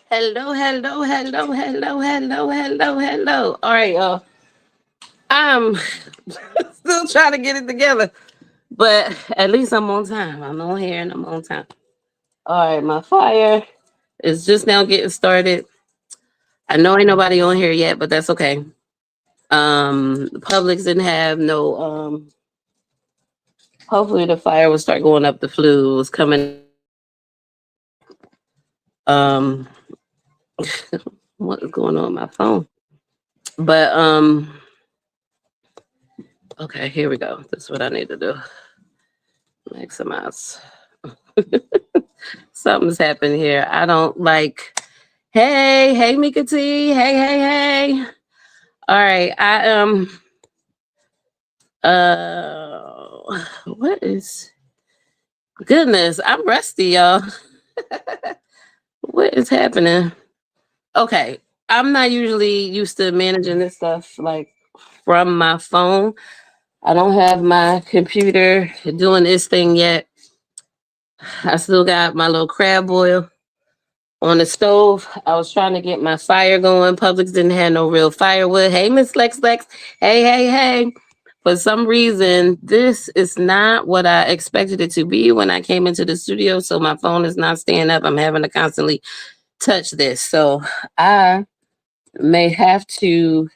Hello, hello, hello, hello, hello, hello, hello. All right, y'all. I'm still trying to get it together, but at least I'm on time. I'm on here and I'm on time. All right, my fire is just now getting started. I know ain't nobody on here yet, but that's okay. The Publix didn't have no. Hopefully, the fire will start going up. The flu was coming. Um, what is going on with my phone? But okay, here we go. This is what I need to do. Maximize. Something's happened here. I don't like. Hey, hey, Mika T. Hey, hey, hey. All right. What is goodness? I'm rusty, y'all. What is happening? Okay. I'm not usually used to managing this stuff like from my phone. I don't have my computer doing this thing yet. I still got my little crab boil on the stove. I was trying to get my fire going. Publix didn't have no real firewood. Hey, Miss Lex Lex. Hey, hey, hey. For some reason, this is not what I expected it to be when I came into the studio. So my phone is not staying up. I'm having to constantly touch this. So I may have to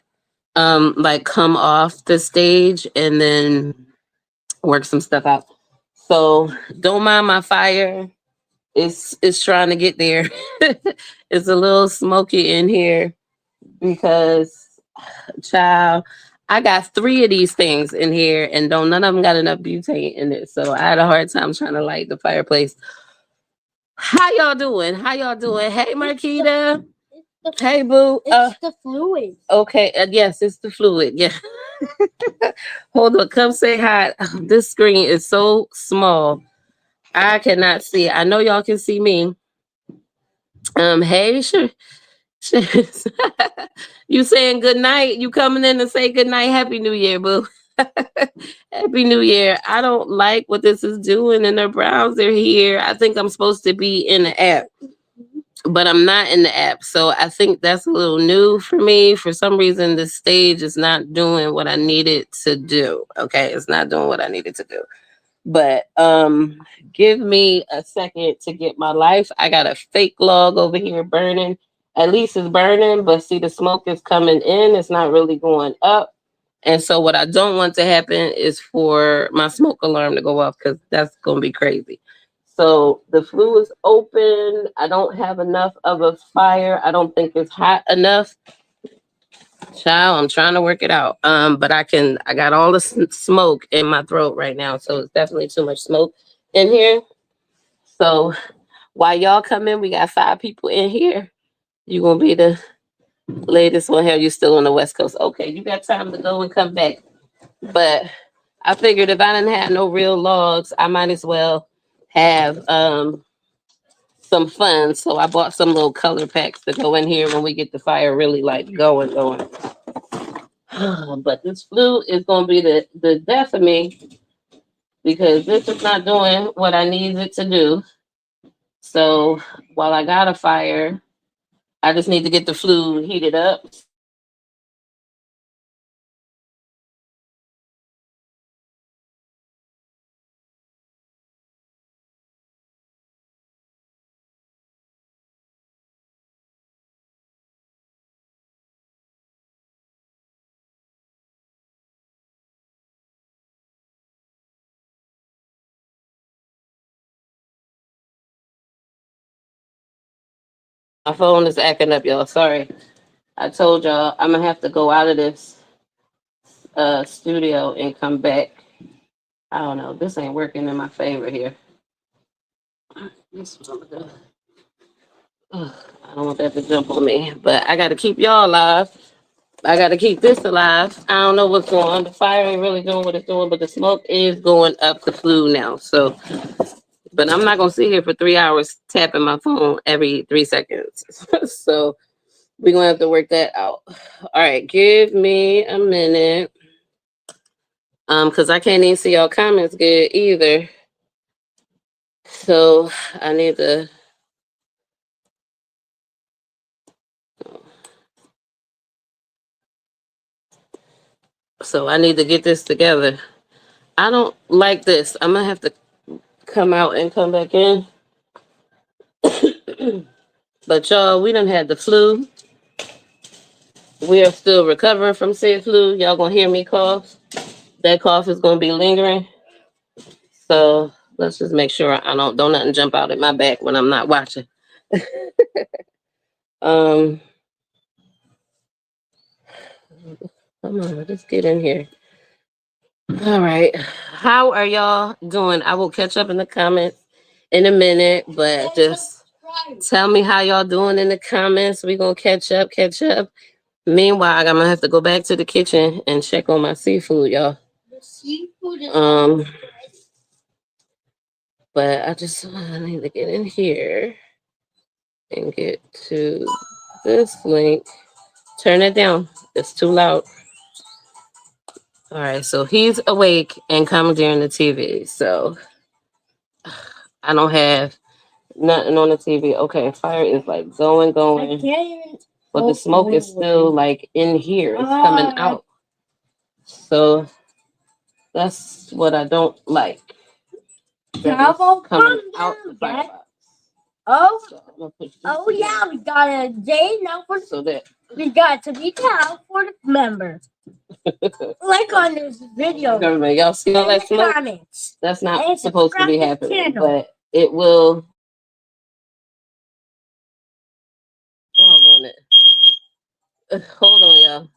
like come off the stage and then work some stuff out. So don't mind my fire. It's trying to get there. It's a little smoky in here because child, I got three of these things in here and don't none of them got enough butane in it. So I had a hard time trying to light the fireplace. How y'all doing? How y'all doing? Hey Marquita. Hey boo. It's the fluid. Okay, yes, it's the fluid. Yeah. Hold on, come say hi. This screen is so small. I cannot see it. I know y'all can see me. Hey, sure. You saying good night? You coming in to say good night? Happy New Year, boo. Happy New Year. I don't like what this is doing in the browser here. I think I'm supposed to be in the app, but I'm not in the app. So I think that's a little new for me. For some reason, the stage is not doing what I needed to do. Okay, it's not doing what I needed to do. But give me a second to get my life. I got a fake log over here burning. At least it's burning, but see the smoke is coming in. It's not really going up. And so what I don't want to happen is for my smoke alarm to go off because that's gonna be crazy. So the flue is open. I don't have enough of a fire. I don't think it's hot enough. Child, I'm trying to work it out. But I got all the smoke in my throat right now. So it's definitely too much smoke in here. So while y'all come in, we got 5 people in here. You gonna be the latest one here. You still on the West Coast. Okay, you got time to go and come back. But I figured if I didn't have no real logs, I might as well have some fun. So I bought some little color packs to go in here when we get the fire really like going. But this flu is gonna be the death of me because this is not doing what I need it to do. So while I got a fire, I just need to get the flu heated up. My phone is acting up, y'all. Sorry. I told y'all I'm gonna have to go out of this studio and come back. I don't know. This ain't working in my favor here. This is what I'm gonna do. Ugh, I don't want that to jump on me, but I got to keep y'all alive. I got to keep this alive. I don't know what's going on. The fire ain't really doing what it's doing, but the smoke is going up the flue now. So, but I'm not gonna sit here for 3 hours tapping my phone every 3 seconds. So we're gonna have to work that out. All right, give me a minute. Because I can't even see y'all comments good either. So I need to So I need to get this together. I don't like this. I'm gonna have to come out and come back in. But y'all, we done had the flu. We are still recovering from said flu. Y'all gonna hear me cough. That cough is gonna be lingering. So let's just make sure I don't nothing jump out at my back when I'm not watching. um Come on, let's get in here. All right. How are y'all doing? I will catch up in the comments in a minute, but just tell me how y'all doing in the comments. We gonna catch up, catch up. Meanwhile, I'm gonna have to go back to the kitchen and check on my seafood, y'all. But I need to get in here and get to this link. Turn it down. It's too loud. All right, so he's awake and coming during the TV. So I don't have nothing on the TV. Okay, fire is like going, but the smoke is still like in here. It's coming out. So that's what I don't like. That it's coming out the firebox. So yeah, we got a day now for so that we got to be down for the member. Like on this video. Government, y'all see all that smoke? Comments. That's not supposed to be happening, but it will. Hold on it. Hold on, y'all.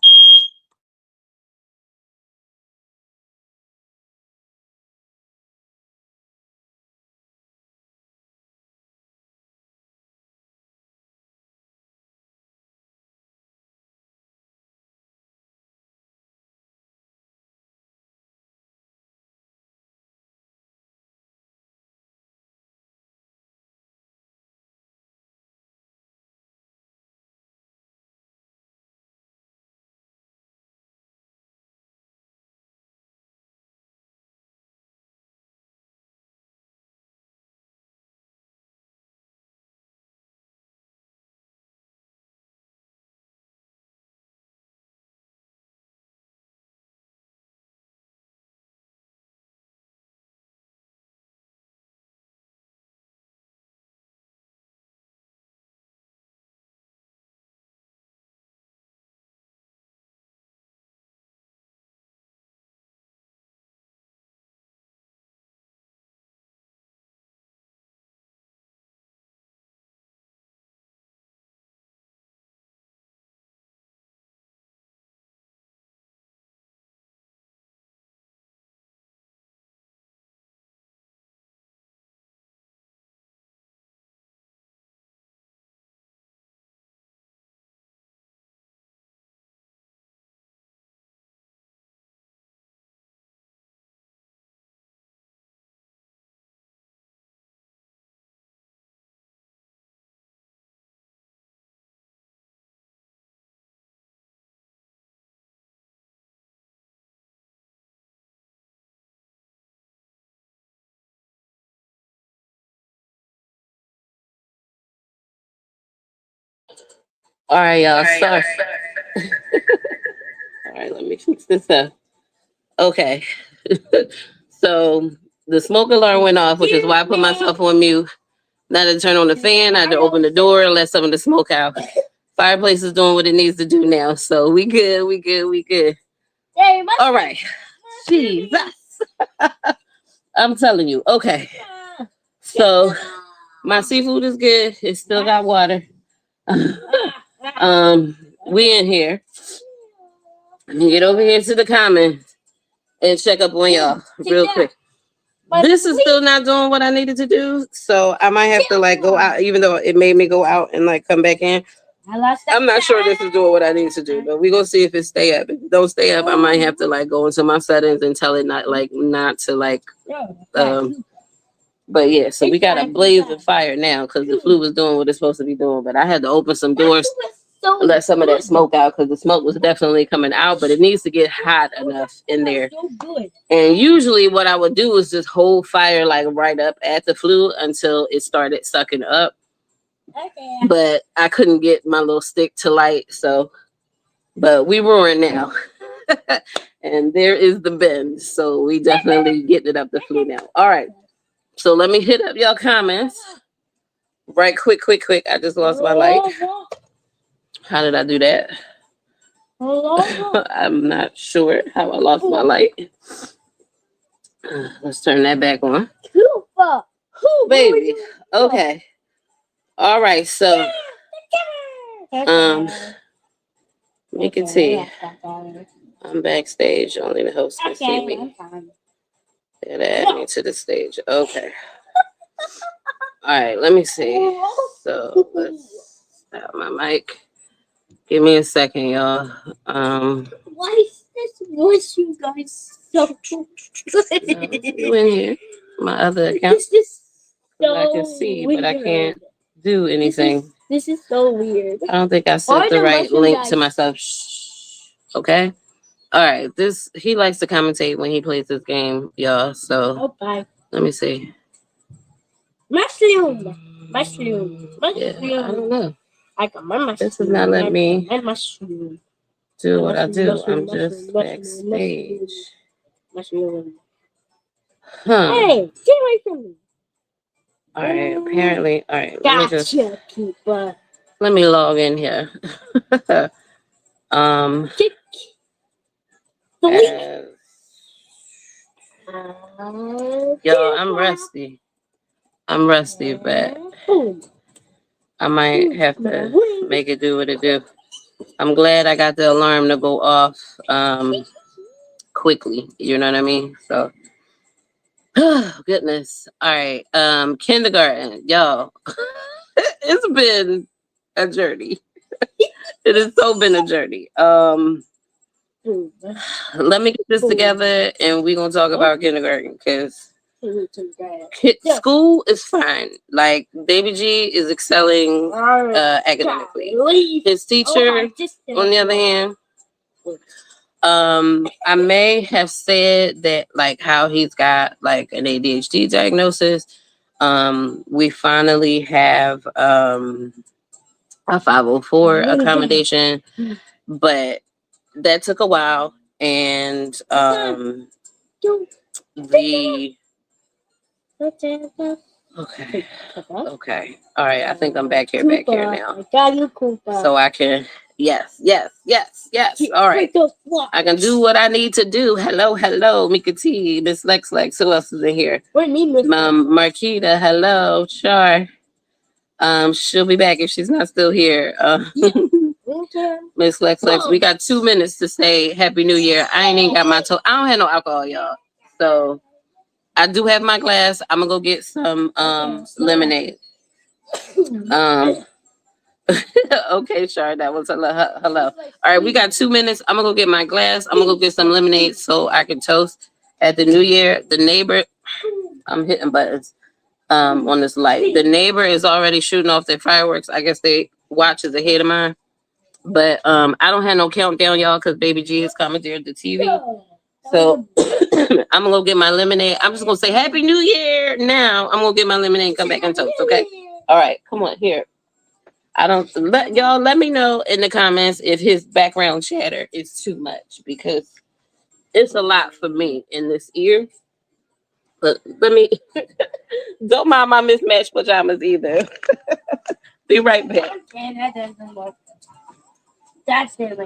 All right, y'all. Sorry. All right, let me fix this up. Okay. So the smoke alarm went off, which is why I put myself on mute. Now to turn on the fan, I had to open the door, let some of the smoke out. Fireplace is doing what it needs to do now. So we good, we good, we good. All right. Jesus. I'm telling you. Okay. So my seafood is good. It still got water. We in here. Let me get over here to the comments and check up on y'all real quick. This is still not doing what I needed to do, so I might have to like go out, even though it made me go out and like come back in. I'm not sure this is doing what I need to do, but we're gonna see if it stay up. If it don't stay up, I might have to like go into my settings and tell it not to like but yeah, so we got a blaze of fire now because the flu was doing what it's supposed to be doing, but I had to open some doors, let some of that smoke out because the smoke was definitely coming out, but it needs to get hot enough in there. And usually what I would do is just hold fire like right up at the flue until it started sucking up. But I couldn't get my little stick to light, so but we roaring now. And there is the bend. So we definitely getting it up the flue now. All right. So let me hit up y'all comments. Right, quick. I just lost my light. How did I do that? I'm not sure how I lost my light. Let's turn that back on. Baby. Okay. All right. So, you can see I'm backstage. Only the host can see me. They'd add me to the stage. Okay. All right. Let me see. So let's stop my mic. Give me a second, y'all. Why is this voice, you guys, so You in here? My other account. This is so I can see, weird. but I can't do anything. This is so weird. I don't think I sent the right link to myself. Shh. Okay. All right. He likes to commentate when he plays this game, y'all. So let me see. Mushroom. Yeah, I don't know. I got my mushroom. This is not letting me mushroom. do what I do. Mushroom, I'm just backstage. Mushroom. Huh. Hey, get away from me. All right. Apparently. All right. Gotcha, people. Let me log in here. Yo, I'm rusty. But I might have to make it do what it do. I'm glad I got the alarm to go off quickly. You know what I mean? So, goodness. All right. Kindergarten, y'all. It's been a journey. It has so been a journey. Let me get this together and we're gonna talk about kindergarten because school is fine. Like Baby G is excelling academically. His teacher, on the other hand, I may have said that like how he's got like an ADHD diagnosis. We finally have a 504 accommodation, but that took a while, and okay. All right, I think I'm back here now. So I can yes. All right. I can do what I need to do. Hello, Mika T, Miss Lex. Who else is in here? Marquita, hello, Char. She'll be back if she's not still here. Miss Lex, we got 2 minutes to say Happy New Year. I ain't even got my I don't have no alcohol, y'all. So I do have my glass. I'm gonna go get some lemonade. Okay, Char, that was hello. All right, we got 2 minutes. I'm gonna go get my glass. I'm gonna go get some lemonade so I can toast at the New Year. The neighbor, I'm hitting buttons on this light. The neighbor is already shooting off their fireworks. I guess they watch is ahead of mine. But I don't have no countdown, y'all, because Baby G is commandeered the TV. So I'm gonna go get my lemonade. I'm just gonna say Happy New Year now. I'm gonna get my lemonade and come back and toast, okay? All right, come on here. Let me know in the comments if his background chatter is too much because it's a lot for me in this ear. But let me don't mind my mismatched pajamas either. Be right back. That doesn't work. That's it.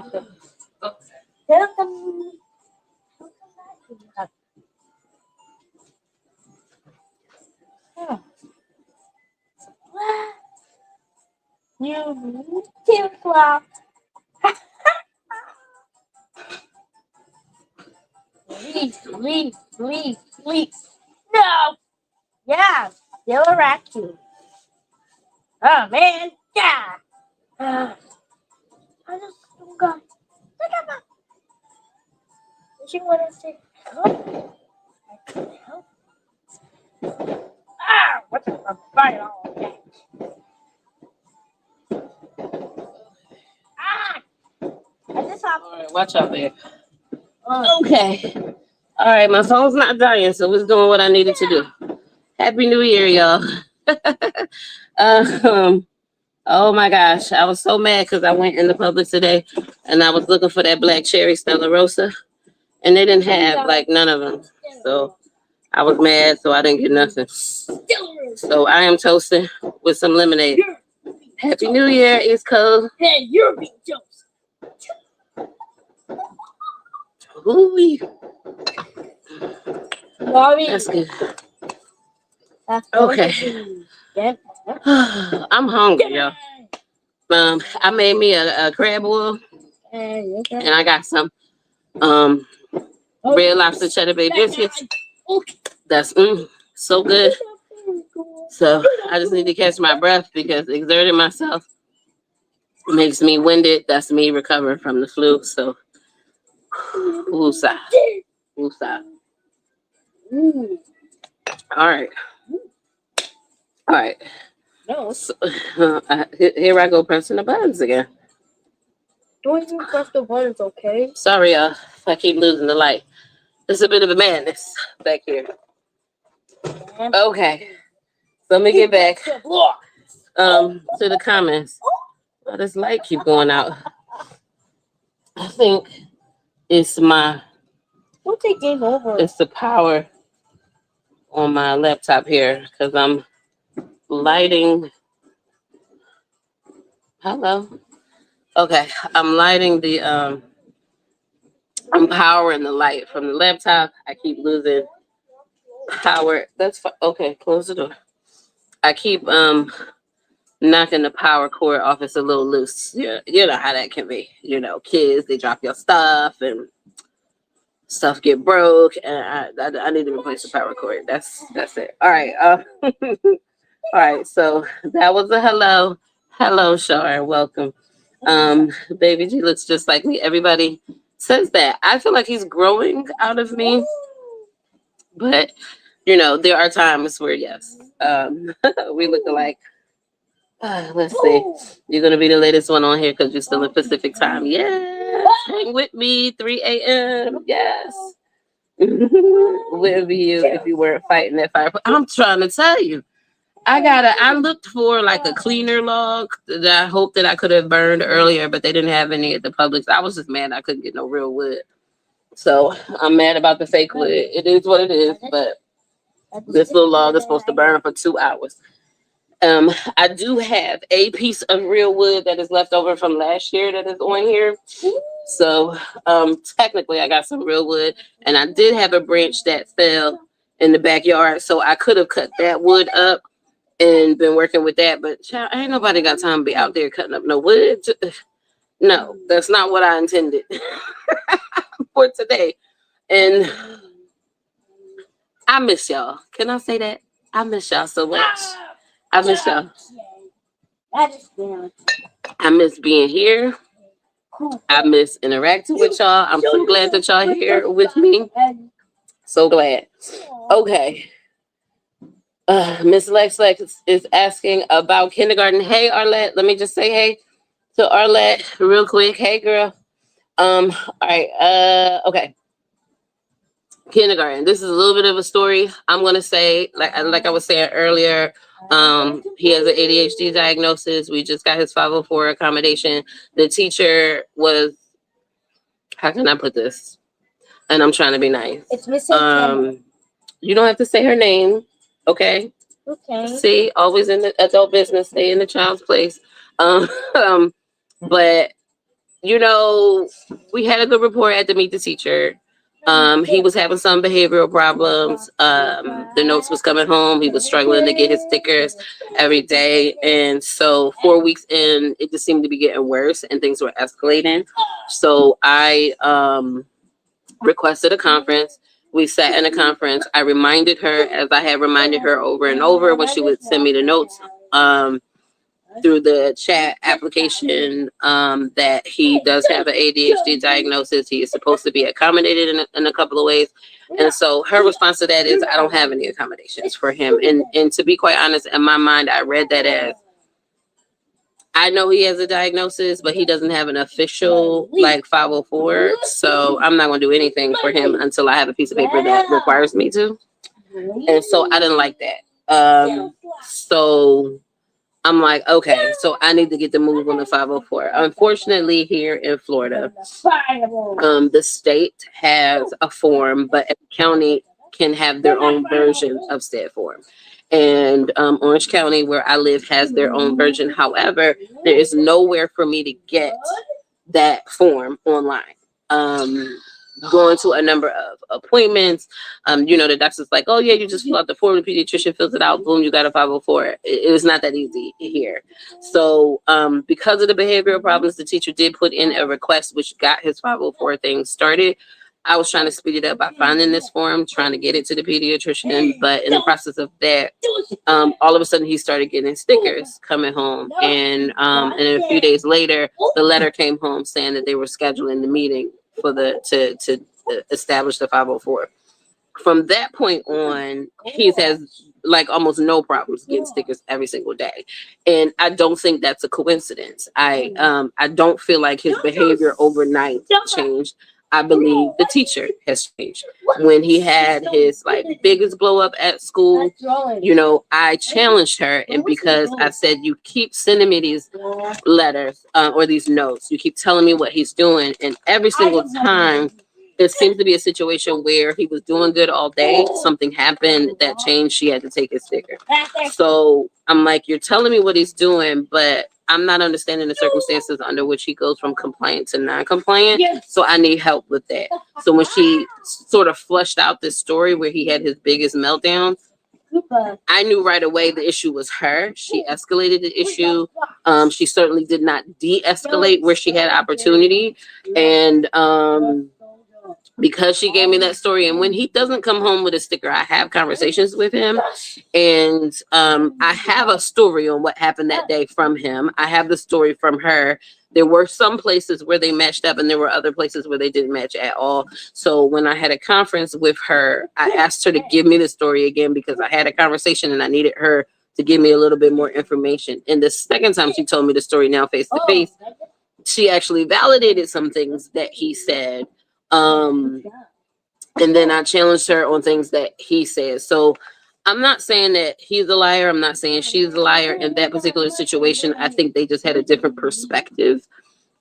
You too clock. Leave. No. Yeah, still a raccoon. Oh man, yeah. I just got. Look at my. She want to say help. Ah, what's the fight all that? Ah! All right, watch out there. Okay. All right, my phone's not dying, so it's doing what I needed to do. Happy New Year, y'all. Oh my gosh, I was so mad because I went in the Publix today and I was looking for that black cherry Stella Rosa, and they didn't have like none of them. So I was mad, so I didn't get nothing. So I am toasting with some lemonade. Happy New Year, East Coast. Hey, you're being toast. Ooh-wee. Mommy, That's good. that's Okay. Get I'm hungry, y'all. I made me a crab boil, and I got some red lobster cheddar bay biscuits. That's so good. So I just need to catch my breath because exerting myself makes me winded. That's me recovering from the flu. So, woosah, woosah. All right, all right. No, So, here I go pressing the buttons again. don't even press the buttons, okay? Sorry, if I keep losing the light. It's a bit of a madness back here. Okay, so let me get back to the comments. Why this light keep going out? I think it's Don't take game over. it's the power on my laptop here because I'm lighting. Hello. Okay, I'm lighting the I'm powering the light from the laptop. I keep losing power. That's okay. Close the door. I keep knocking the power cord off. It's a little loose. Yeah, you know how that can be. You know, kids, they drop your stuff and stuff get broke, and I need to replace the power cord. That's it. All right. All right. So that was a hello, Shar. Welcome. Baby G looks just like me. Everybody says that. I feel like he's growing out of me, but you know, there are times where yes, we look alike. Let's see. You're gonna be the latest one on here because you're still in Pacific time. Yes. Hang with me, 3 a.m. Yes. Where be you if you weren't fighting that fire? I'm trying to tell you. I looked for like a cleaner log that I hoped that I could have burned earlier, but they didn't have any at the Publix. I was just mad I couldn't get no real wood. So I'm mad about the fake wood. It is what it is, but this little log is supposed to burn for 2 hours. I do have a piece of real wood that is left over from last year that is on here. So technically I got some real wood, and I did have a branch that fell in the backyard, so I could have cut that wood up and been working with that, but child, ain't nobody got time to be out there cutting up no wood. No, that's not what I intended for today. And I miss y'all. Can I say that? I miss y'all so much. I miss y'all. I miss being here. I miss interacting with y'all. I'm so glad that y'all here with me. So glad. Okay. Miss Lex is asking about kindergarten. Hey, Arlette, let me just say hey to Arlette real quick. Hey, girl. All right. Okay. Kindergarten. This is a little bit of a story. I'm gonna say, like I was saying earlier, he has an ADHD diagnosis. We just got his 504 accommodation. The teacher was, how can I put this? And I'm trying to be nice. It's missing. You don't have to say her name. Okay. Okay. See, always in the adult business, stay in the child's place. But you know, we had a good report at the Meet the Teacher. He was having some behavioral problems. The notes was coming home. He was struggling to get his stickers every day. And so 4 weeks in, it just seemed to be getting worse and things were escalating. So I requested a conference. We sat in a conference. I reminded her, as I had reminded her over and over when she would send me the notes through the chat application, that he does have an ADHD diagnosis. He is supposed to be accommodated in a couple of ways. And so her response to that is, I don't have any accommodations for him. And to be quite honest, in my mind, I read that as, I know he has a diagnosis, but he doesn't have an official like 504. So I'm not going to do anything for him until I have a piece of paper that requires me to. And so I didn't like that. So I'm like, okay, so I need to get the move on the 504. Unfortunately, here in Florida, the state has a form, but every county can have their own version of said form. And Orange County, where I live, has their own version. However, there is nowhere for me to get that form online. Going to a number of appointments. The doctor's like, oh yeah, you just fill out the form, the pediatrician fills it out, boom, you got a 504. It was not that easy here. So because of the behavioral problems, the teacher did put in a request which got his 504 thing started. I was trying to speed it up by finding this form, trying to get it to the pediatrician, but in the process of that, all of a sudden he started getting stickers coming home, and a few days later, the letter came home saying that they were scheduling the meeting for to establish the 504. From that point on, he has like almost no problems getting stickers every single day, and I don't think that's a coincidence. I don't feel like his behavior overnight changed. I believe the teacher has changed. When he had his like biggest blow up at school, I challenged her, and because I said, you keep sending me these letters or these notes, you keep telling me what he's doing, and every single time it seems to be a situation where he was doing good all day, something happened that changed, she had to take his sticker. So I'm like, you're telling me what he's doing, but I'm not understanding the circumstances under which he goes from compliant to non-compliant. So I need help with that. So when she sort of flushed out this story where he had his biggest meltdown, I knew right away the issue was her. She escalated the issue. She certainly did not de-escalate where she had opportunity. And because she gave me that story, and when he doesn't come home with a sticker, I have conversations with him, and I have a story on what happened that day from him. I have the story from her. There were some places where they matched up, and there were other places where they didn't match at all. So when I had a conference with her, I asked her to give me the story again because I had a conversation and I needed her to give me a little bit more information. And the second time she told me the story, now face to face, she actually validated some things that he said. And then I challenged her on things that he says. So I'm not saying that he's a liar. I'm not saying she's a liar. In that particular situation, I think they just had a different perspective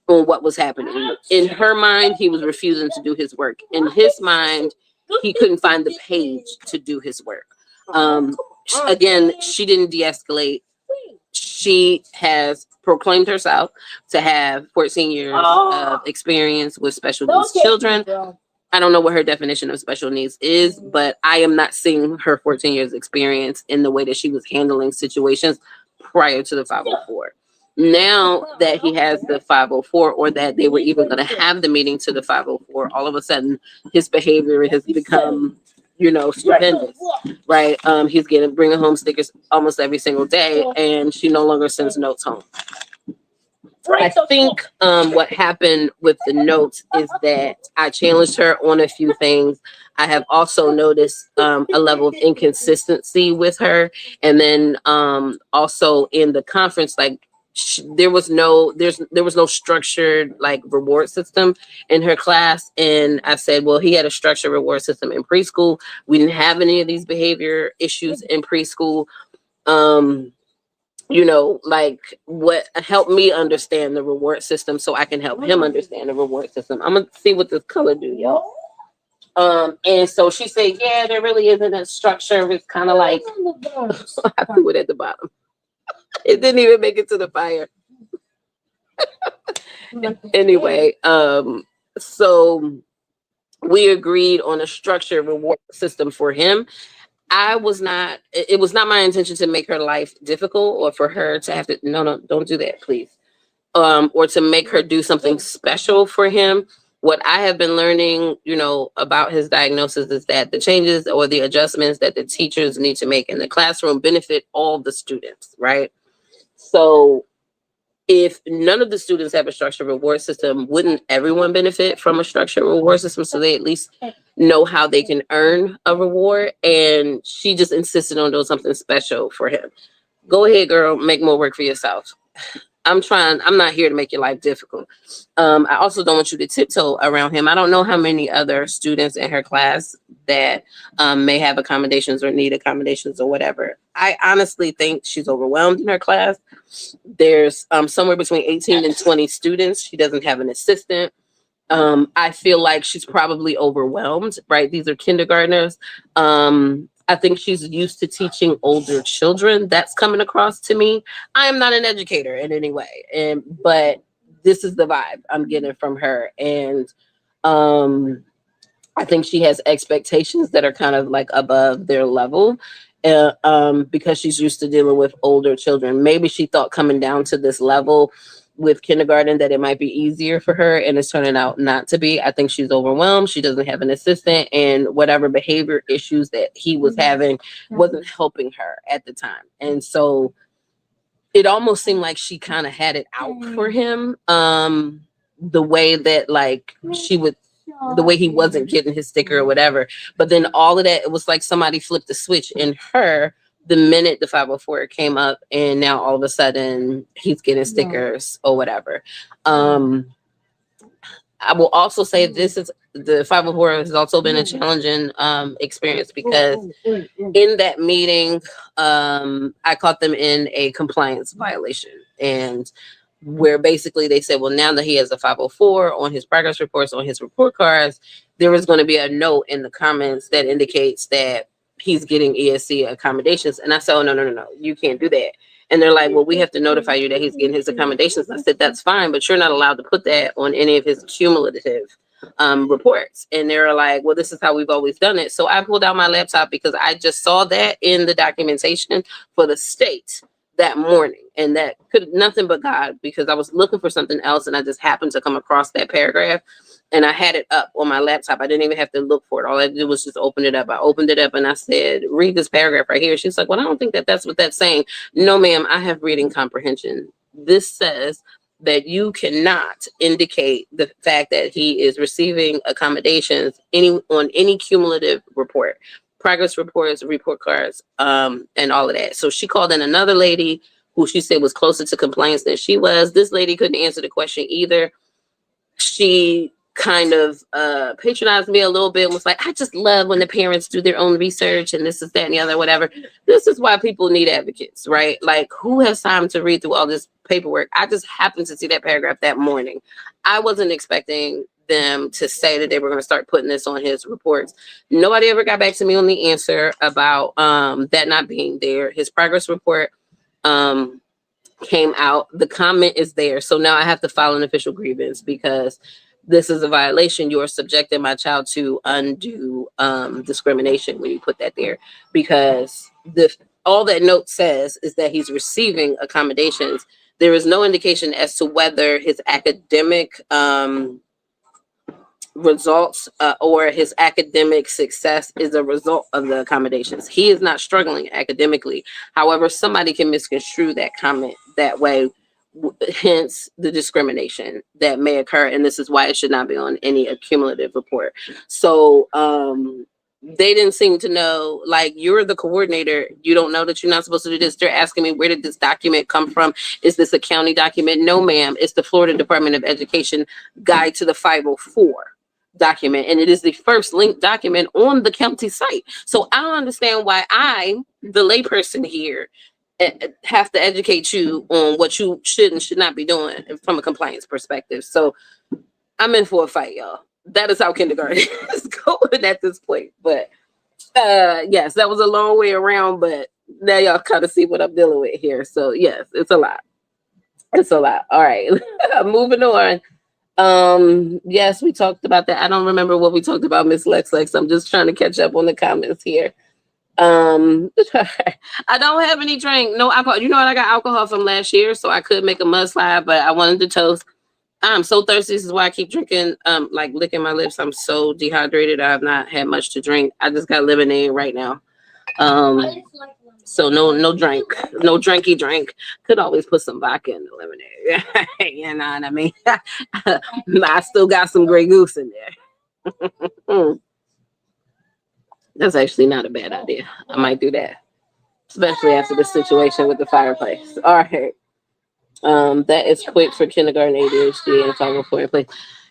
on what was happening. In her mind, he was refusing to do his work. In his mind, he couldn't find the page to do his work. Again, she didn't de-escalate. She has proclaimed herself to have 14 years of experience with special needs children. I don't know what her definition of special needs is, but I am not seeing her 14 years experience in the way that she was handling situations prior to the 504. Now that he has the 504, or that they were even going to have the meeting to the 504, all of a sudden his behavior has become, stupendous, right? He's bringing home stickers almost every single day, and she no longer sends notes home. I think what happened with the notes is that I challenged her on a few things. I have also noticed a level of inconsistency with her, and then also in the conference, like there was no structured like reward system in her class. And I said, well, he had a structured reward system in preschool. We didn't have any of these behavior issues in preschool. Like what helped me understand the reward system so I can help him understand the reward system. I'm gonna see what this color do, y'all. And so she said, yeah, there really isn't a structure. It's kind of like I threw it at the bottom. It didn't even make it to the fire. Anyway, so we agreed on a structured reward system for him. It was not my intention to make her life difficult, or for her to have to, no, don't do that, please. Or to make her do something special for him. What I have been learning, about his diagnosis is that the changes or the adjustments that the teachers need to make in the classroom benefit all the students, right? So if none of the students have a structured reward system, wouldn't everyone benefit from a structured reward system so they at least know how they can earn a reward? And she just insisted on doing something special for him. Go ahead, girl, make more work for yourself. I'm not here to make your life difficult. I also don't want you to tiptoe around him. I don't know how many other students in her class that may have accommodations or need accommodations or whatever. I honestly think she's overwhelmed in her class. There's somewhere between 18 and 20 students. She doesn't have an assistant. I feel like she's probably overwhelmed, right? These are kindergartners. I think she's used to teaching older children. That's coming across to me. I am not an educator in any way, but this is the vibe I'm getting from her. And I think she has expectations that are kind of like above their level. Because she's used to dealing with older children. Maybe she thought coming down to this level with kindergarten that it might be easier for her, and it's turning out not to be. I think she's overwhelmed. She doesn't have an assistant, and whatever behavior issues that he was having wasn't helping her at the time. And so it almost seemed like she kind of had it out for him. The way that like the way he wasn't getting his sticker or whatever. But then all of that, it was like somebody flipped the switch in her the minute the 504 came up, and now all of a sudden he's getting stickers or whatever. I will also say the 504 has also been a challenging experience, because in that meeting, I caught them in a compliance violation, and where basically they said, well, now that he has a 504 on his progress reports, on his report cards, there is going to be a note in the comments that indicates that he's getting ESC accommodations. And I said, oh, no, you can't do that. And they're like, well, we have to notify you that he's getting his accommodations. And I said, that's fine, but you're not allowed to put that on any of his cumulative reports. And they're like, well, this is how we've always done it. So I pulled out my laptop because I just saw that in the documentation for the state that morning. And that could nothing but God, because I was looking for something else and I just happened to come across that paragraph. And I had it up on my laptop. I didn't even have to look for it. All I did was just open it up. I opened it up and I said, read this paragraph right here. She's like, well, I don't think that's what that's saying. No, ma'am, I have reading comprehension. This says that you cannot indicate the fact that he is receiving accommodations on any cumulative report, progress reports, report cards, and all of that. So she called in another lady who she said was closer to compliance than she was. This lady couldn't answer the question either. She kind of patronized me a little bit and was like, I just love when the parents do their own research and this is that and the other, whatever. This is why people need advocates, right? Like, who has time to read through all this paperwork? I just happened to see that paragraph that morning. I wasn't expecting them to say that they were going to start putting this on his reports. Nobody ever got back to me on the answer about that not being there. His progress report came out. The comment is there. So now I have to file an official grievance because this is a violation. You're subjecting my child to undue discrimination when you put that there, because all that note says is that he's receiving accommodations. There is no indication as to whether his academic results or his academic success is a result of the accommodations. He is not struggling academically. However, somebody can misconstrue that comment that way, hence the discrimination that may occur. And this is why it should not be on any accumulative report. So they didn't seem to know, like, you're the coordinator. You don't know that you're not supposed to do this. They're asking me, where did this document come from? Is this a county document? No, ma'am. It's the Florida Department of Education Guide to the 504 document. And it is the first linked document on the county site. So I don't understand why I, the layperson here, have to educate you on what you should and should not be doing from a compliance perspective. So I'm in for a fight, y'all. That is how kindergarten is going at this point. But yes, that was a long way around, but now y'all kind of see what I'm dealing with here. So yes, it's a lot. It's a lot. All right, moving on. Yes, we talked about that. I don't remember what we talked about, Miss Lex. I'm just trying to catch up on the comments here. I don't have any drink, no alcohol. You know what? I got alcohol from last year, so I could make a mudslide, but I wanted to toast. I'm so thirsty. This is why I keep drinking, like licking my lips. I'm so dehydrated. I have not had much to drink. I just got lemonade right now. So no drink, no drinky drink. Could always put some vodka in the lemonade. You know what I mean? I still got some Grey Goose in there. That's actually not a bad idea. I might do that, especially after the situation with the fireplace. All right. That is quick for kindergarten ADHD and 504 in place.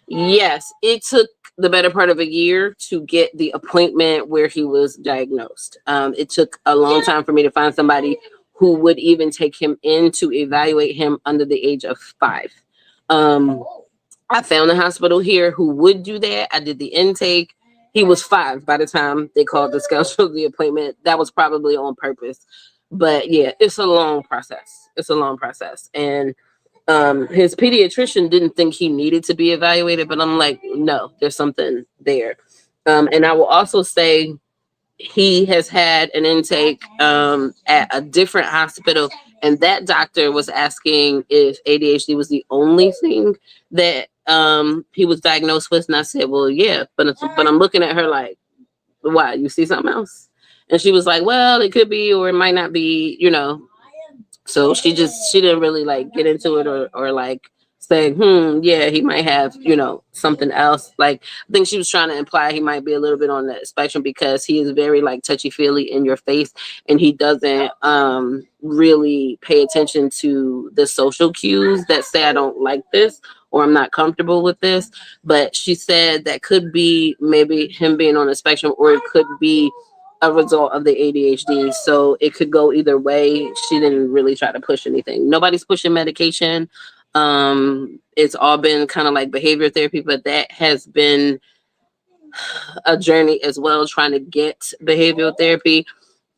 Yes, it took the better part of a year to get the appointment where he was diagnosed. It took a long time for me to find somebody who would even take him in to evaluate him under the age of 5. Um, I found a hospital here who would do that. I did the intake. He was 5 by the time they called to schedule the appointment. That was probably on purpose. But yeah, it's a long process. It's a long process. And his pediatrician didn't think he needed to be evaluated, but I'm like, no, there's something there. And I will also say he has had an intake at a different hospital, and that doctor was asking if ADHD was the only thing that he was diagnosed with. And I said, well, yeah, but I'm looking at her like, why? You see something else? And she was like, well, it could be, or it might not be, you know. So she didn't really like get into it or like say, yeah, he might have, you know, something else. Like, I think she was trying to imply he might be a little bit on that spectrum because he is very like touchy feely in your face, and he doesn't really pay attention to the social cues that say I don't like this or I'm not comfortable with this. But she said that could be maybe him being on the spectrum, or it could be a result of the ADHD. So it could go either way. She didn't really try to push anything. Nobody's pushing medication. It's all been kind of like behavior therapy, but that has been a journey as well, trying to get behavioral therapy.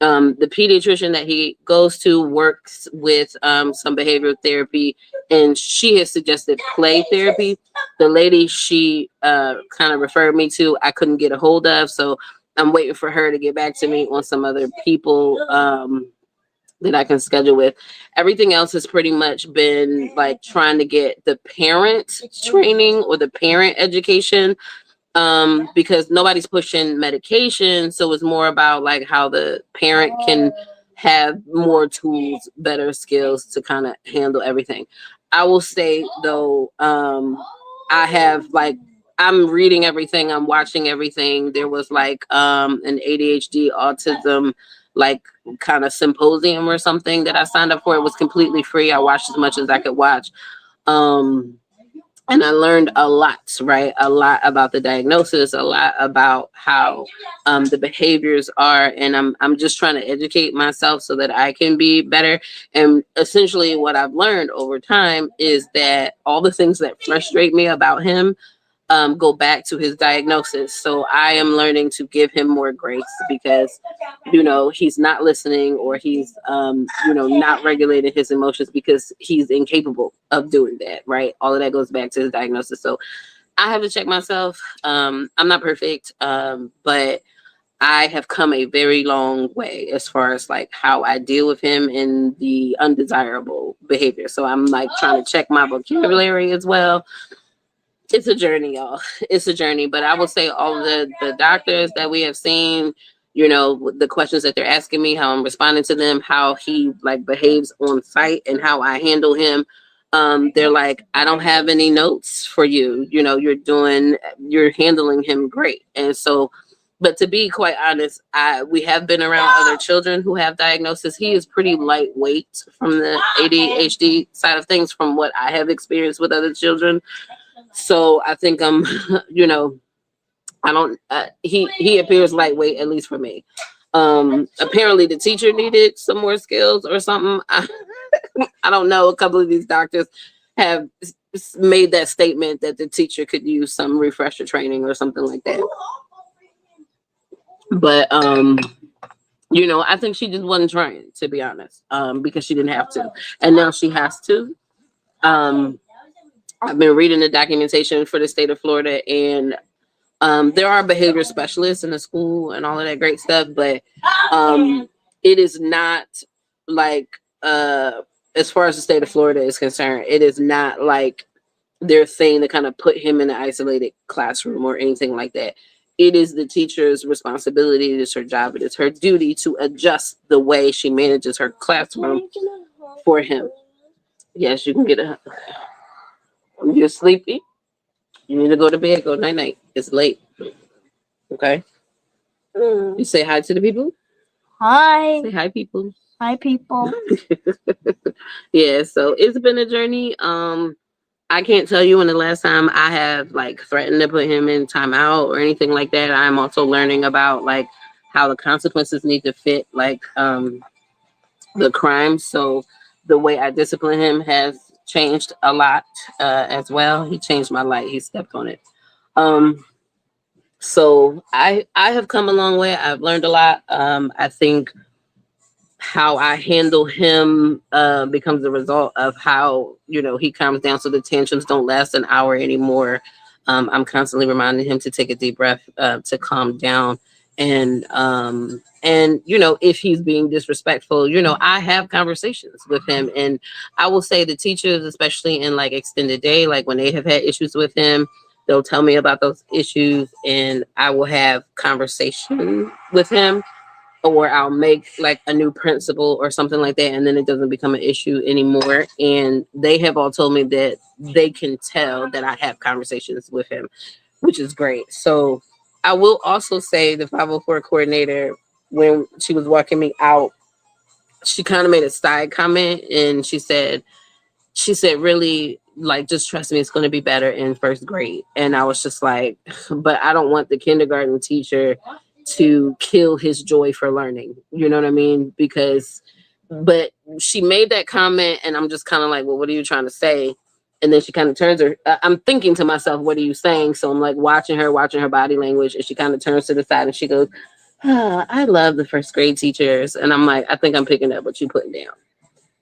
The pediatrician that he goes to works with some behavioral therapy, and she has suggested play therapy. The lady she kind of referred me to, I couldn't get a hold of, so I'm waiting for her to get back to me on some other people that I can schedule with. Everything else has pretty much been like trying to get the parent training or the parent education, because nobody's pushing medication. So it's more about like how the parent can have more tools, better skills to kind of handle everything. I will say though, I have like, I'm reading everything, I'm watching everything. There was like an ADHD autism like kind of symposium or something that I signed up for. It was completely free. I watched as much as I could watch. And I learned a lot, right? A lot about the diagnosis, a lot about how the behaviors are. And I'm just trying to educate myself so that I can be better. And essentially what I've learned over time is that all the things that frustrate me about him go back to his diagnosis. So I am learning to give him more grace because, you know, he's not listening, or he's, you know, not regulating his emotions because he's incapable of doing that, right? All of that goes back to his diagnosis. So I have to check myself. I'm not perfect, but I have come a very long way as far as like how I deal with him and the undesirable behavior. So I'm like trying to check my vocabulary as well. It's a journey, y'all. It's a journey. But I will say all the doctors that we have seen, you know, the questions that they're asking me, how I'm responding to them, how he like behaves on site and how I handle him. They're like, I don't have any notes for you. You know, you're handling him great. And so, but to be quite honest, we have been around other children who have diagnosis. He is pretty lightweight from the ADHD side of things from what I have experienced with other children. So I think you know, I don't. He appears lightweight, at least for me. Apparently the teacher needed some more skills or something. I don't know. A couple of these doctors have made that statement that the teacher could use some refresher training or something like that. But you know, I think she just wasn't trying, to be honest, because she didn't have to, and now she has to. I've been reading the documentation for the state of Florida, and there are behavior specialists in the school and all of that great stuff, but it is not like, as far as the state of Florida is concerned, it is not like their thing to kind of put him in an isolated classroom or anything like that. It is the teacher's responsibility. It is her job. It is her duty to adjust the way she manages her classroom for him. Yes, you can get a... You're sleepy. You need to go to bed. Go night night. It's late. Okay. You say hi to the people. Hi. Say hi, people. Hi, people. Yeah, so it's been a journey. I can't tell you when the last time I have like threatened to put him in timeout or anything like that. I'm also learning about like how the consequences need to fit like the crime. So the way I discipline him has changed a lot as well. He changed my light. He stepped on it. Um, so I have come a long way. I've learned a lot. I think how I handle him becomes the result of how he calms down, so the tensions don't last an hour anymore. I'm constantly reminding him to take a deep breath, to calm down, and if he's being disrespectful, I have conversations with him, and I will say the teachers, especially in like extended day, like when they have had issues with him, they'll tell me about those issues, and I will have conversation with him, or I'll make like a new principle or something like that, and then it doesn't become an issue anymore. And they have all told me that they can tell that I have conversations with him, which is great. So I will also say the 504 coordinator, when she was walking me out, she kind of made a side comment, and she said, really, like, just trust me, it's going to be better in first grade. And I was just like, but I don't want the kindergarten teacher to kill his joy for learning. You know what I mean? But she made that comment, and I'm just kind of like, well, what are you trying to say? And then she kind of turns her, I'm thinking to myself, what are you saying? So I'm like watching her body language, and she kind of turns to the side and she goes, I love the first grade teachers. And I'm like, I think I'm picking up what you putting down.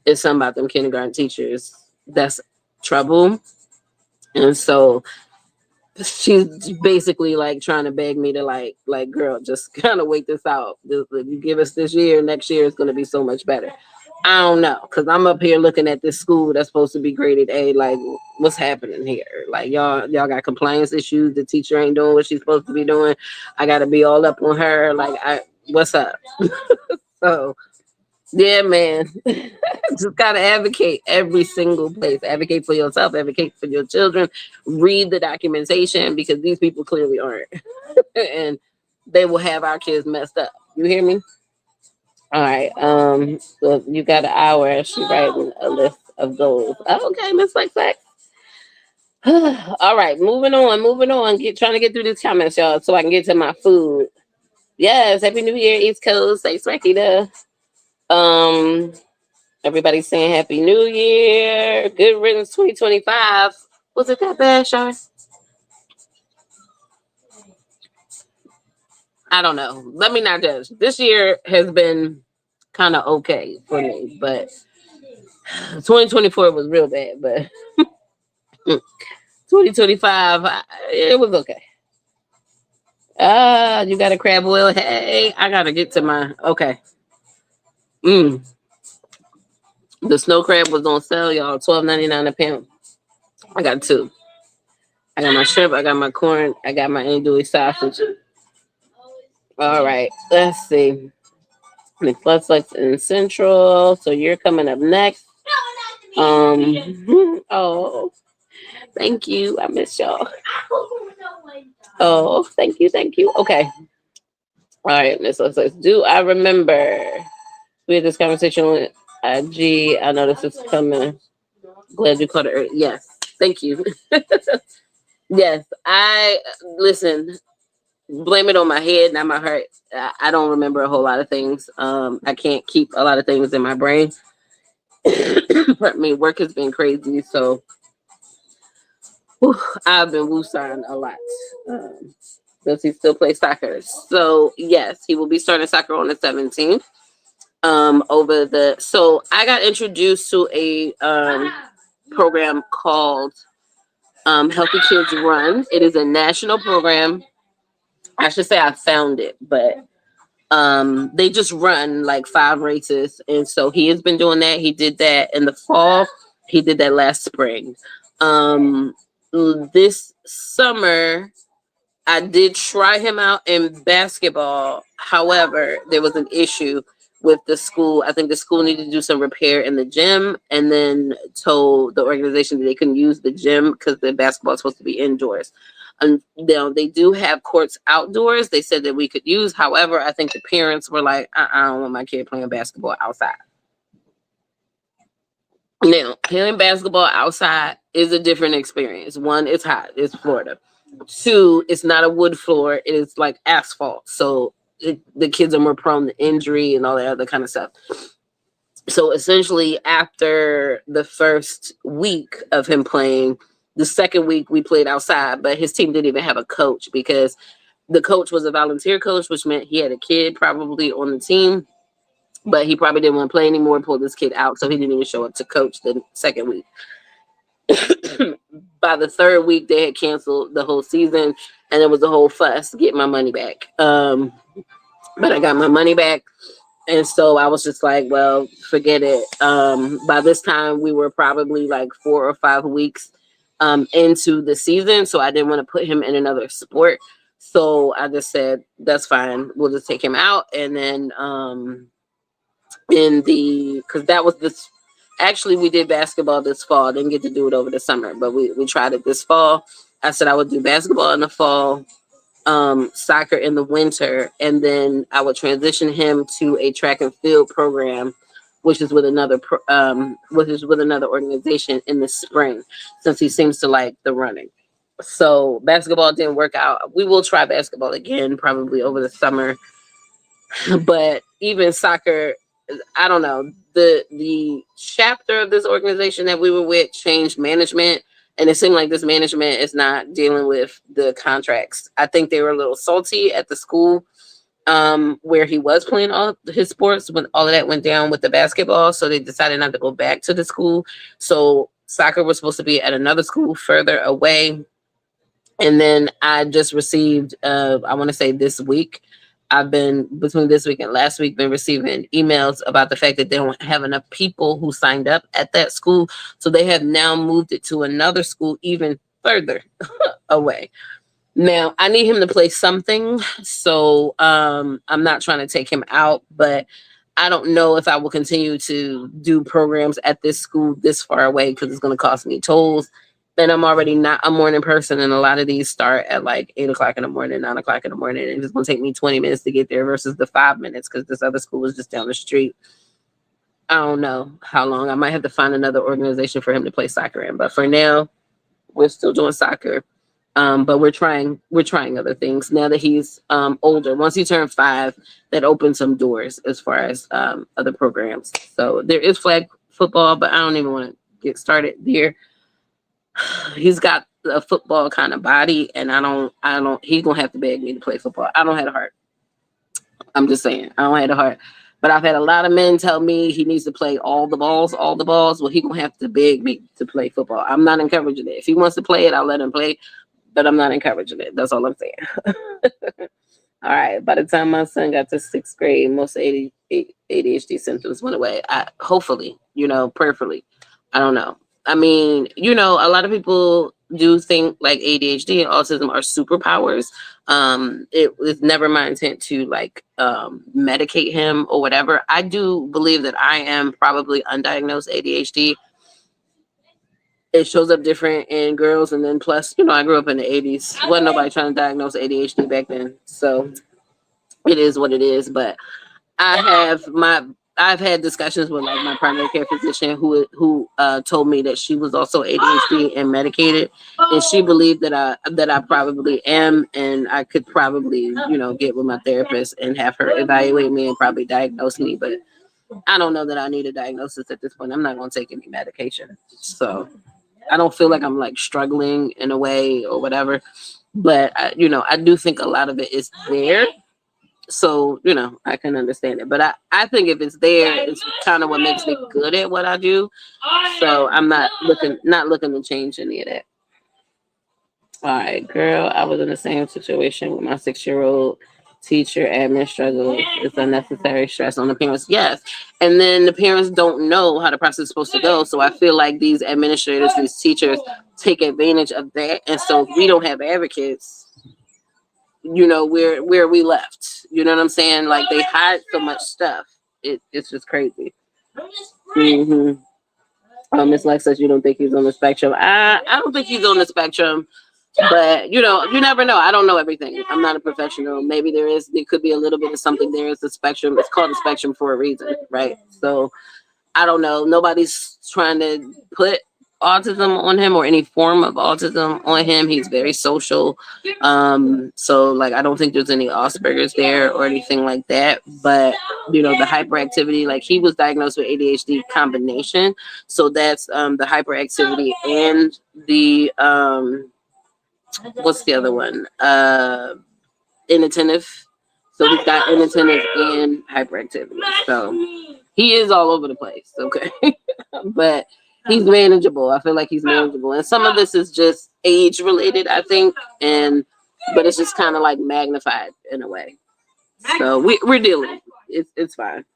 It's something about them kindergarten teachers that's trouble. And so she's basically like trying to beg me to like girl, just kind of wait this out. If you give us this year, next year is going to be so much better. I don't know, because I'm up here looking at this school that's supposed to be graded A. Like, what's happening here? Like, y'all got compliance issues. The teacher ain't doing what she's supposed to be doing. I got to be all up on her. Like, what's up? So yeah, man. Just gotta advocate every single place. Advocate for yourself, advocate for your children, read the documentation, because these people clearly aren't. And they will have our kids messed up. You hear me? All right. So you got an hour. She writing a list of goals. Okay, Miss Flex. All right, moving on. Trying to get through these comments, y'all, so I can get to my food. Yes, Happy New Year, East Coast. Thanks, Rakita. Everybody's saying Happy New Year. Good riddance 2025. Was it that bad, Shar? I don't know. Let me not judge. This year has been kind of okay for me, but 2024 was real bad, but 2025, it was okay. You got a crab boil. Hey, I gotta get to my okay. The snow crab was on sale, y'all. $12.99 a pound. I got two. I got my shrimp. I got my corn. I got my andouille sausage. All right. Let's see. McFlux in Central. So you're coming up next. Oh, thank you. I miss y'all. Oh, thank you. Okay. All right, Miss Lexus. Do I remember we had this conversation with IG? I know this is coming. Glad you caught it. Yes. Thank you. Yes. Listen. Blame it on my head, not my heart. I don't remember a whole lot of things. I can't keep a lot of things in my brain. Pardon me, work has been crazy, so I've been woosahing a lot. Does he still play soccer? So yes, he will be starting soccer on the 17th. So I got introduced to a program called Healthy Kids Run. It is a national program. I should say I found it, but they just run like 5 races. And so he has been doing that. He did that in the fall. He did that last spring. This summer, I did try him out in basketball. However, there was an issue with the school. I think the school needed to do some repair in the gym, and then told the organization that they couldn't use the gym because the basketball is supposed to be indoors. They do have courts outdoors. They said that we could use. However, I think the parents were like, I don't want my kid playing basketball outside. Now, playing basketball outside is a different experience. One, it's hot. It's Florida. Two, it's not a wood floor. It is like asphalt. So the kids are more prone to injury and all that other kind of stuff. So essentially, after the first week of him playing, the second week we played outside, but his team didn't even have a coach because the coach was a volunteer coach, which meant he had a kid probably on the team, but he probably didn't want to play anymore, pulled this kid out, so he didn't even show up to coach the second week. By the third week, they had canceled the whole season, and it was a whole fuss to get my money back. But I got my money back. And so I was just like, well, forget it. By this time, we were probably like 4 or 5 weeks into the season. So I didn't want to put him in another sport. So I just said, that's fine. We'll just take him out. And then because that was this, actually, we did basketball this fall. Didn't get to do it over the summer, but we tried it this fall. I said I would do basketball in the fall, soccer in the winter, and then I would transition him to a track and field program, which is with another organization in the spring, since he seems to like the running. So basketball didn't work out. We will try basketball again probably over the summer, but even soccer, I don't know. The chapter of this organization that we were with changed management. And it seemed like this management is not dealing with the contracts. I think they were a little salty at the school where he was playing all his sports when all of that went down with the basketball. So they decided not to go back to the school. So soccer was supposed to be at another school further away. And then I just received, I want to say this week, I've been between this week and last week been receiving emails about the fact that they don't have enough people who signed up at that school. So they have now moved it to another school even further away. Now I need him to play something. So I'm not trying to take him out, but I don't know if I will continue to do programs at this school this far away because it's going to cost me tolls. And I'm already not a morning person, and a lot of these start at like 8 o'clock in the morning, 9 o'clock in the morning, and it's going to take me 20 minutes to get there versus the 5 minutes because this other school is just down the street. I don't know how long. I might have to find another organization for him to play soccer in, but for now, we're still doing soccer. But we're trying other things now that he's older. Once he turned 5, that opens some doors as far as other programs. So there is flag football, but I don't even want to get started there. He's got a football kind of body, and I don't, he's going to have to beg me to play football. I don't have a heart. I'm just saying, I don't have a heart. But I've had a lot of men tell me he needs to play all the balls. Well, he's going to have to beg me to play football. I'm not encouraging it. If he wants to play it, I'll let him play, but I'm not encouraging it. That's all I'm saying. All right. By the time my son got to 6th grade, most ADHD symptoms went away. Hopefully, prayerfully. I don't know. I mean, a lot of people do think like ADHD and autism are superpowers. It was never my intent to medicate him or whatever. I do believe that I am probably undiagnosed ADHD. It shows up different in girls, and then plus, I grew up in the 80s. Wasn't nobody trying to diagnose ADHD back then. So it is what it is. But I've had discussions with my primary care physician who told me that she was also ADHD and medicated, and she believed that I probably am, and I could probably get with my therapist and have her evaluate me and probably diagnose me. But I don't know that I need a diagnosis at this point. I'm not going to take any medication, so I don't feel like I'm struggling in a way or whatever. But I do think a lot of it is there. So, I can understand it. But I think if it's there, it's kind of what makes me good at what I do. So I'm not looking to change any of that. All right, girl, I was in the same situation with my 6-year-old teacher. Admin struggle. It's unnecessary stress on the parents. Yes. And then the parents don't know how the process is supposed to go. So I feel like these administrators, these teachers take advantage of that. And so if we don't have advocates, where are we left? You know what I'm saying? Like, they hide so much stuff. It's just crazy. Miss Lex says you don't think he's on the spectrum. I don't think he's on the spectrum. But you know, you never know. I don't know everything. I'm not a professional. Maybe there could be a little bit of something there. It's a spectrum. It's called a spectrum for a reason, right? So I don't know. Nobody's trying to put autism on him or any form of autism on him. He's very social. So like I don't think there's any Asperger's there or anything like that. But you know, the hyperactivity, like he was diagnosed with ADHD combination. So that's the hyperactivity and the what's the other one? Inattentive. So he's got inattentive and hyperactivity. So he is all over the place, okay? But he's manageable. I feel like he's manageable. And some of this is just age related, I think. But it's just kind of like magnified in a way. So we're dealing. It's fine.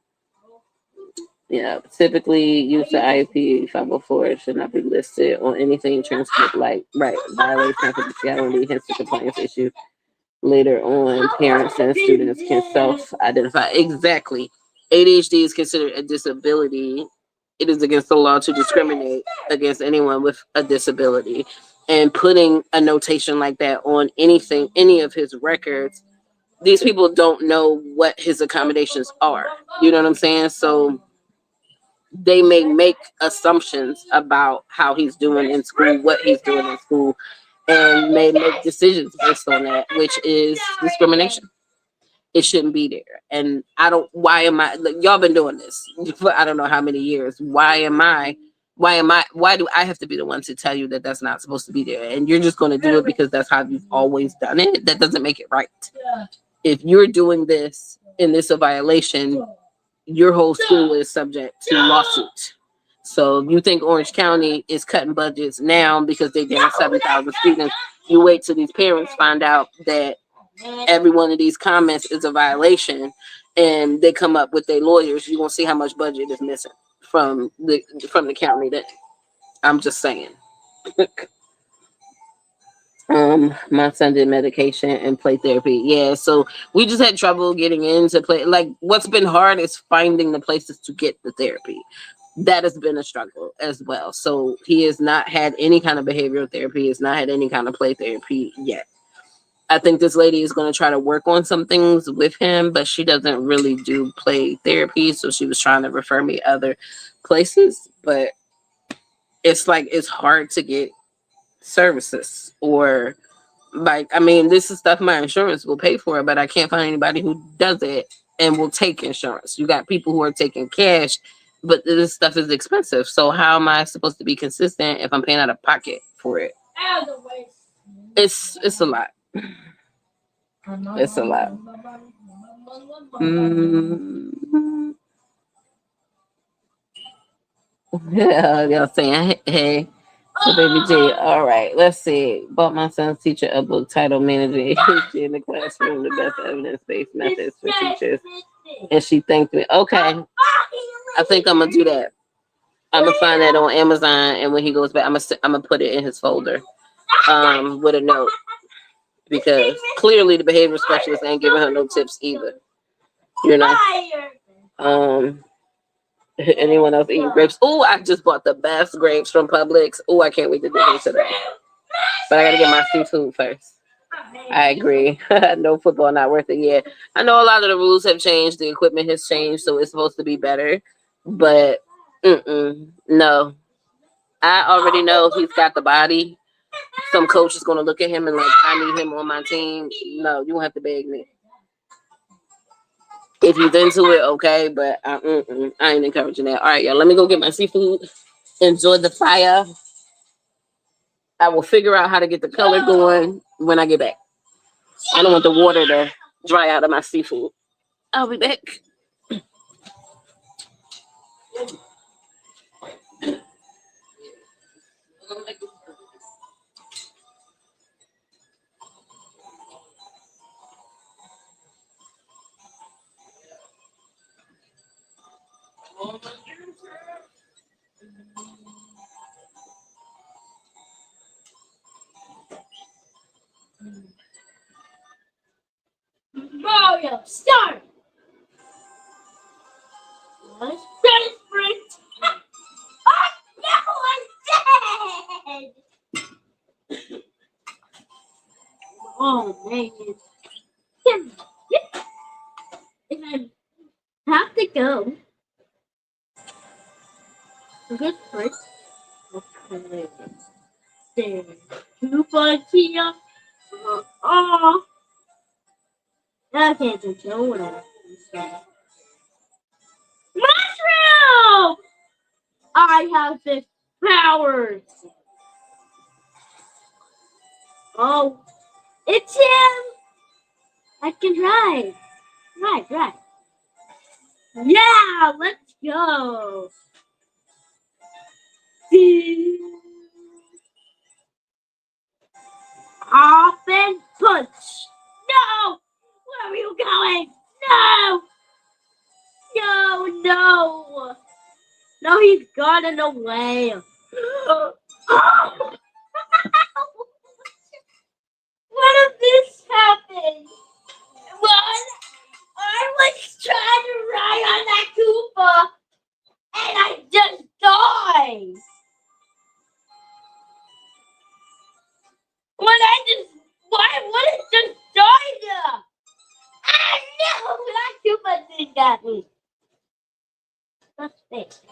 Yeah, typically use the IEP 504 should not be listed on anything transcript like violate confidentiality, hence the compliance issue. Later on, parents and students can self-identify. Exactly. ADHD is considered a disability. It is against the law to discriminate against anyone with a disability. And putting a notation like that on any of his records, these people don't know what his accommodations are. You know what I'm saying? So they may make assumptions about how he's doing in school, what he's doing in school, and may make decisions based on that, which is discrimination. It shouldn't be there. And why y'all been doing this for I don't know how many years. Why do I have to be the one to tell you that that's not supposed to be there? And you're just going to do it because that's how you've always done it? That doesn't make it right. If you're doing this and this is a violation, your whole school is subject to lawsuit. So if you think Orange County is cutting budgets now because they down 7,000 students, you wait till these parents find out that every one of these comments is a violation and they come up with their lawyers, you're gonna see how much budget is missing from the county. That I'm just saying. My son did medication and play therapy. Yeah, so we just had trouble getting into play. Like what's been hard is finding the places to get the therapy. That has been a struggle as well. So he has not had any kind of behavioral therapy, has not had any kind of play therapy yet. I think this lady is going to try to work on some things with him, but she doesn't really do play therapy. So she was trying to refer me other places, but it's like it's hard to get services or like this is stuff my insurance will pay for, but I can't find anybody who does it and will take insurance. You got people who are taking cash, but this stuff is expensive. So how am I supposed to be consistent if I'm paying out of pocket for it? It's a lot. It's a lot. Yeah, y'all saying hey. So baby J, all right, let's see. Bought my son's teacher a book titled Managing ADHD in the Classroom, the Best Evidence-Based Methods for Teachers. And she thanked me. Okay. I think I'm gonna do that. I'm gonna find that on Amazon, and when he goes back, I'm gonna put it in his folder with a note. Because clearly the behavior specialist ain't giving her no tips either. You know? Anyone else eating grapes? Oh, I just bought the best grapes from Publix. Oh, I can't wait to do them today. But I gotta get my seafood first. I agree. No football, not worth it yet. I know a lot of the rules have changed. The equipment has changed, so it's supposed to be better. But no. I already know he's got the body. Some coach is gonna look at him and like, I need him on my team. No, you won't have to beg me. If he's into it, okay, but I ain't encouraging that. All right, y'all, let me go get my seafood. Enjoy the fire. I will figure out how to get the color going when I get back. I don't want the water to dry out of my seafood. I'll be back. Mario, start! Let's sprint! Oh, no, I'm dead! Oh man. If I have to go. A good place. Okay. There. Koopa here. Oh. Okay, just go whatever. Mushroom! I have this powers. Oh, it's him. I can ride. Right. Yeah, let's go. Off and punch. No! Where are you going? No! No! No, he's gotten away. Oh! What if this happened? What? I was trying to ride on that Koopa and I just died. Why would it just die there? Ah, no, that Koopa did that. Let's fix it.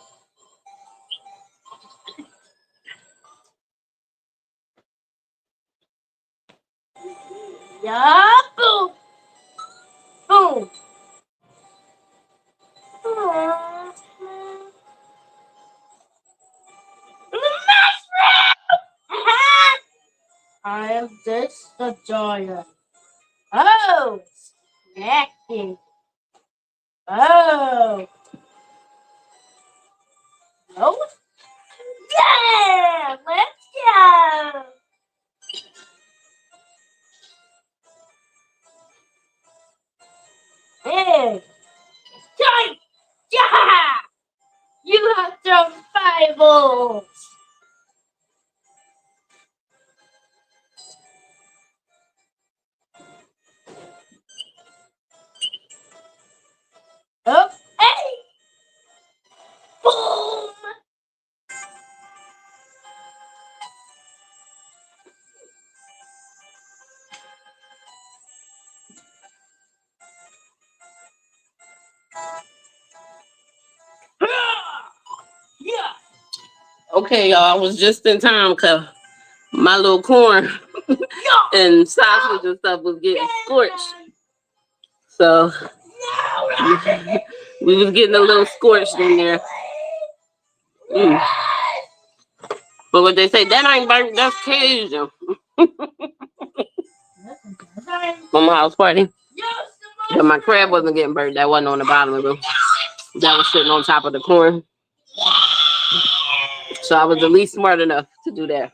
Yeah, boom. Boom. I am just a giant. Oh, snacking. Oh. No. Yeah, let's go. Hey. Time. Yeah. You have thrown fireballs. Oh, hey. Boom. Yeah. Okay, y'all. I was just in time because my little corn and sausage and stuff was getting scorched. So we was getting a little scorched in there. But what they say, that ain't burnt, that's Cajun. From my house party. But my crab wasn't getting burnt. That wasn't on the bottom of it. That was sitting on top of the corn. So I was at least smart enough to do that.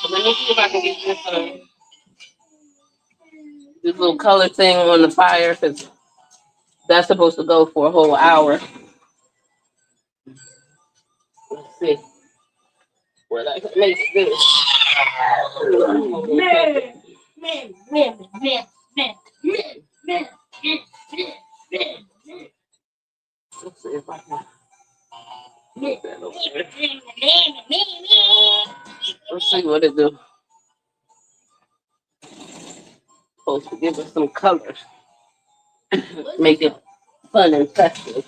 So let me see if I can get this little color thing on the fire, because that's supposed to go for a whole hour. Let's see what I can make this. Let's see if I can get that over there. Let's see what it do. Supposed to give us some colors. Make it fun and festive.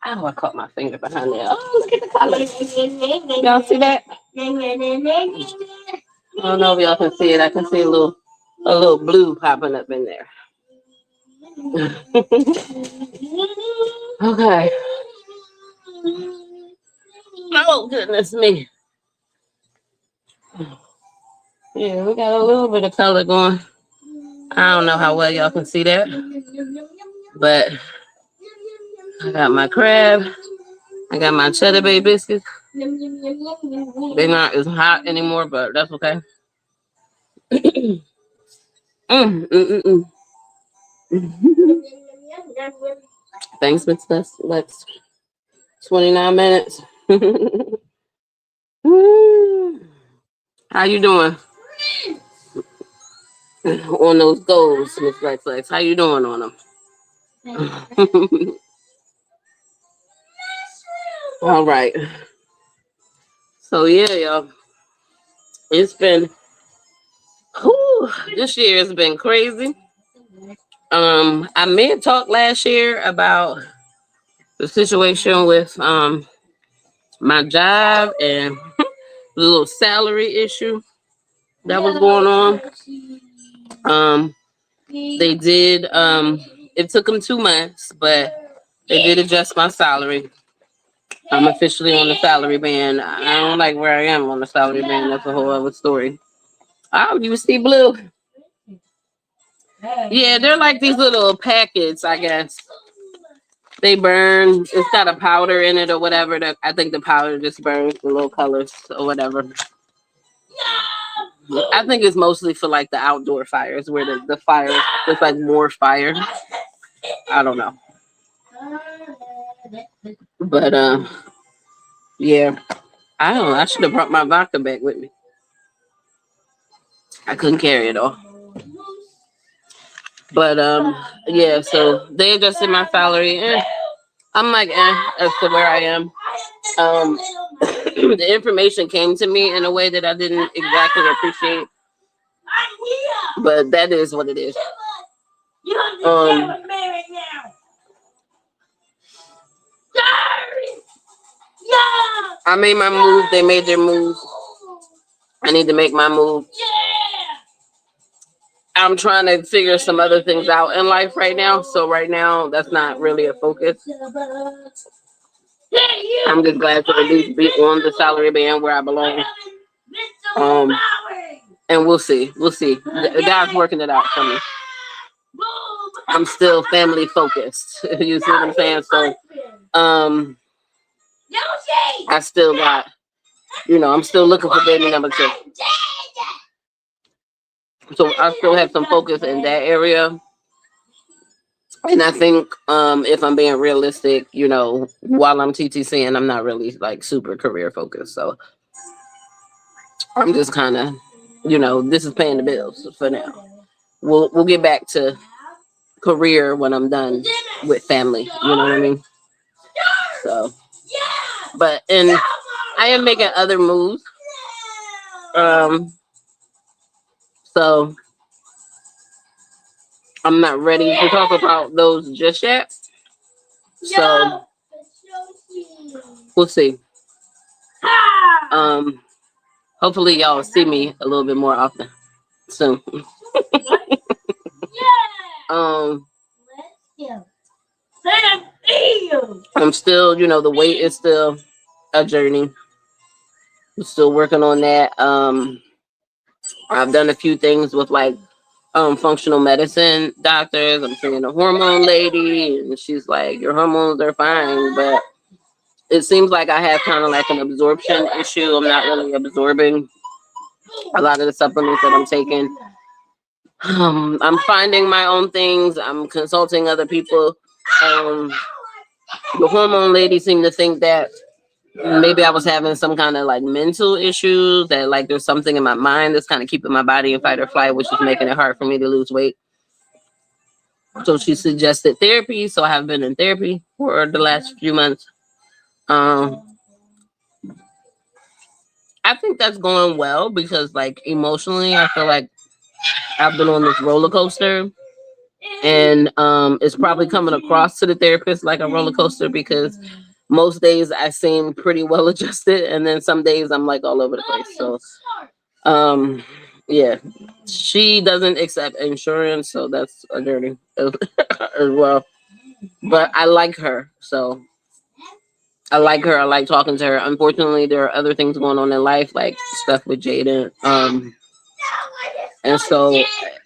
Oh, I caught my finger behind there. Oh, look at the color. Y'all see that? I don't know if y'all can see it. I can see a little blue popping up in there. Okay. Oh, goodness me. Yeah, we got a little bit of color going. I don't know how well y'all can see that, but I got my crab. I got my cheddar bay biscuits. They're not as hot anymore, but that's okay. Thanks, Miss Lex. 29 minutes. How you doing on those goals, Miss Lex? How you doing on them? All right. So yeah, y'all. It's been Whew, this year has been crazy. I may have talked last year about the situation with my job and the little salary issue that was going on. They did it took them 2 months, but they did adjust my salary. I'm officially on the salary band. I don't like where I am on the salary band. That's a whole other story. Oh, you see blue. Yeah, they're like these little packets, I guess. They burn. It's got a powder in it or whatever. I think the powder just burns the little colors or whatever. I think it's mostly for like the outdoor fires where the fire, it's like more fire. I don't know. But yeah. I don't know. I should have brought my vodka back with me. I couldn't carry it all. But yeah, so they adjusted my salary. I'm like as to where I am. The information came to me in a way that I didn't exactly appreciate. But that is what it is. I made my move. They made their move. I need to make my move. I'm trying to figure some other things out in life right now. So right now, that's not really a focus. I'm just glad to at least be on the salary band where I belong. And we'll see. We'll see. The God's working it out for me. I'm still family focused. You see what I'm saying? So, I still got, I'm still looking for baby number 2. So I still have some focus in that area. And I think if I'm being realistic, while I'm TTCing, I'm not really like super career focused. So I'm just kind of, this is paying the bills for now. We'll get back to career when I'm done with family. You know what I mean? So, but and I am making other moves. So I'm not ready to talk about those just yet. So we'll see. Hopefully y'all see me a little bit more often soon. I'm still, the weight is still a journey. I'm still working on that. I've done a few things with like functional medicine doctors. I'm seeing a hormone lady, and she's like, your hormones are fine, but it seems like I have kind of like an absorption issue. I'm not really absorbing a lot of the supplements that I'm taking. I'm finding my own things. I'm consulting other people. The hormone lady seemed to think that maybe I was having some kind of like mental issue, that like there's something in my mind that's kind of keeping my body in fight or flight, which is making it hard for me to lose weight. So she suggested therapy. So I have been in therapy for the last few months. I think that's going well because like emotionally, I feel like I've been on this roller coaster, and it's probably coming across to the therapist like a roller coaster because most days I seem pretty well adjusted, and then some days I'm like all over the place. So, yeah, she doesn't accept insurance, so that's a journey as well. But I like her, so I like her. I like talking to her. Unfortunately, there are other things going on in life, like stuff with Jaden, and so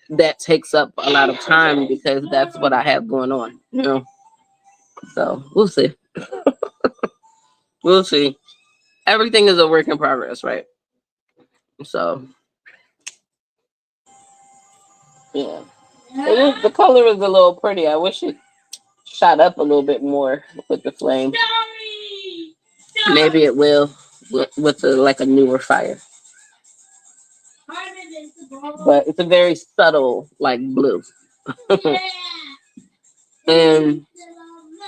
that takes up a lot of time because that's what I have going on, So we'll see. We'll see. Everything is a work in progress, right? So, yeah. The color is a little pretty. I wish it shot up a little bit more with the flame. Maybe it will with like a newer fire. But it's a very subtle, like blue. And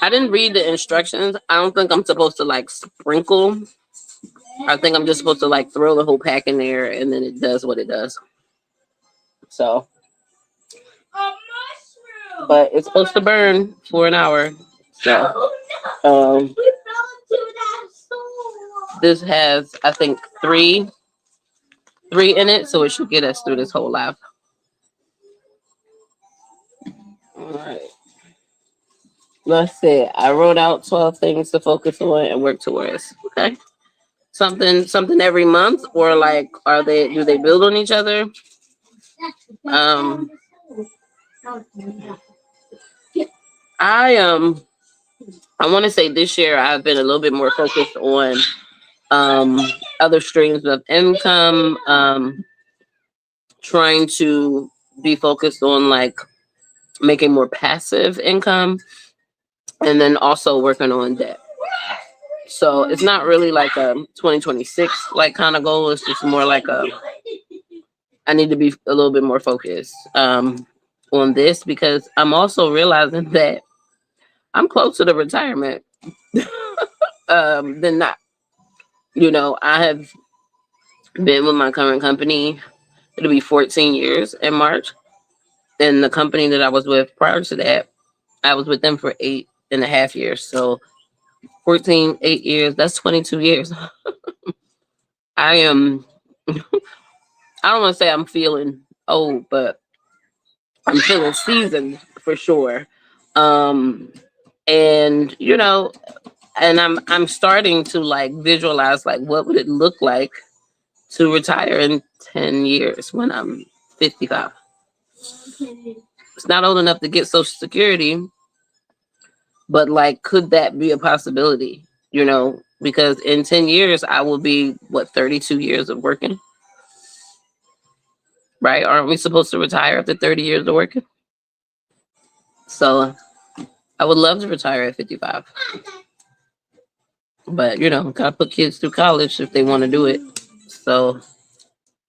I didn't read the instructions. I don't think I'm supposed to like sprinkle. I think I'm just supposed to like throw the whole pack in there, and then it does what it does. So, A mushroom. but it's supposed to burn for an hour. So, Oh no. um, We fell into that hole. this has, I think, three in it, so it should get us through this whole life. All right. Let's see. I wrote out 12 things to focus on and work towards. Okay. Something every month, or like, do they build on each other? Um, I want to say this year I've been a little bit more focused on um other streams of income, trying to be focused on like making more passive income, and then also working on debt. So it's not really like a 2026 like kind of goal. It's just more like I need to be a little bit more focused on this, because I'm also realizing that I'm closer to retirement than not. I have been with my current company. It'll be 14 years in March. And the company that I was with prior to that, I was with them for 8.5 years. So 14, 8 years, that's 22 years. I am, I don't want to say I'm feeling old, but I'm feeling seasoned for sure. And and I'm starting to like visualize like what would it look like to retire in 10 years when I'm 55. It's not old enough to get Social Security, but like, could that be a possibility? Because in 10 years, I will be, 32 years of working, right? Aren't we supposed to retire after 30 years of working? So I would love to retire at 55. But, gotta put kids through college if they want to do it. So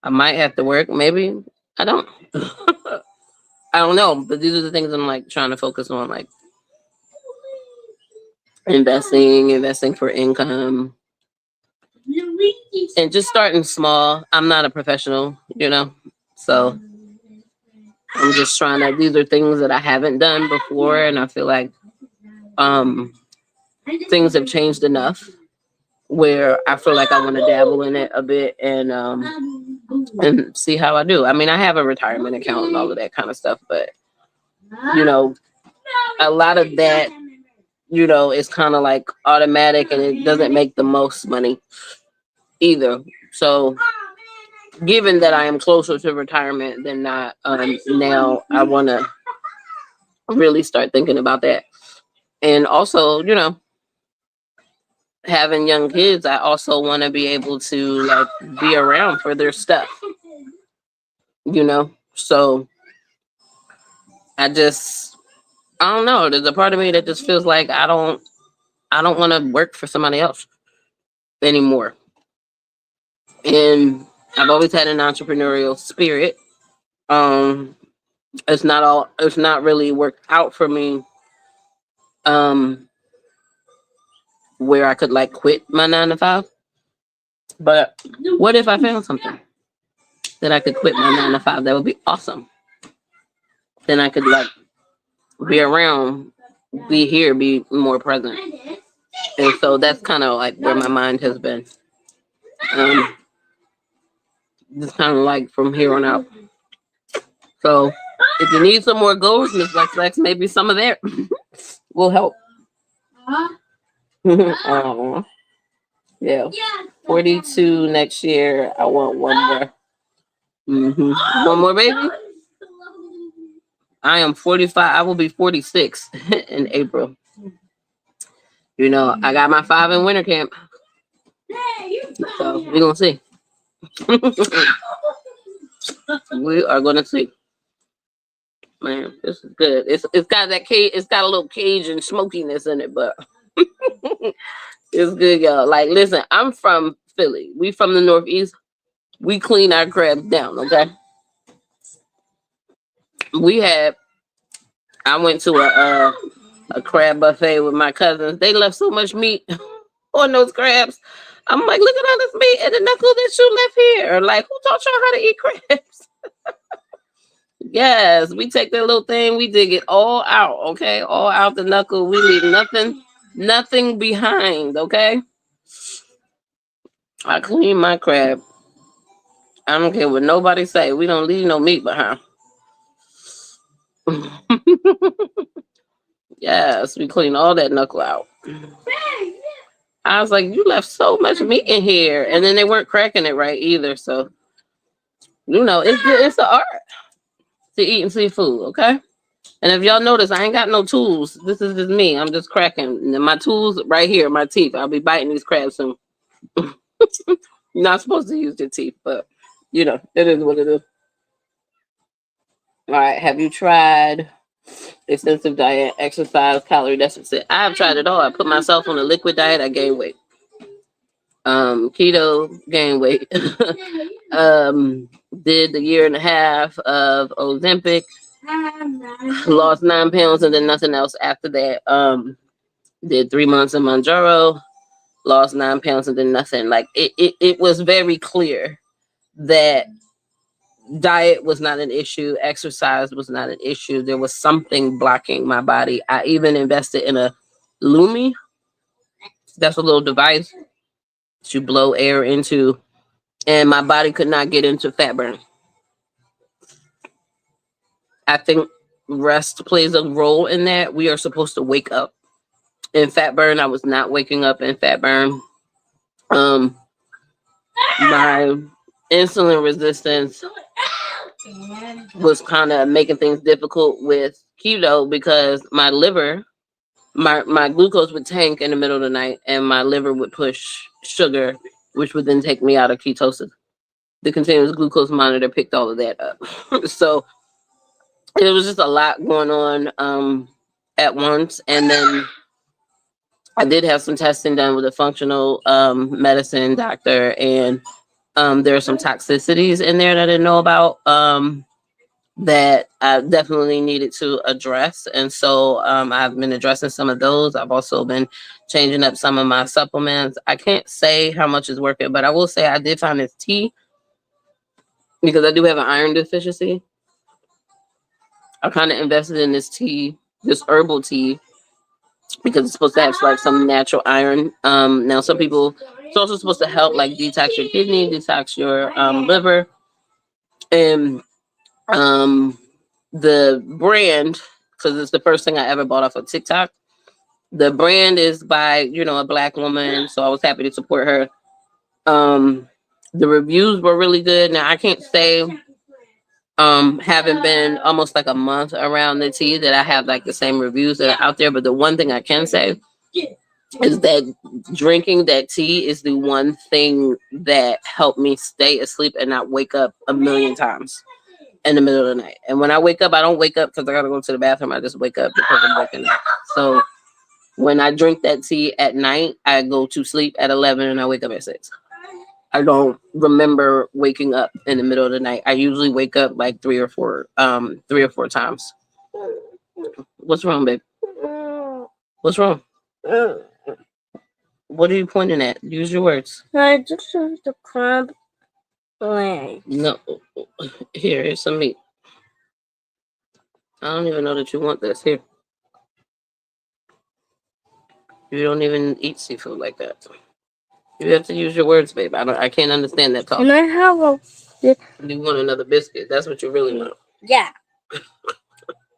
I might have to work. Maybe I don't. I don't know. But these are the things I'm like trying to focus on, like investing for income, and just starting small. I'm not a professional, so I'm just trying to. These are things that I haven't done before, and I feel like things have changed enough where I feel like I want to dabble in it a bit and see how I do. I mean, I have a retirement account and all of that kind of stuff, but a lot of that, is kind of like automatic, and it doesn't make the most money either. So given that I am closer to retirement than not, now I want to really start thinking about that. And also, having young kids, I also want to be able to like be around for their stuff, So I don't know. There's a part of me that just feels like I don't want to work for somebody else anymore. And I've always had an entrepreneurial spirit. It's not really worked out for me where I could like quit my 9 to 5. But what if I found something that I could quit my 9 to 5? That would be awesome. Then I could like be around, be here, be more present. And so that's kind of like where my mind has been. Just kind of like from here on out. So if you need some more goals, Miss Lex, maybe some of that will help. Yeah. 42 next year. I want one more. One more, baby. I am 45. I will be 46 in April. I got my 5 in winter camp. So we're going to see. We are going to see. Man, this is good. It's got that cage. It's got a little Cajun smokiness in it, but it's good, y'all. Like, listen, I'm from Philly. We from the Northeast. We clean our crabs down, okay? I went to a crab buffet with my cousins. They left so much meat on those crabs. I'm like, look at all this meat and the knuckle that you left here. Like, who taught y'all how to eat crabs? Yes, we take that little thing, we dig it all out, okay? All out the knuckle. We leave nothing behind, okay? I clean my crab. I don't care what nobody say. We don't leave no meat behind. Yes, we clean all that knuckle out. I was like, you left so much meat in here, and then they weren't cracking it right either. So it's the art to eating seafood, okay? And if y'all notice, I ain't got no tools. This is just me. I'm just cracking. And my tools right here, my teeth. I'll be biting these crabs soon. You're not supposed to use your teeth, but it is what it is. All right. Have you tried extensive diet, exercise, calorie deficit? I have tried it all. I put myself on a liquid diet. I gained weight. Keto, gained weight. Did the year and a half of Ozempic, lost 9 pounds, and then nothing else after that. Did 3 months of Mounjaro, lost 9 pounds, and then nothing. Like it was very clear that diet was not an issue, exercise was not an issue. There was something blocking my body. I even invested in a Lumi. That's a little device to blow air into, and my body could not get into fat burn. I think rest plays a role in that. We are supposed to wake up in fat burn. I was not waking up in fat burn. My insulin resistance was kind of making things difficult with keto because my liver, my glucose would tank in the middle of the night, and my liver would push sugar, which would then take me out of ketosis. The continuous glucose monitor picked all of that up. So it was just a lot going on at once. And then I did have some testing done with a functional medicine doctor, and there are some toxicities in there that I didn't know about that I definitely needed to address. And so I've been addressing some of those. I've also been changing up some of my supplements. I can't say how much is working, but I will say I did find this tea because I do have an iron deficiency. I kind of invested in this tea, this herbal tea, because it's supposed to have like some natural iron. Now some people, it's also supposed to help like detox your kidney, detox your liver. And the brand, because it's the first thing I ever bought off of TikTok. The brand is by, a Black woman, so I was happy to support her. The reviews were really good. Now I can't say having been almost like a month around the tea that I have like the same reviews that are out there, but the one thing I can say is that drinking that tea is the one thing that helped me stay asleep and not wake up a million times in the middle of the night. And when I wake up, I don't wake up because I gotta go to the bathroom. I just wake up because I'm waking up. So when I drink that tea at night, I go to sleep at 11 and I wake up at 6. I don't remember waking up in the middle of the night. I usually wake up like 3 or 4 times. What's wrong, babe? What's wrong? What are you pointing at? Use your words. I just want the crab leg. No. Here's some meat. I don't even know that you want this. Here. You don't even eat seafood like that. You have to use your words, babe. I can't understand that talk. And I have a... You want another biscuit. That's what you really want. Yeah.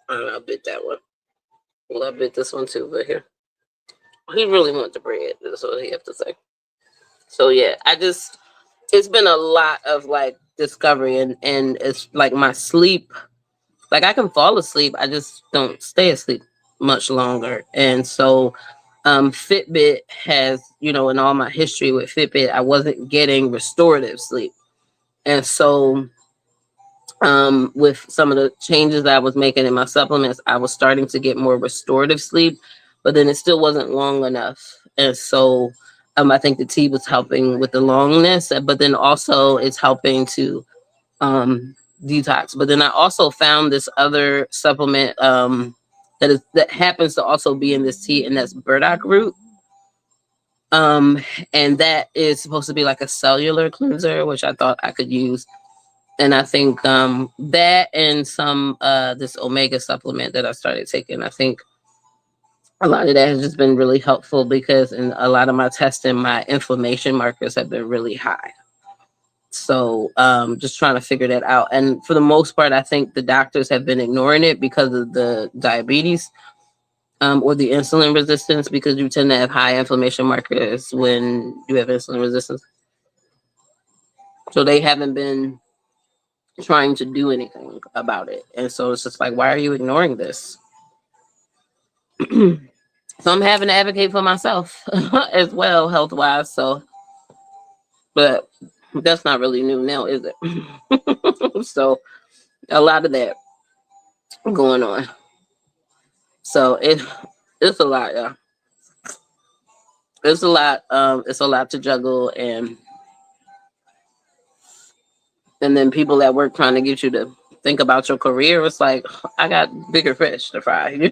I'll bit that one. Well, I bit this one too, but here. He really wants the bread. That's what he have to say. So yeah, it's been a lot of like discovery, and it's like my sleep. Like I can fall asleep. I just don't stay asleep much longer. And so Fitbit has, in all my history with Fitbit, I wasn't getting restorative sleep. And so with some of the changes that I was making in my supplements, I was starting to get more restorative sleep, but then it still wasn't long enough. And so I think the tea was helping with the longness, but then also it's helping to detox. But then I also found this other supplement that happens to also be in this tea, and that's burdock root. And that is supposed to be like a cellular cleanser, which I thought I could use. And I think that and some this omega supplement that I started taking, I think a lot of that has just been really helpful because in a lot of my testing, my inflammation markers have been really high. So just trying to figure that out. And for the most part, I think the doctors have been ignoring it because of the diabetes or the insulin resistance, because you tend to have high inflammation markers when you have insulin resistance. So they haven't been trying to do anything about it. And so it's just like, why are you ignoring this? So I'm having to advocate for myself as well, health wise. So, but that's not really new now, is it? So a lot of that going on. So it's a lot, yeah. It's a lot. It's a lot to juggle, and then people at work trying to get you to think about your career. It's like I got bigger fish to fry.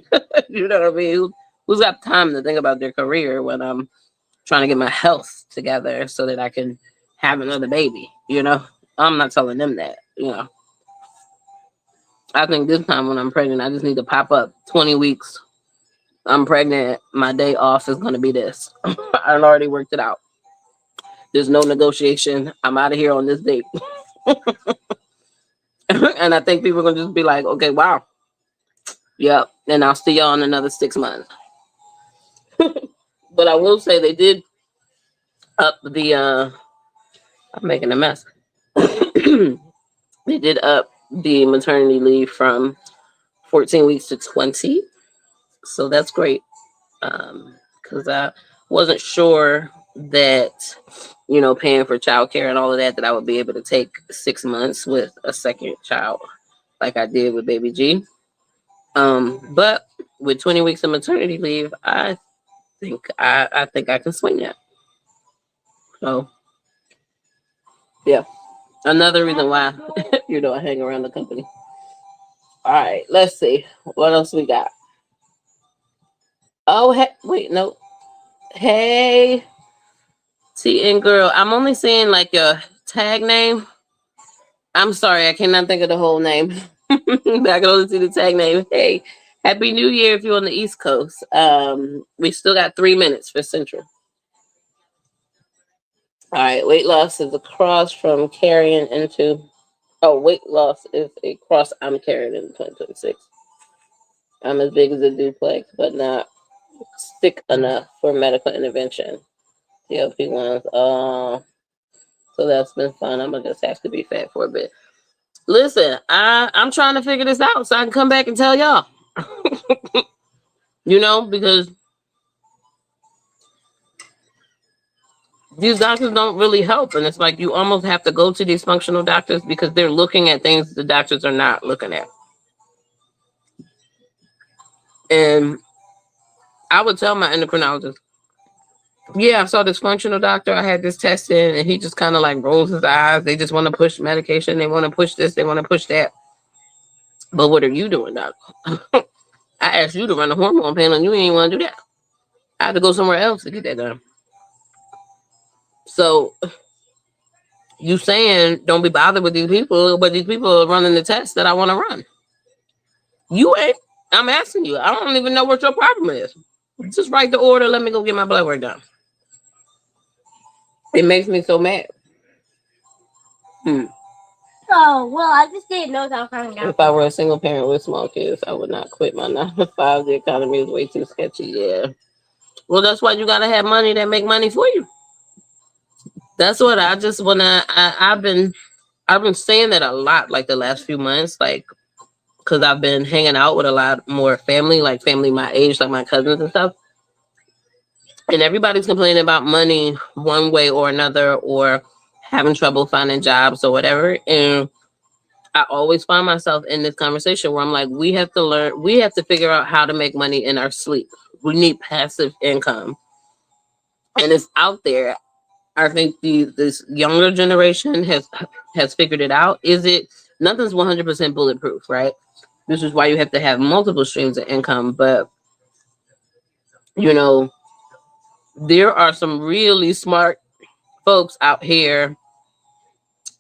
You know what I mean? Who's got time to think about their career when I'm trying to get my health together so that I can have another baby? You know, I'm not telling them that. You know, I think this time when I'm pregnant, I just need to pop up 20 weeks. I'm pregnant. My day off is going to be this. I've already worked it out. There's no negotiation. I'm out of here on this date. And I think people are going to just be like, okay, wow. Yep. And I'll see y'all in another 6 months. But I will say they did up the, I'm making a mess. They did up the maternity leave from 14 weeks to 20. So that's great. Because I wasn't sure that, you know, paying for childcare and all of that, that I would be able to take 6 months with a second child like I did with baby G. But with 20 weeks of maternity leave, I think I think I can swing that. So yeah, another reason why you know I hang around the company. All right, let's see what else we got. Oh, wait, no. Hey, TN girl, I'm only seeing like your tag name. I'm sorry, I cannot think of the whole name. I can only see the tag name. Hey, Happy New Year if you're on the East Coast. We still got 3 minutes for Central. All right, weight loss is a cross from carrying into. Oh, weight loss is a cross I'm carrying in 2026. I'm as big as a duplex, but not thick enough for medical intervention. GLP-1s. So that's been fun. I'm gonna just have to be fat for a bit. Listen, I'm trying to figure this out so I can come back and tell y'all. You know, because these doctors don't really help, and it's like you almost have to go to these functional doctors because they're looking at things the doctors are not looking at. And I would tell my endocrinologist, yeah, I saw this functional doctor. I had this tested, and he just kind of like rolls his eyes. They just want to push medication. They want to push this. They want to push that. But what are you doing, doc? I asked you to run a hormone panel, and you ain't want to do that. I had to go somewhere else to get that done. So you saying don't be bothered with these people, but these people are running the tests that I want to run. You ain't. I'm asking you. I don't even know what your problem is. Just write the order. Let me go get my blood work done. It makes me so mad. Oh, well, I just didn't know that I found out. If I were a single parent with small kids, I would not quit my 9 to 5. The economy is way too sketchy. Yeah. Well, that's why you gotta have money that make money for you. That's what I just wanna. I've been saying that a lot, like the last few months, like because I've been hanging out with a lot more family, like family my age, like my cousins and stuff. And everybody's complaining about money one way or another, or having trouble finding jobs or whatever. And I always find myself in this conversation where I'm like, we have to figure out how to make money in our sleep. We need passive income. And it's out there. I think this younger generation has figured it out. Nothing's 100% bulletproof, right? This is why you have to have multiple streams of income. But, you know, there are some really smart folks out here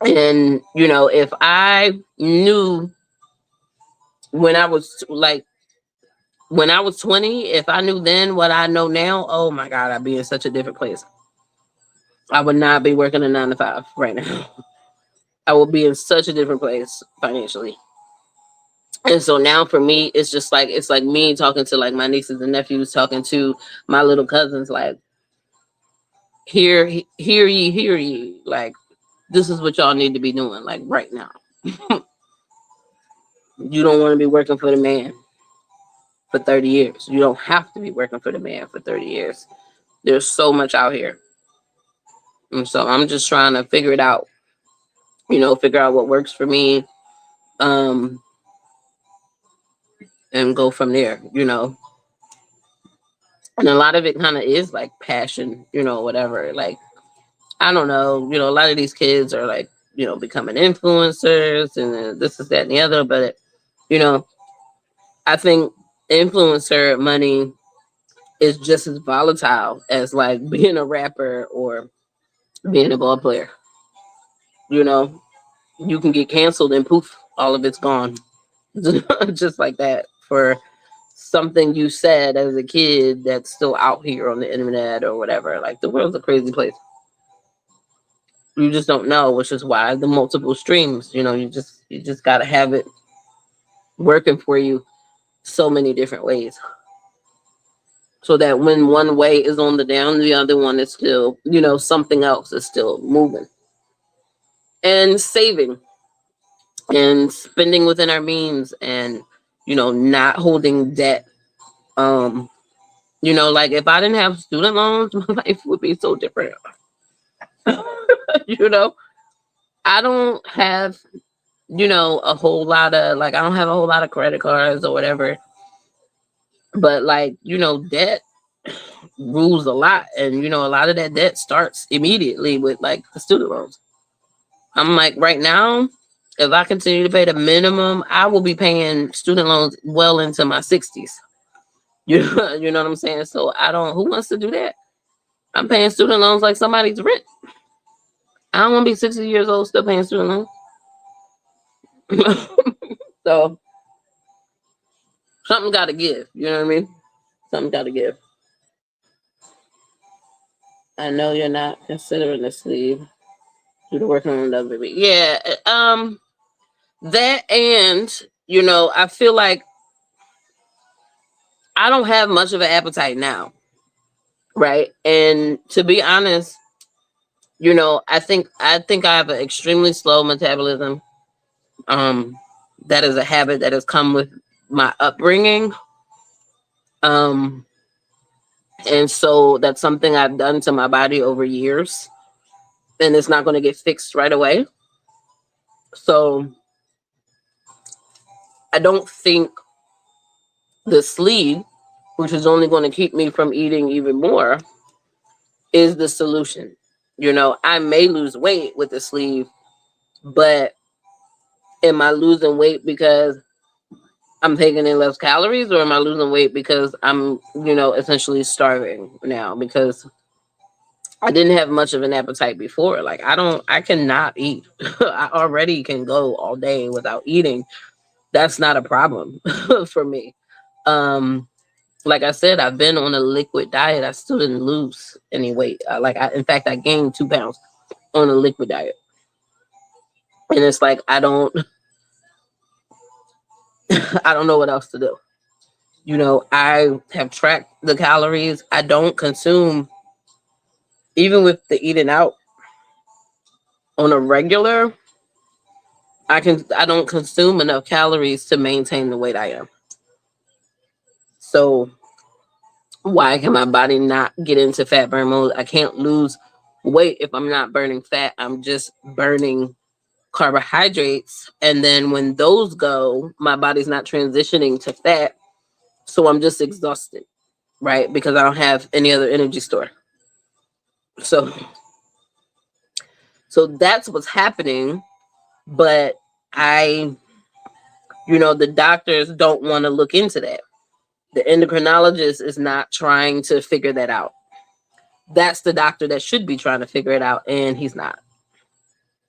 And, you know, if I knew when I was like, when I was 20, if I knew then what I know now, oh my God, I'd be in such a different place. I would not be working a 9 to 5 right now. I would be in such a different place financially. And so now for me, it's just like, it's like me talking to like my nieces and nephews, talking to my little cousins, like, hear ye. Like, this is what y'all need to be doing, like right now. You don't want to be working for the man for 30 years. You don't have to be working for the man for 30 years. There's so much out here. And so I'm just trying to figure it out, you know, figure out what works for me, um, and go from there, you know. And a lot of it kind of is like passion, you know, whatever. Like, I don't know, you know, a lot of these kids are like, you know, becoming influencers and this is that and the other. But, you know, I think influencer money is just as volatile as like being a rapper or being a ball player. You know, you can get canceled and poof, all of it's gone. Just like that for something you said as a kid that's still out here on the internet or whatever. Like, the world's a crazy place. You just don't know, which is why the multiple streams, you know, you just gotta have it working for you so many different ways. So that when one way is on the down, the other one is still, you know, something else is still moving. And saving and spending within our means and, you know, not holding debt. Um, you know, like if I didn't have student loans, my life would be so different. You know, I don't have, you know, a whole lot of like, I don't have a whole lot of credit cards or whatever. But like, you know, debt rules a lot. And, you know, a lot of that debt starts immediately with like the student loans. I'm like, right now, if I continue to pay the minimum, I will be paying student loans well into my 60s. You know what I'm saying? So I don't, who wants to do that? I'm paying student loans like somebody's rent. I don't want to be 60 years old still paying student loans. So something got to give. You know what I mean? Something got to give. I know you're not considering the sleeve. You're working on another baby. Yeah. That, and, you know, I feel like I don't have much of an appetite now. Right. And to be honest, you know, I think I have an extremely slow metabolism. Um, that is a habit that has come with my upbringing. Um, and so that's something I've done to my body over years, and it's not going to get fixed right away. So I don't think the sleeve, which is only going to keep me from eating even more, is the solution. You know, I may lose weight with the sleeve, but am I losing weight because I'm taking in less calories, or am I losing weight because I'm, you know, essentially starving now because I didn't have much of an appetite before. Like, I cannot eat. I already can go all day without eating. That's not a problem for me. Um, like I said, I've been on a liquid diet. I still didn't lose any weight. In fact, I gained 2 pounds on a liquid diet. And it's like, I don't, I don't know what else to do. You know, I have tracked the calories. I don't consume, even with the eating out on a regular, I don't consume enough calories to maintain the weight I am. So why can my body not get into fat burn mode? I can't lose weight if I'm not burning fat. I'm just burning carbohydrates. And then when those go, my body's not transitioning to fat. So I'm just exhausted, right? Because I don't have any other energy store. So that's what's happening. But the doctors don't want to look into that. The endocrinologist is not trying to figure that out. That's the doctor that should be trying to figure it out, and he's not.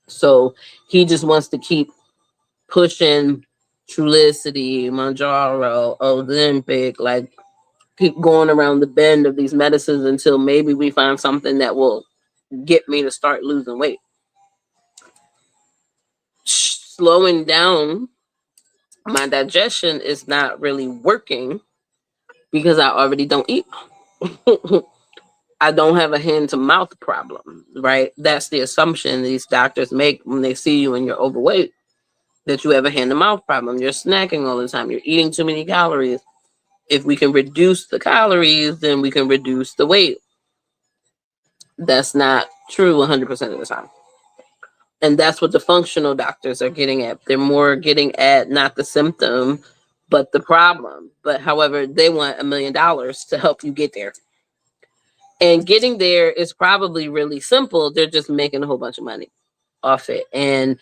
So he just wants to keep pushing Trulicity, Manjaro, Ozempic, like keep going around the bend of these medicines until maybe we find something that will get me to start losing weight. Slowing down my digestion is not really working because I already don't eat. I don't have a hand to mouth problem, right? That's the assumption these doctors make when they see you and you're overweight, that you have a hand to mouth problem. You're snacking all the time. You're eating too many calories. If we can reduce the calories, then we can reduce the weight. That's not true 100% of the time. And that's what the functional doctors are getting at. They're more getting at not the symptom, but the problem. But however, they want $1 million to help you get there. And getting there is probably really simple. They're just making a whole bunch of money off it. And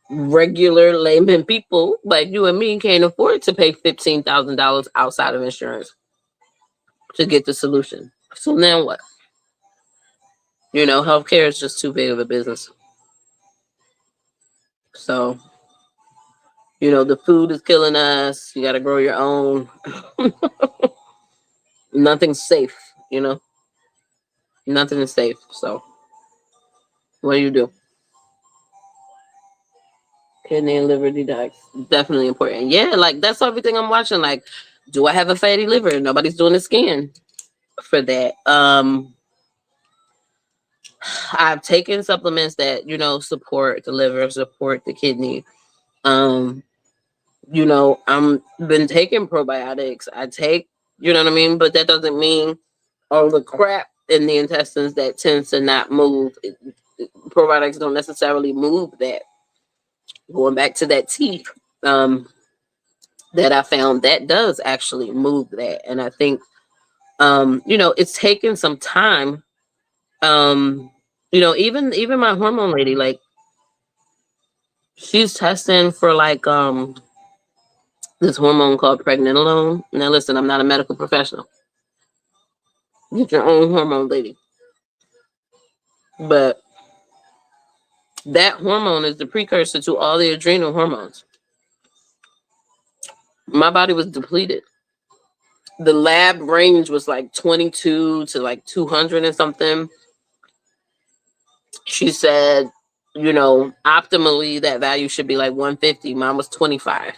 regular layman people like you and me can't afford to pay $15,000 outside of insurance to get the solution. So now what? You know, healthcare is just too big of a business. So, you know, the food is killing us. You got to grow your own. Nothing's safe, you know? Nothing is safe. So, what do? Kidney and liver detox. Definitely important. Yeah, like that's everything I'm watching. Like, do I have a fatty liver? Nobody's doing a scan for that. I've taken supplements that, you know, support the liver, support the kidney. You know, I'm been taking probiotics. I take, you know what I mean? But that doesn't mean all the crap in the intestines that tends to not move. Probiotics don't necessarily move that. Going back to that tea that I found, that does actually move that. And I think, you know, it's taken some time. You know, even my hormone lady, like she's testing for like this hormone called pregnenolone. Now listen, I'm not a medical professional. Get your own hormone lady. But that hormone is the precursor to all the adrenal hormones. My body was depleted. The lab range was like 22 to like 200 and something. She said, you know, optimally that value should be like 150. Mine was 25.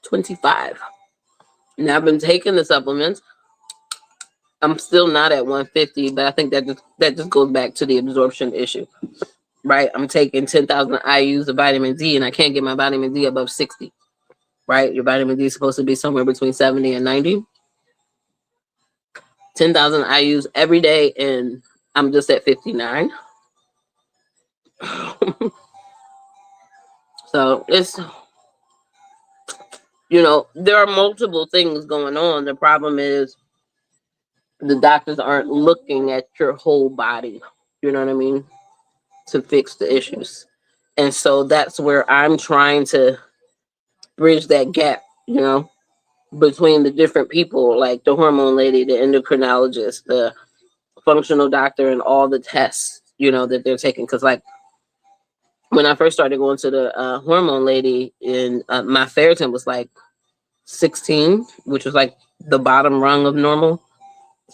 25. Now I've been taking the supplements. I'm still not at 150, but I think that just goes back to the absorption issue, right? I'm taking 10,000 IUs of vitamin D, and I can't get my vitamin D above 60, right? Your vitamin D is supposed to be somewhere between 70 and 90. 10,000 IUs every day, and I'm just at 59. So it's, you know, there are multiple things going on. The problem is the doctors aren't looking at your whole body, you know what I mean, to fix the issues. And so that's where I'm trying to bridge that gap, you know, between the different people, like the hormone lady, the endocrinologist, the functional doctor, and all the tests, you know, that they're taking. Because like when I first started going to the hormone lady, and my ferritin was like 16, which was like the bottom rung of normal.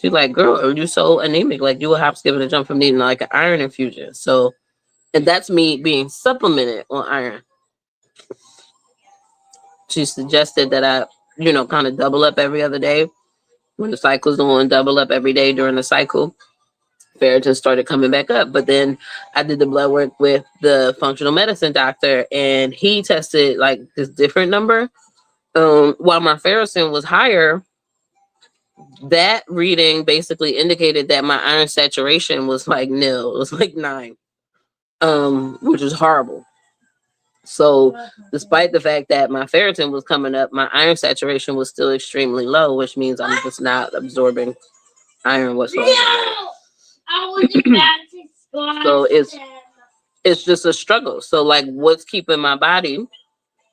She's like, girl, you're so anemic. Like you will have to give it a jump from needing like an iron infusion. So, and that's me being supplemented on iron. She suggested that I, you know, kind of double up every other day when the cycle's on, double up every day during the cycle. Ferritin started coming back up. But then I did the blood work with the functional medicine doctor, and he tested like this different number. While my ferritin was higher, that reading basically indicated that my iron saturation was like nil. It was like 9, which is horrible. So despite the fact that my ferritin was coming up, my iron saturation was still extremely low, which means I'm just not absorbing iron whatsoever. No! I was about to squash So him. it's just a struggle. So like what's keeping my body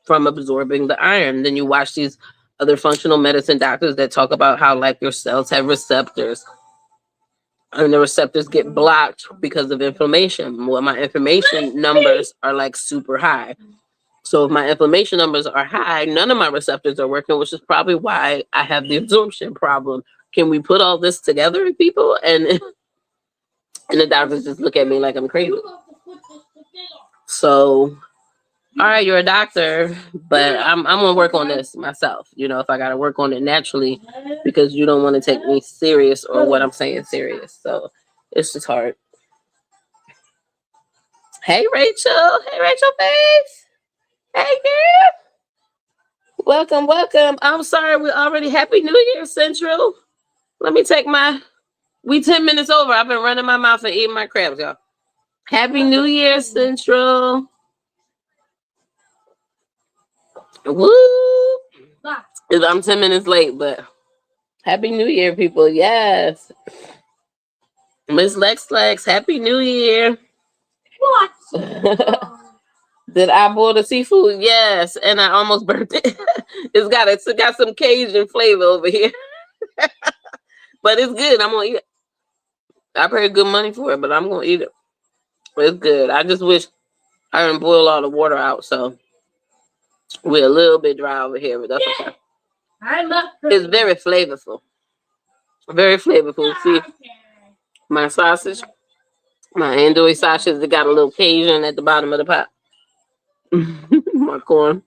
from absorbing the iron? Then you watch these other functional medicine doctors that talk about how like your cells have receptors and the receptors get blocked because of inflammation. Well, my inflammation numbers are like super high. So if my inflammation numbers are high, none of my receptors are working, which is probably why I have the absorption problem. Can we put all this together, people? And the doctors just look at me like I'm crazy. So, all right, you're a doctor, but I'm gonna work on this myself. You know, if I gotta work on it naturally, because you don't want to take me serious or what I'm saying serious. So it's just hard. Hey Rachel, face. Hey girl. Welcome, welcome. I'm sorry, we're already Happy New Year, Central. Let me take we 10 minutes over. I've been running my mouth and eating my crabs, y'all. Happy New Year, Central. Woo! I'm 10 minutes late, but Happy New Year, people. Yes. Miss Lex, Happy New Year. What? Did I boil the seafood? Yes, and I almost burnt it. It's got some Cajun flavor over here. But it's good. I'm gonna eat it. I paid good money for it, but I'm gonna eat it. It's good. I just wish I didn't boil all the water out, so we're a little bit dry over here, but that's okay. It's very flavorful. Very flavorful. See, my sausage, my andouille sausage, they got a little Cajun at the bottom of the pot. My corn.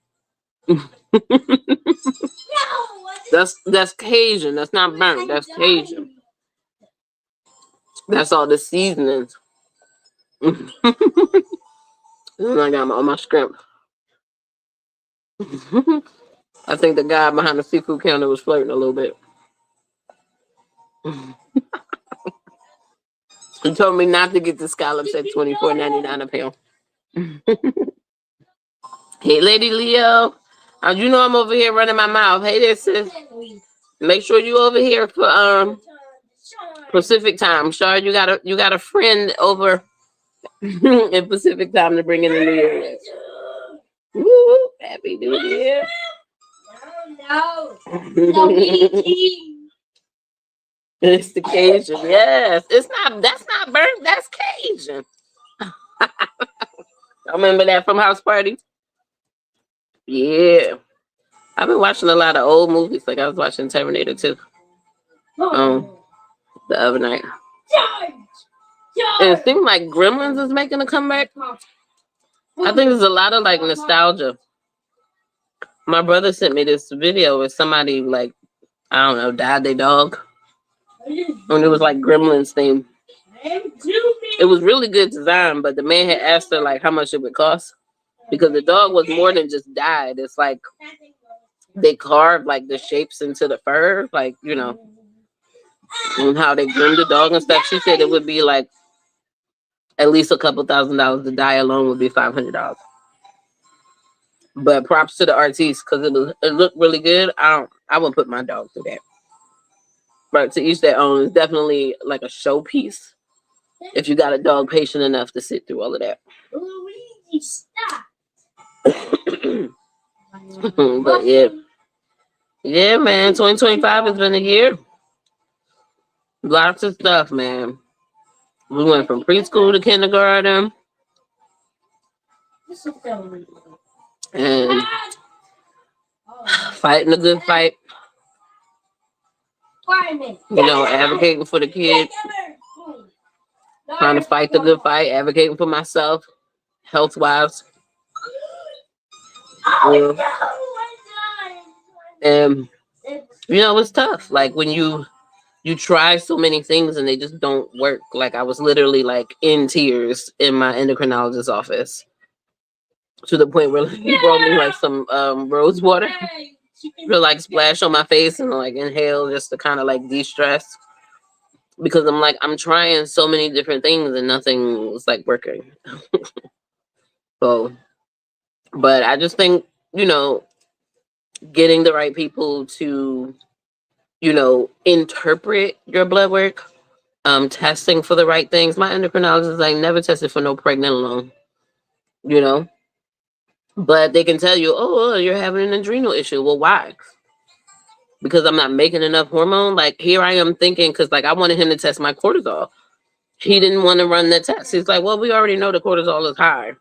That's Cajun. That's not burnt. That's Cajun. That's all the seasonings. And I got all my shrimp. I think the guy behind the seafood counter was flirting a little bit. He told me not to get the scallops at $24.99 a pound. Hey, Lady Leo. You know I'm over here running my mouth. Hey there, sis. Make sure you over here for Pacific time. Shar, you got a friend over in Pacific time to bring in the New Year with. Woo, Happy New Year. No. It's the Cajun. Yes. That's not burnt, that's Cajun. I remember that from House Party. Yeah. I've been watching a lot of old movies. Like I was watching Terminator 2 the other night. And it seems like Gremlins is making a comeback. I think there's a lot of like nostalgia. My brother sent me this video where somebody like, I don't know, died their dog. And it was like Gremlins theme. It was really good design, but the man had asked her like how much it would cost. Because the dog was more than just died. It's like they carved like the shapes into the fur, like, you know, and how they groomed the dog and stuff. She said it would be like at least a couple $1,000. The dye alone would be $500. But props to the artiste because it looked really good. I wouldn't put my dog through that. But to each their own. It's definitely like a showpiece. If you got a dog patient enough to sit through all of that. Luigi, stop. But yeah, man. 2025 has been a year. Lots of stuff, man. We went from preschool to kindergarten. And fighting a good fight. You know, advocating for the kids. Trying to fight the good fight. Advocating for myself. Health-wise. And, you know, it's tough. Like, when you try so many things and they just don't work. Like, I was literally, like, in tears in my endocrinologist's office. To the point where he brought me, like, some rose water. To, like, splash on my face and, like, inhale just to kind of, like, de-stress. Because I'm, like, I'm trying so many different things and nothing was, like, working. So, but I just think, you know, getting the right people to, you know, interpret your blood work, testing for the right things. My endocrinologist is like, never tested for no pregnenolone, you know, but they can tell you, oh, you're having an adrenal issue. Well, why? because I'm not making enough hormone. Like here I am thinking, because like I wanted him to test my cortisol. He didn't want to run the test. He's like, well, we already know the cortisol is high.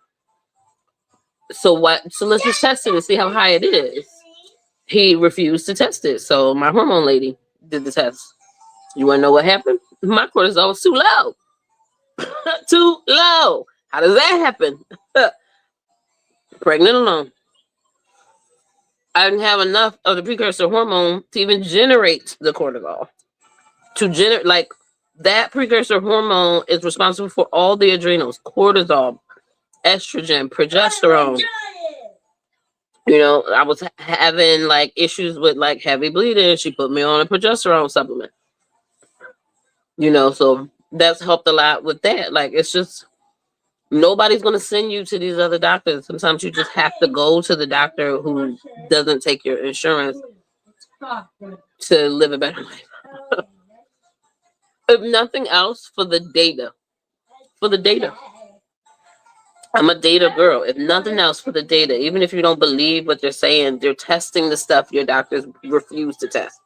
So what? So let's just test it and see how high it is. He refused to test it. So my hormone lady did the test. You want to know what happened? My cortisol was too low. Too low. How does that happen? Pregnant alone. I didn't have enough of the precursor hormone to even generate the cortisol. To generate, like, that precursor hormone is responsible for all the adrenals, cortisol, estrogen, progesterone. You know, I was having like issues with like heavy bleeding. She put me on a progesterone supplement. You know, so that's helped a lot with that. Like, it's just nobody's going to send you to these other doctors. Sometimes you just have to go to the doctor who doesn't take your insurance to live a better life. If nothing else, for the data. For the data. I'm a data girl. If nothing else, for the data. Even if you don't believe what they're saying, they're testing the stuff your doctors refuse to test.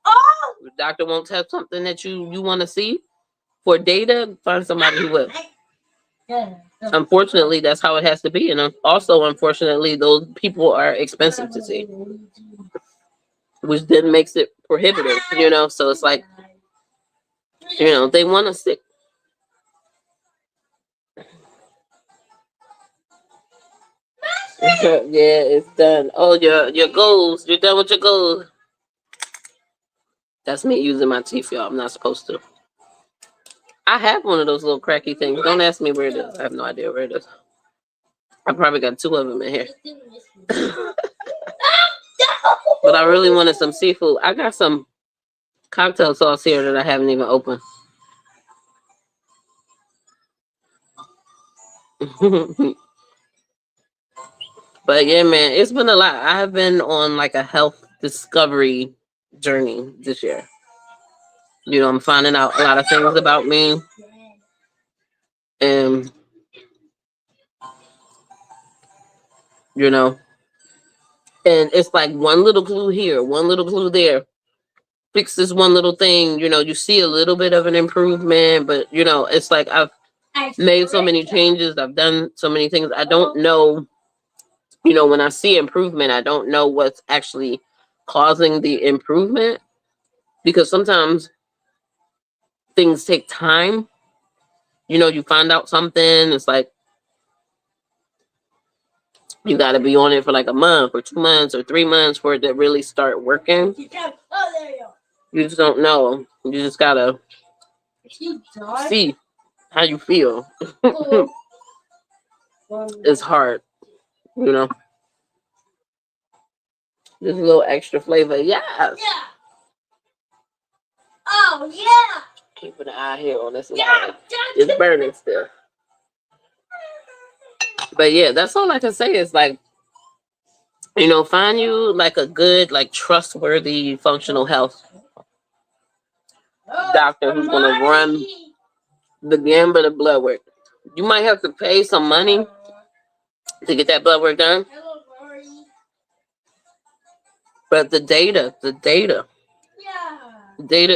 If the doctor won't test something that you want to see for data, find somebody who will. Unfortunately, that's how it has to be. And also, unfortunately, those people are expensive to see, which then makes it prohibitive, you know? So it's like, you know, they want to stick. Yeah, it's done. Oh, your goals. You're done with your goals. That's me using my teeth, y'all. I'm not supposed to. I have one of those little cracky things. Don't ask me where it is. I have no idea where it is. I probably got 2 of them in here. But I really wanted some seafood. I got some cocktail sauce here that I haven't even opened. But yeah, man, it's been a lot. I have been on like a health discovery journey this year. You know, I'm finding out a lot of things about me. And, you know, and it's like one little clue here, one little clue there. Fix this one little thing, you know, you see a little bit of an improvement, but, you know, it's like I've made so many changes. I've done so many things. I don't know, you know, when I see improvement, I don't know what's actually causing the improvement, because sometimes things take time. You know, you find out something, it's like you got to be on it for like a month or 2 months or 3 months for it to really start working. You just don't know. You just got to see how you feel. It's hard, you know. Just a little extra flavor. Yes. Yeah. Oh, yeah. Keeping an eye here on this line. It's burning still. But yeah, that's all I can say is like, you know, find you like a good, like trustworthy functional health doctor who's going to run the gambit of blood work. You might have to pay some money to get that blood work done. But the data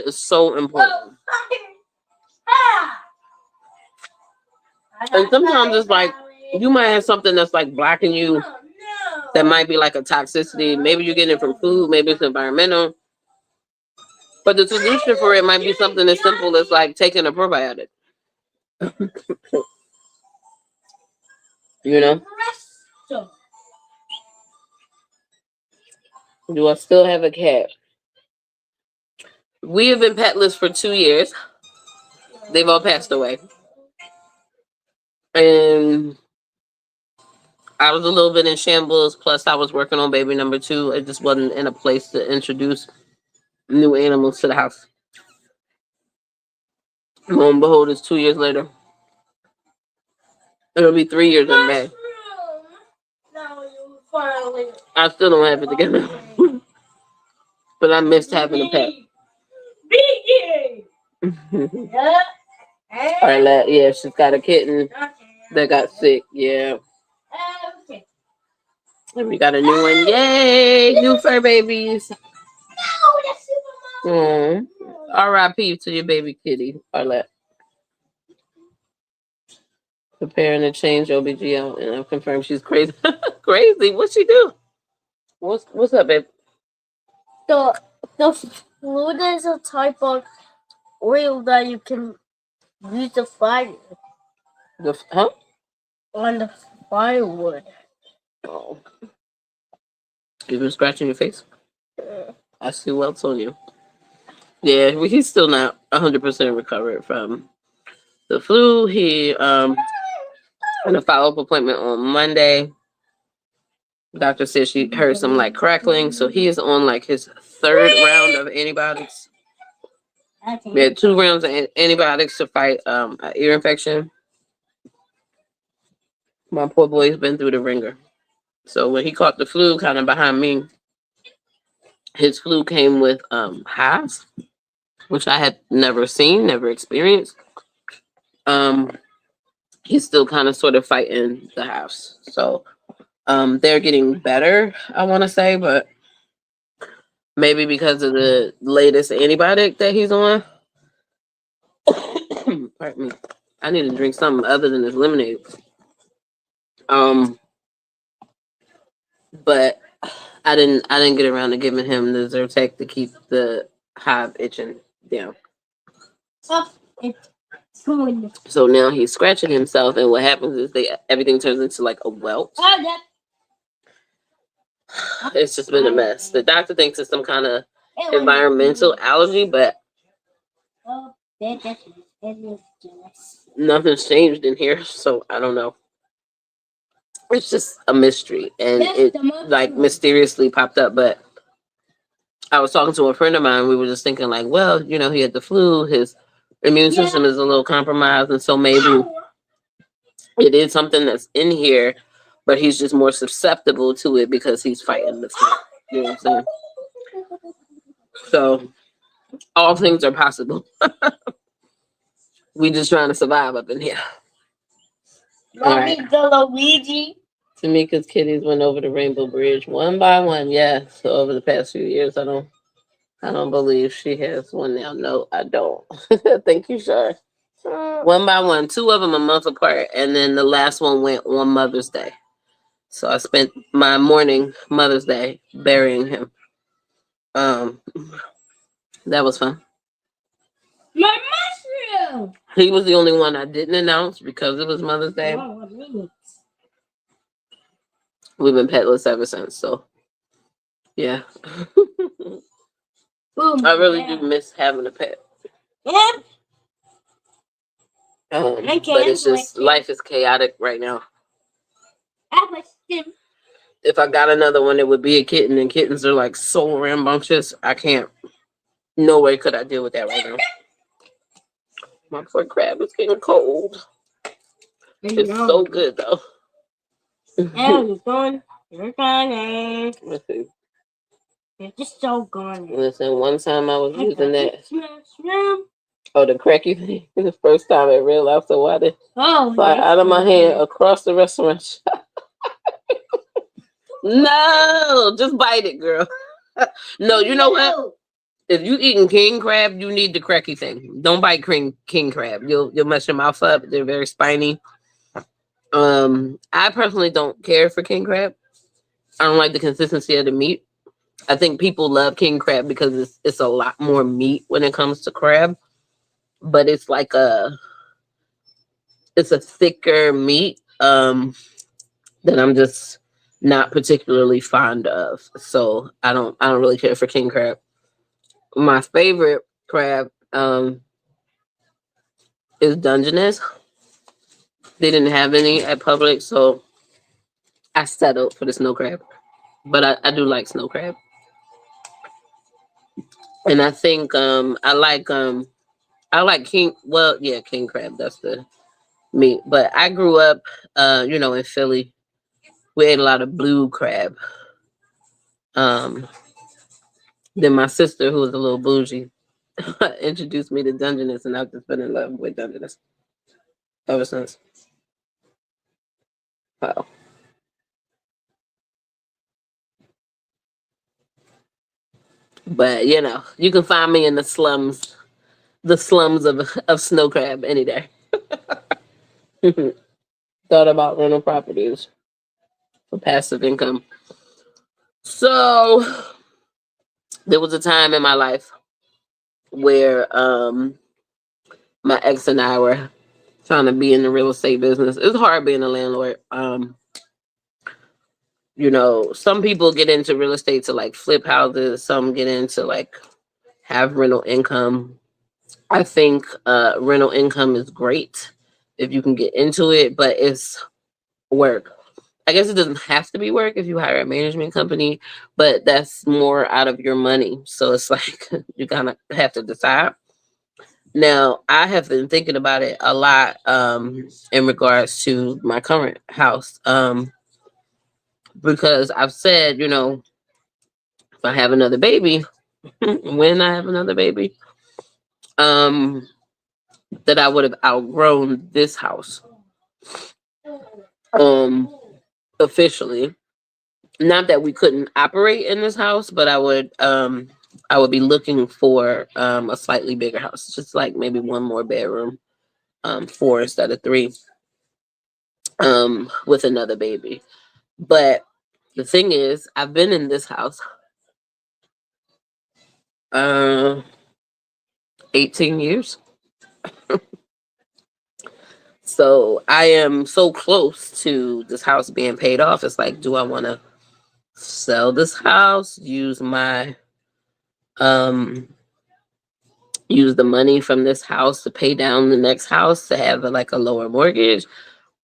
is so important. And sometimes it's like, you might have something that's like blocking you. That might be like a toxicity. Maybe you're getting it from food. Maybe it's environmental. But the solution for it might be something as simple as like taking a probiotic. You know? Do I still have a cat? We have been petless for 2 years. They've all passed away. And I was a little bit in shambles. Plus, I was working on baby number 2. I just wasn't in a place to introduce new animals to the house. Lo and behold, it's 2 years later. It'll be 3 years in May. I still don't have it together. But I missed having a pet. Alright, yeah, she's got a kitten that got sick. Yeah. And we got a new one. Yay! New fur babies. R.I.P. to your baby kitty, Arlette. Preparing to change OBGL, and I've confirmed she's crazy. Crazy? What'd she do? What's up, babe? The fluid is a type of oil that you can use to fire Huh? on the firewood. Oh. You been scratching your face? I see welts on you. Yeah, well, he's still not 100% recovered from the flu. He had a follow-up appointment on Monday. Doctor said she heard some like crackling, so he is on like his third round of antibiotics. We had 2 rounds of antibiotics to fight an ear infection. My poor boy's been through the ringer. So when he caught the flu, kind of behind me, his flu came with hives, which I had never seen, never experienced. He's still kind of sort of fighting the hives. So they're getting better, I want to say, but maybe because of the latest antibiotic that he's on. Pardon me. I need to drink something other than this lemonade. But I didn't get around to giving him the Zyrtec to keep the hive itching down. So now he's scratching himself, and what happens is everything turns into like a welt. It's just been a mess. The doctor thinks it's some kind of environmental allergy, but nothing's changed in here, so I don't know. It's just a mystery, and it like mysteriously popped up. But I was talking to a friend of mine. We were just thinking like, well, he had the flu. His immune system is a little compromised, and so maybe it is something that's in here, but he's just more susceptible to it because he's fighting the flu. You know what I'm saying? So all things are possible. We just trying to survive up in here. Mommy, the Luigi. Tamika's kitties went over the Rainbow Bridge one by one. Yeah, so over the past few years, I don't believe she has one now. No, I don't. Thank you, Shar. One by one, 2 of them a month apart, and then the last one went on Mother's Day. So I spent my morning Mother's Day burying him. That was fun. My mushroom. He was the only one I didn't announce because it was Mother's Day. We've been petless ever since, so yeah. Boom, I really do miss having a pet. Yeah. But it's just life is chaotic right now. If I got another one, it would be a kitten, and kittens are like so rambunctious. I can't. No way could I deal with that right now. My poor crab is getting cold. It's so good though. You're going. Let's see. You're just so gone. Listen, one time I was using that. Oh, the cracky thing. The first time in real life, so why did fly out of my hand across the restaurant? No, just bite it, girl. No, you know what? If you eating king crab, you need the cracky thing. Don't bite king crab. You'll mess your mouth up. They're very spiny. I personally don't care for king crab. I don't like the consistency of the meat. I think people love king crab because it's a lot more meat when it comes to crab, but it's like it's a thicker meat that I'm just not particularly fond of. So I don't really care for king crab. My favorite crab is Dungeness. They didn't have any at Publix, so I settled for the snow crab. But I do like snow crab. And I think I like king crab, that's the meat. But I grew up in Philly. We ate a lot of blue crab. Then my sister, who was a little bougie, introduced me to Dungeness, and I've just been in love with Dungeness ever since. Wow. But you know, you can find me in the slums of Snow Crab any day. Thought about rental properties for passive income. So there was a time in my life where my ex and I were trying to be in the real estate business. It's hard being a landlord. You know, some people get into real estate to like flip houses, some get into like have rental income. I think rental income is great if you can get into it, but it's work. I guess it doesn't have to be work if you hire a management company, but that's more out of your money. So it's like you kind of have to decide. Now, I have been thinking about it a lot in regards to my current house because I've said, you know, if I have another baby, when I have another baby, um, that I would have outgrown this house um, officially. Not that we couldn't operate in this house, but I would be looking for a slightly bigger house, just like maybe one more bedroom, four instead of three, with another baby. But the thing is, I've been in this house uh 18 years. So I am so close to this house being paid off. It's like, do I want to sell this house, um use the money from this house to pay down the next house to have like a lower mortgage,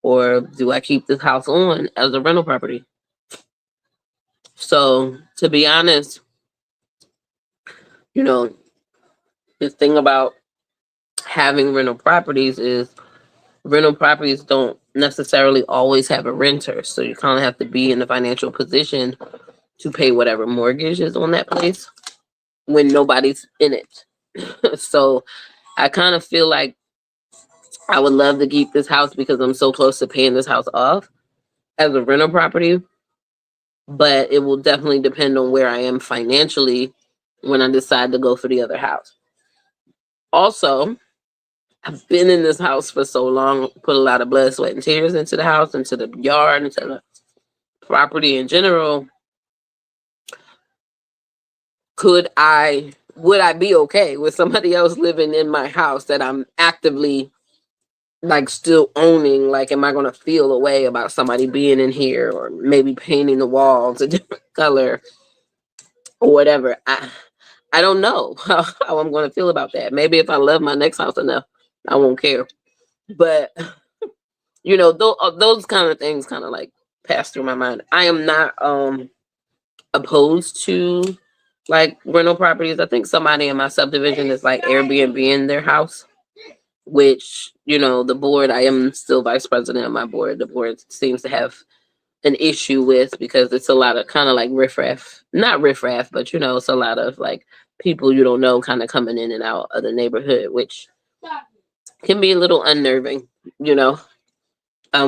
or do I keep this house on as a rental property? So to be honest, you know, the thing about having rental properties is rental properties don't necessarily always have a renter. So you kind of have to be in the financial position to pay whatever mortgage is on that place when nobody's in it. So I kind of feel like I would love to keep this house because I'm so close to paying this house off as a rental property, but it will definitely depend on where I am financially when I decide to go for the other house. Also, I've been in this house for so long, put a lot of blood, sweat, and tears into the house, into the yard, into the property in general. Would I be okay with somebody else living in my house that I'm actively like still owning? Like, am I gonna feel a way about somebody being in here or maybe painting the walls a different color or whatever? I don't know how I'm gonna feel about that. Maybe if I love my next house enough, I won't care. But you know, those kind of things kind of like pass through my mind. I am not opposed to like rental properties. I think somebody in my subdivision is like Airbnb in their house, which, you know, the board, I am still vice president of my board. The board seems to have an issue with because it's a lot of kind of like riffraff, not riffraff, but you know, it's a lot of like people you don't know kind of coming in and out of the neighborhood, which can be a little unnerving, you know.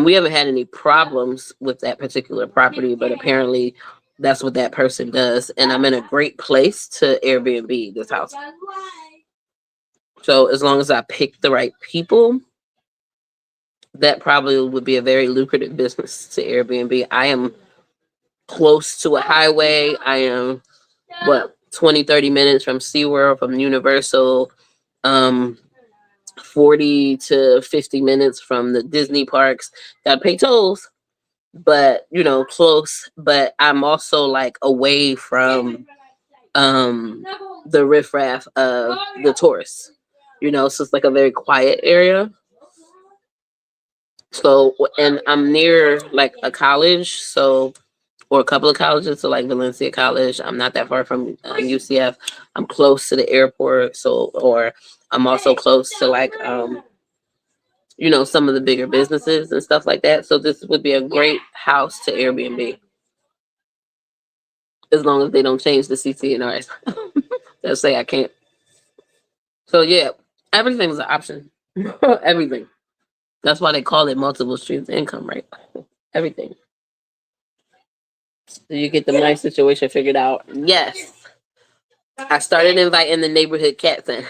We haven't had any problems with that particular property, but apparently that's what that person does. And I'm in a great place to Airbnb this house. So as long as I pick the right people, that probably would be a very lucrative business to Airbnb. I am close to a highway. I am, 20-30 minutes from SeaWorld, from Universal, 40 to 50 minutes from the Disney parks. Gotta pay tolls, but you know, close. But I'm also like away from the riffraff of the tourists, you know, so it's like a very quiet area. So, and I'm near like a college, so, or a couple of colleges, so like Valencia College. I'm not that far from UCF. I'm close to the airport, so, or I'm also close to like, you know, some of the bigger businesses and stuff like that. So this would be a great house to Airbnb, as long as they don't change the CCNRs. They'll say I can't. So yeah, everything's an option. Everything. That's why they call it multiple streams of income, right? Everything. So you get the nice situation figured out. Yes. I started inviting the neighborhood cats in.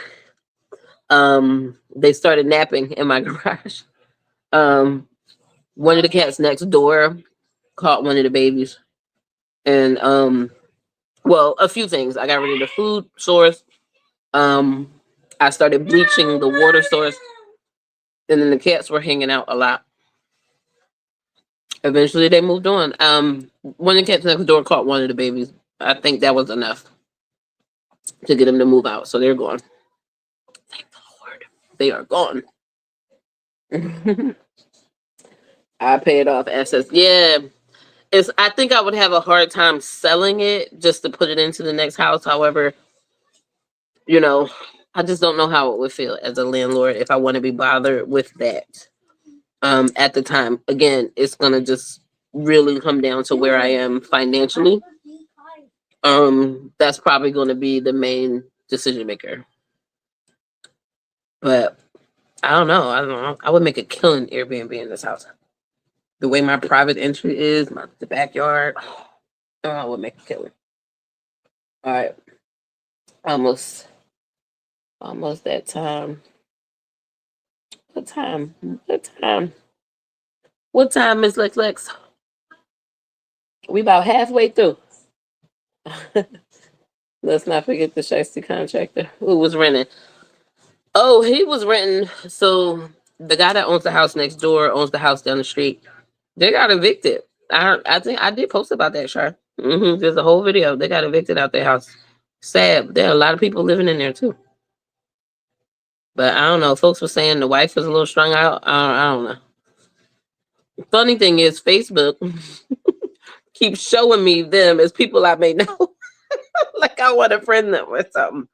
They started napping in my garage. Um, one of the cats next door caught one of the babies, and well, a few things. I got rid of the food source. Um, I started bleaching the water source, and then the cats were hanging out a lot. Eventually, they moved on. One of the cats next door caught one of the babies. I think that was enough to get them to move out, so they're gone. Thank the Lord, they are gone. I paid off assets. Yeah, it's. I think I would have a hard time selling it just to put it into the next house. However, you know, I just don't know how it would feel as a landlord if I want to be bothered with that. At the time, again, it's gonna just really come down to where I am financially. That's probably gonna be the main decision maker. But I don't know. I don't know. I would make a killing Airbnb in this house. The way my private entry is, the backyard. Oh, I would make a killing. All right, almost, almost that time. What time? What time? What time, Miss Lex Lex? We about halfway through. Let's not forget the shiesty contractor who was renting. Oh, he was renting. So the guy that owns the house next door owns the house down the street. They got evicted. I think I did post about that, Char. There's a whole video. They got evicted out their house. Sad. There are a lot of people living in there too. But I don't know. Folks were saying the wife was a little strung out. I don't know. Funny thing is, Facebook keeps showing me them as people I may know. Like I want to friend them or something.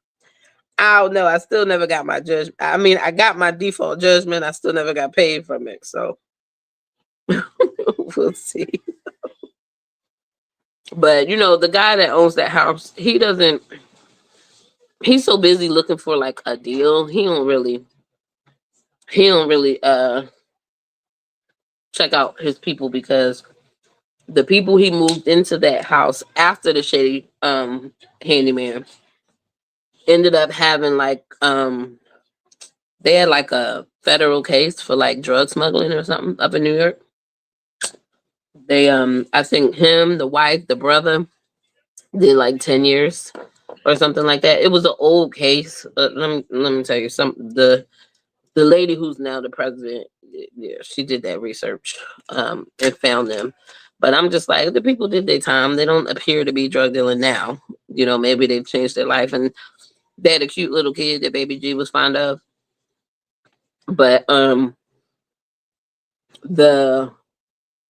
I don't know. I still never got my judgment. I mean, I got my default judgment. I still never got paid from it. So we'll see. But you know, the guy that owns that house, he's so busy looking for like a deal. He don't really check out his people because the people he moved into that house after the shady handyman ended up having like they had like a federal case for like drug smuggling or something up in New York. They I think him, the wife, the brother did like 10 years or something like that. It was an old case. Let me tell you the lady who's now the president, yeah, she did that research and found them. But I'm just like, the people did their time. They don't appear to be drug dealing now. You know, maybe they've changed their life and they had a cute little kid that Baby G was fond of. But the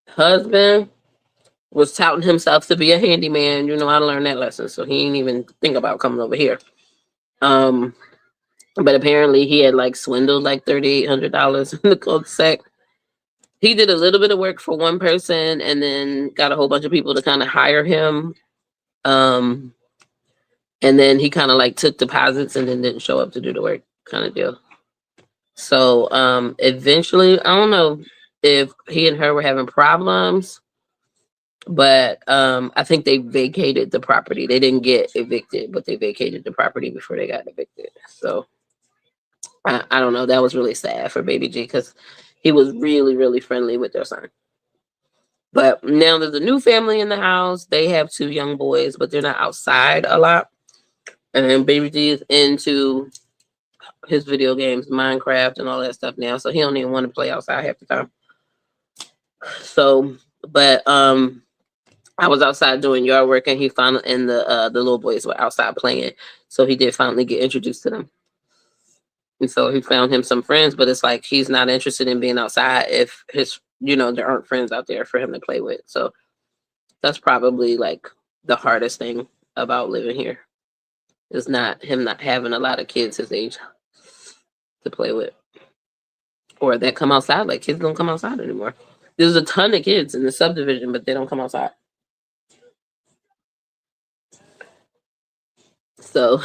husband was touting himself to be a handyman. You know, I learned that lesson, so he ain't even think about coming over here. But apparently he had like swindled like $3,800 in the cul-de-sac. He did a little bit of work for one person and then got a whole bunch of people to kind of hire him. And then he kind of like took deposits and then didn't show up to do the work, kind of deal. So eventually, I don't know if he and her were having problems, but I think they vacated the property. They didn't get evicted, but they vacated the property before they got evicted. So I don't know. That was really sad for Baby G because he was really, really friendly with their son. But now there's a new family in the house. They have 2 young boys, but they're not outside a lot. And then Baby G is into his video games, Minecraft and all that stuff now. So he don't even want to play outside half the time. So, but I was outside doing yard work and he finally, and the little boys were outside playing. So he did finally get introduced to them. And so he found him some friends, but it's like he's not interested in being outside if there aren't friends out there for him to play with. So that's probably like the hardest thing about living here is not having a lot of kids his age to play with or that come outside. Like kids don't come outside anymore. There's a ton of kids in the subdivision, but they don't come outside. So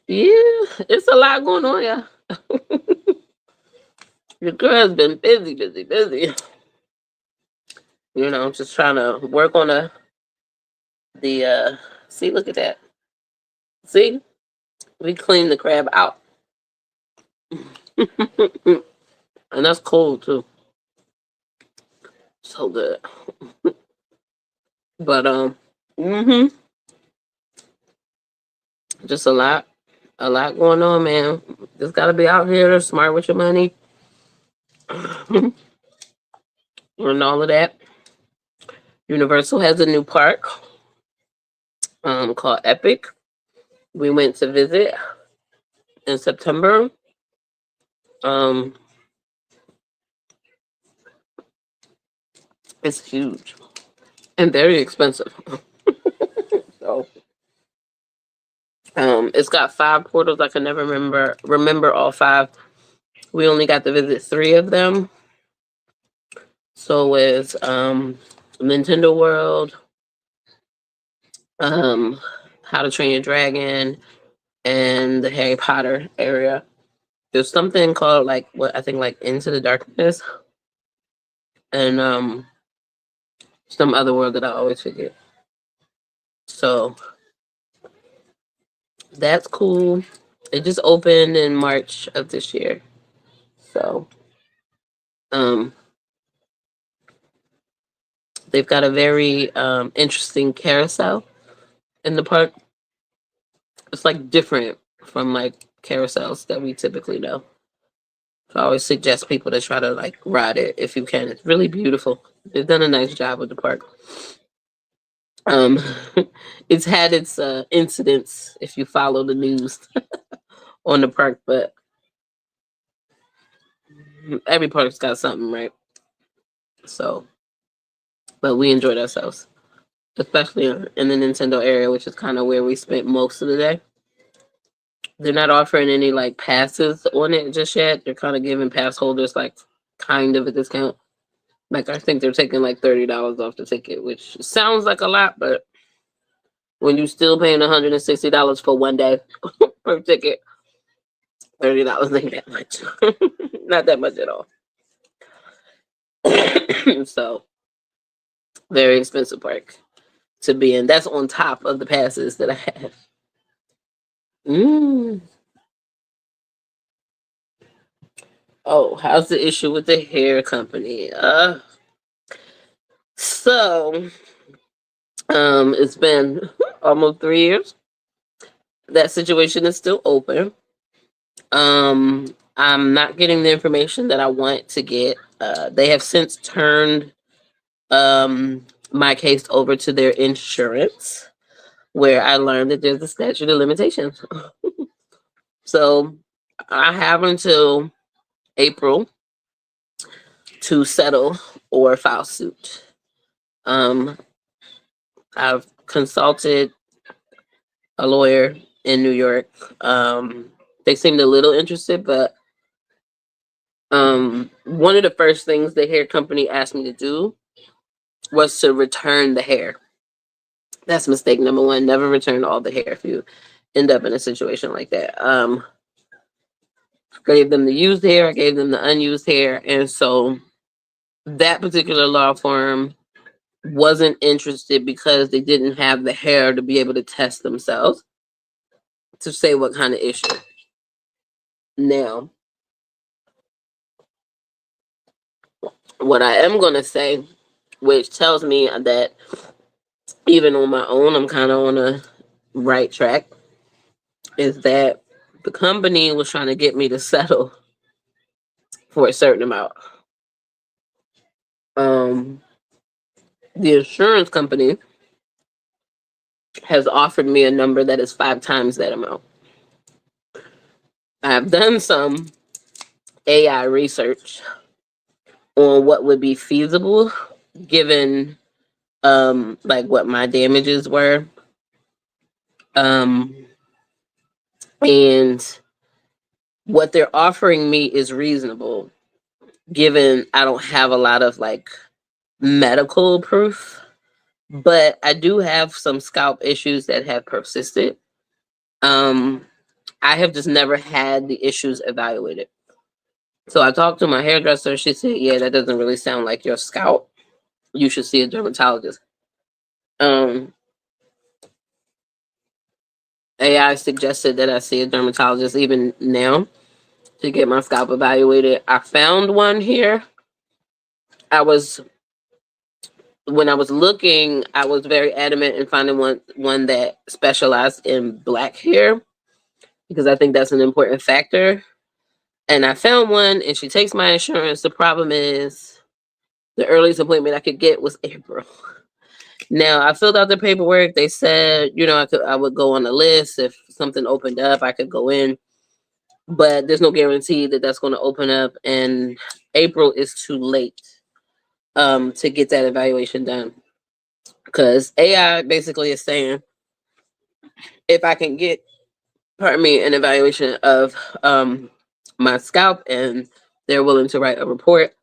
yeah, it's a lot going on, yeah. Your girl's been busy. You know, just trying to work on the see, look at that. See, we cleaned the crab out. And that's cold too. So good. But hmm just a lot going on, man. Just gotta be out here, smart with your money, and all of that. Universal has a new park, called Epic. We went to visit in September. Um, it's huge and very expensive. So, it's got 5 portals. I can never remember all 5. We only got to visit 3 of them. So it's Nintendo World, um, How to Train Your Dragon, and the Harry Potter area. There's something called like what I think like Into the Darkness, and some other word that I always forget. So that's cool. It just opened in March of this year. So um they've got a very interesting carousel in the park. It's like different from like carousels that we typically know. So I always suggest people to try to like ride it if you can. It's really beautiful. They've done a nice job with the park. Um, it's had its incidents if you follow the news on the park, but every park's got something, right? So, but we enjoyed ourselves, especially in the Nintendo area, which is kind of where we spent most of the day. They're not offering any like passes on it just yet. They're kind of giving pass holders like kind of a discount. Like I think they're taking like $30 off the ticket, which sounds like a lot, but when you're still paying $160 for one day per ticket, $30 ain't that much. Not that much at all. So very expensive park to be in. That's on top of the passes that I have. Mm. Oh, how's the issue with the hair company? So it's been almost 3 years. That situation is still open. I'm not getting the information that I want to get. They have since turned my case over to their insurance, where I learned that there's a statute of limitations. So I have until April to settle or file suit. Um, I've consulted a lawyer in New York. They seemed a little interested, but one of the first things the hair company asked me to do was to return the hair. That's mistake number 1. Never return all the hair if you end up in a situation like that. Gave them the used hair, I gave them the unused hair, and so that particular law firm wasn't interested because they didn't have the hair to be able to test themselves to say what kind of issue. Now, what I am going to say, which tells me that even on my own, I'm kind of on a right track, is that the company was trying to get me to settle for a certain amount. The insurance company has offered me a number that is 5 times that amount. I've done some AI research on what would be feasible given like what my damages were. And what they're offering me is reasonable given I don't have a lot of like medical proof, but I do have some scalp issues that have persisted. I have just never had the issues evaluated. So I talked to my hairdresser. She said, yeah, that doesn't really sound like your scalp. You should see a dermatologist. Um, AI suggested that I see a dermatologist even now to get my scalp evaluated. I found one here. I was when I was looking, I was very adamant in finding one that specialized in black hair because I think that's an important factor. And I found one, and she takes my insurance. The problem is the earliest appointment I could get was April. Now I filled out the paperwork. They said, I would go on the list if something opened up, I could go in, but there's no guarantee that that's going to open up. And April is too late to get that evaluation done because AI basically is saying if I can get, pardon me, an evaluation of my scalp and they're willing to write a report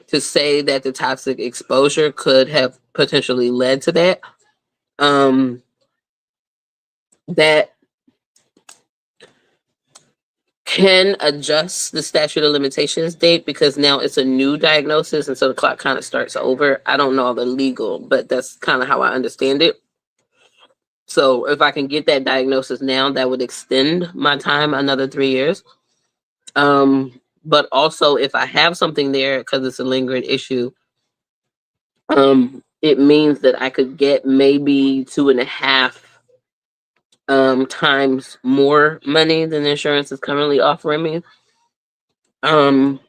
to say that the toxic exposure could have potentially led to that, that can adjust the statute of limitations date because now it's a new diagnosis and so the clock kind of starts over. I don't know all the legal, but that's kind of how I understand it. So if I can get that diagnosis now, that would extend my time another 3 years. But also if I have something there because it's a lingering issue, it means that I could get maybe 2.5 times more money than the insurance is currently offering me.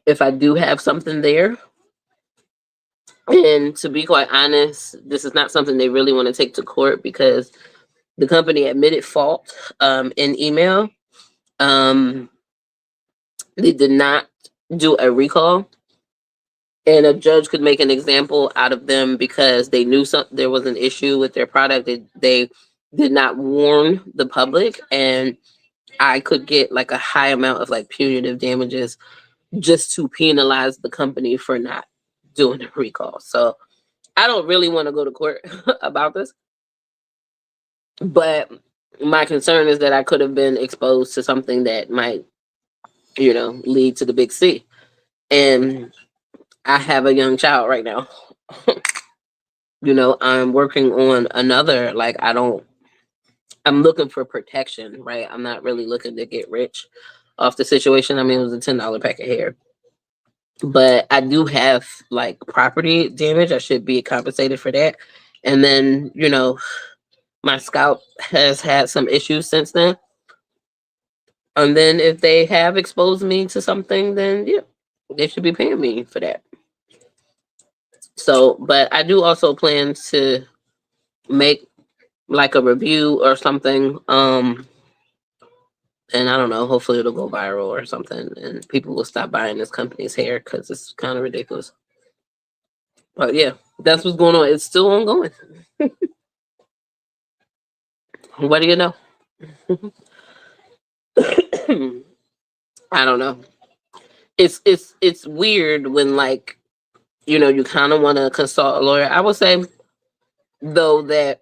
If I do have something there. And to be quite honest, this is not something they really want to take to court because the company admitted fault in email. They did not do a recall, and a judge could make an example out of them because they knew there was an issue with their product. They did not warn the public, and I could get like a high amount of like punitive damages just to penalize the company for not doing a recall. So I don't really want to go to court about this, but my concern is that I could have been exposed to something that might, lead to the big C. And I have a young child right now. I'm working on another, I'm looking for protection, right? I'm not really looking to get rich off the situation. I mean, it was a $10 pack of hair. But I do have like property damage. I should be compensated for that. And then, my scalp has had some issues since then. And then if they have exposed me to something, then yeah, they should be paying me for that. So, but I do also plan to make like a review or something. And I don't know, hopefully it'll go viral or something and people will stop buying this company's hair because it's kind of ridiculous. But yeah, that's what's going on. It's still ongoing. What do you know? I don't know. It's weird when like, you kind of want to consult a lawyer. I would say though that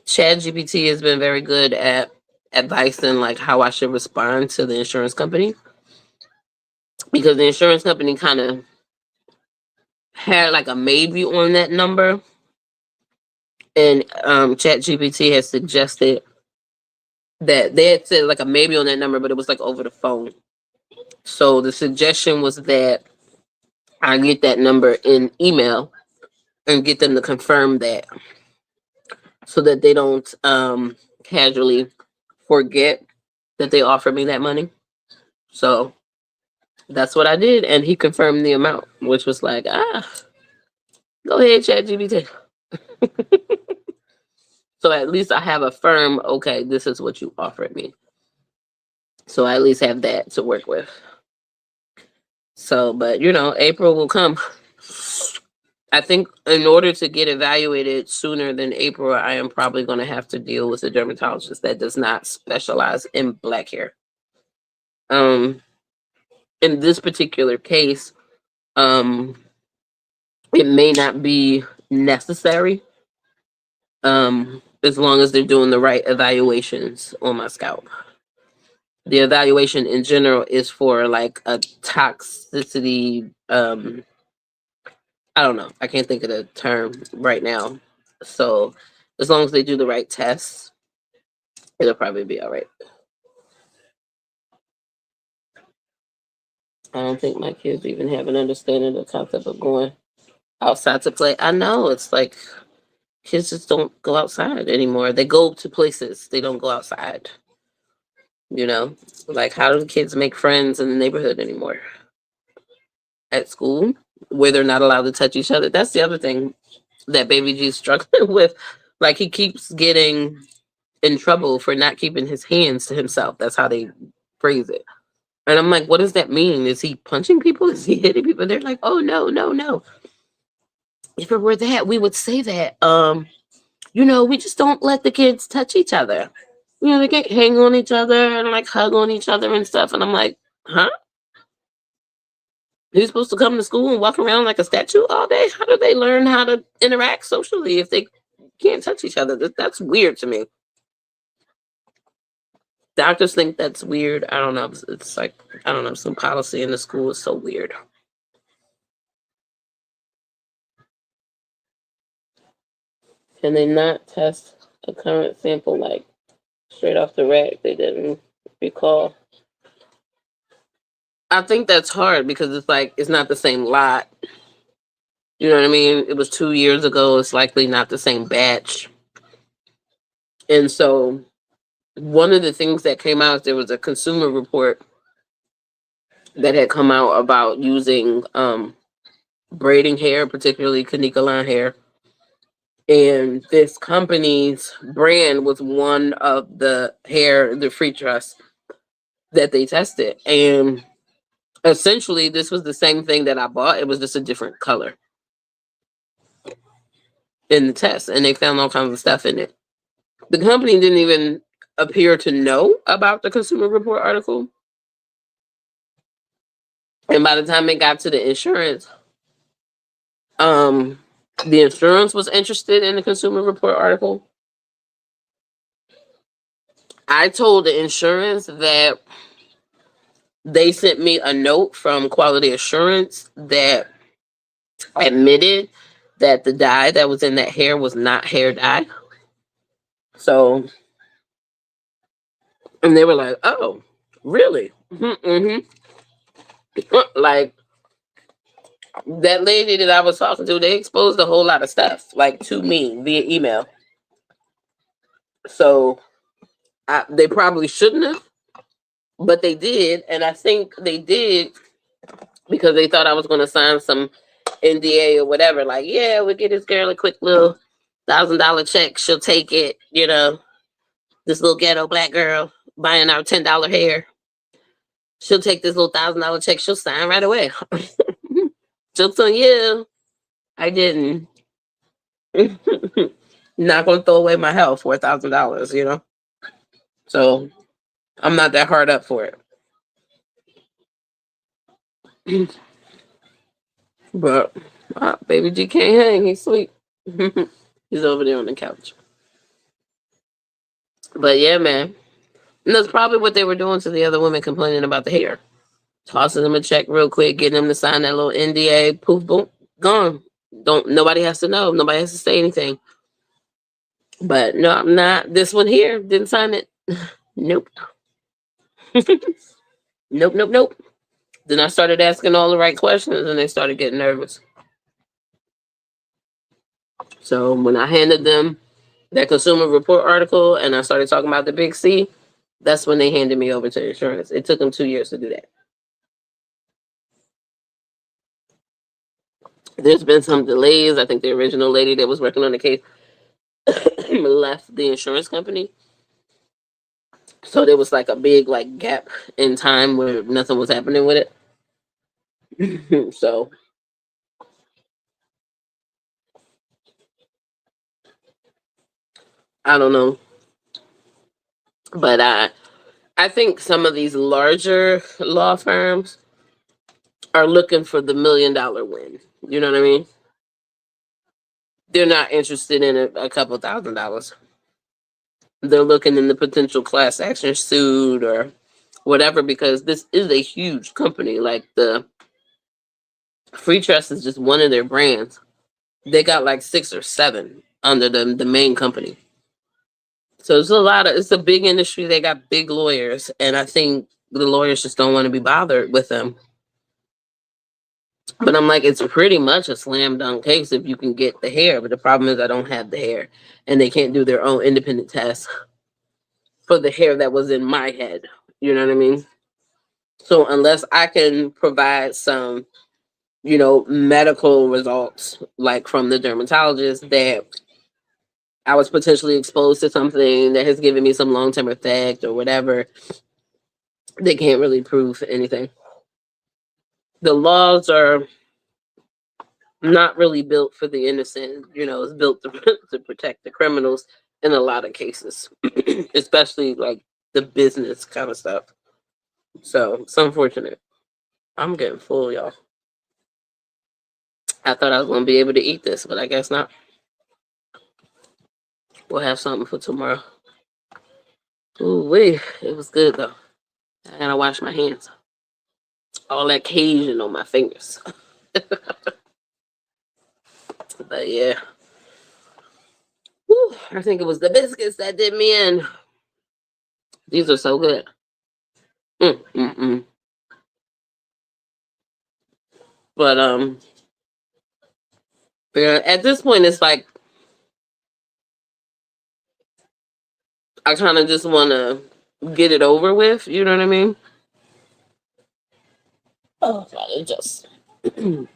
ChatGPT has been very good at advising like how I should respond to the insurance company because the insurance company kind of had like a maybe on that number, and ChatGPT has suggested that they had said like a maybe on that number, but it was like over the phone. So the suggestion was that I get that number in email and get them to confirm that so that they don't casually forget that they offered me that money. So that's what I did, and he confirmed the amount, which was like, go ahead, ChatGPT. So at least I have a firm, okay, this is what you offered me. So I at least have that to work with. So, but April will come. I think in order to get evaluated sooner than April, I am probably going to have to deal with a dermatologist that does not specialize in black hair. In this particular case, it may not be necessary as long as they're doing the right evaluations on my scalp. The evaluation in general is for like a toxicity. I don't know. I can't think of the term right now. So As long as they do the right tests, it'll probably be all right. I don't think my kids even have an understanding of the concept of going outside to play. I know it's like kids just don't go outside anymore. They go to places, they don't go outside. You know, like how do the kids make friends in the neighborhood anymore? At school, where they're not allowed to touch each other. That's the other thing that Baby G is struggling with. Like he keeps getting in trouble for not keeping his hands to himself. That's how they phrase it. And I'm like, what does that mean? Is he punching people? Is he hitting people? They're like, oh no, no, no. If it were that, we would say that. We just don't let the kids touch each other. They can't hang on each other and like hug on each other and stuff. And I'm like, huh? You're supposed to come to school and walk around like a statue all day? How do they learn how to interact socially if they can't touch each other? That's weird to me. Doctors think that's weird. I don't know. It's like, I don't know, some policy in the school is so weird. Can they not test a current sample like straight off the rack? They didn't recall. I think that's hard because it's like it's not the same lot. You know what I mean? It was 2 years ago. It's likely not the same batch. And so one of the things that came out, there was a consumer report that had come out about using braiding hair, particularly Kanika line hair. And this company's brand was one of the hair, the free trust that they tested. And essentially, this was the same thing that I bought. It was just a different color in the test. And they found all kinds of stuff in it. The company didn't even appear to know about the Consumer Report article. And by the time it got to the insurance, the insurance was interested in the Consumer Report article. I told the insurance that they sent me a note from Quality Assurance that admitted that the dye that was in that hair was not hair dye. So, and they were like, oh, really? Mm-hmm. Like, that lady that I was talking to, they exposed a whole lot of stuff, like to me via email. So, they probably shouldn't have, but they did. And I think they did because they thought I was going to sign some NDA or whatever. Like, yeah, we'll get this girl a quick little $1,000 check. She'll take it, this little ghetto black girl buying our $10 hair. She'll take this little $1,000 check. She'll sign right away. Jokes on you. I didn't. Not going to throw away my health for $1,000, So I'm not that hard up for it. But Baby G can't hang. He's asleep. He's over there on the couch. But yeah, man. And that's probably what they were doing to the other women complaining about the hair. Tossing them a check real quick, getting them to sign that little NDA. Poof, boom, gone. Nobody has to know. Nobody has to say anything. But no, I'm not. This one here didn't sign it. Nope. Nope. Then I started asking all the right questions and they started getting nervous. So when I handed them that Consumer Report article and I started talking about the Big C, that's when they handed me over to insurance. It took them 2 years to do that. There's been some delays. I think the original lady that was working on the case left the insurance company. So there was like a big gap in time where nothing was happening with it. So I don't know. But I think some of these larger law firms are looking for the $1 million win. You know what I mean? They're not interested in a couple $1,000s. They're looking in the potential class action suit or whatever, because this is a huge company. Like the Free Trust is just one of their brands. They got like 6 or 7 under the main company. So it's a big industry. They got big lawyers, and I think the lawyers just don't want to be bothered with them. But I'm like, it's pretty much a slam dunk case if you can get the hair. But the problem is I don't have the hair, and they can't do their own independent test for the hair that was in my head. You know what I mean? So unless I can provide some, medical results, like from the dermatologist, that I was potentially exposed to something that has given me some long-term effect or whatever, they can't really prove anything. The laws are not really built for the innocent. It's built to protect the criminals in a lot of cases, especially like the business kind of stuff. So it's unfortunate. I'm getting full, y'all. I thought I was going to be able to eat this, but I guess not. We'll have something for tomorrow. Ooh, wait. It was good, though. I gotta wash my hands. All that Cajun on my fingers. But yeah. Whew, I think it was the biscuits that did me in. These are so good. But yeah, at this point, it's like I kind of just want to get it over with. You know what I mean? Oh, it just I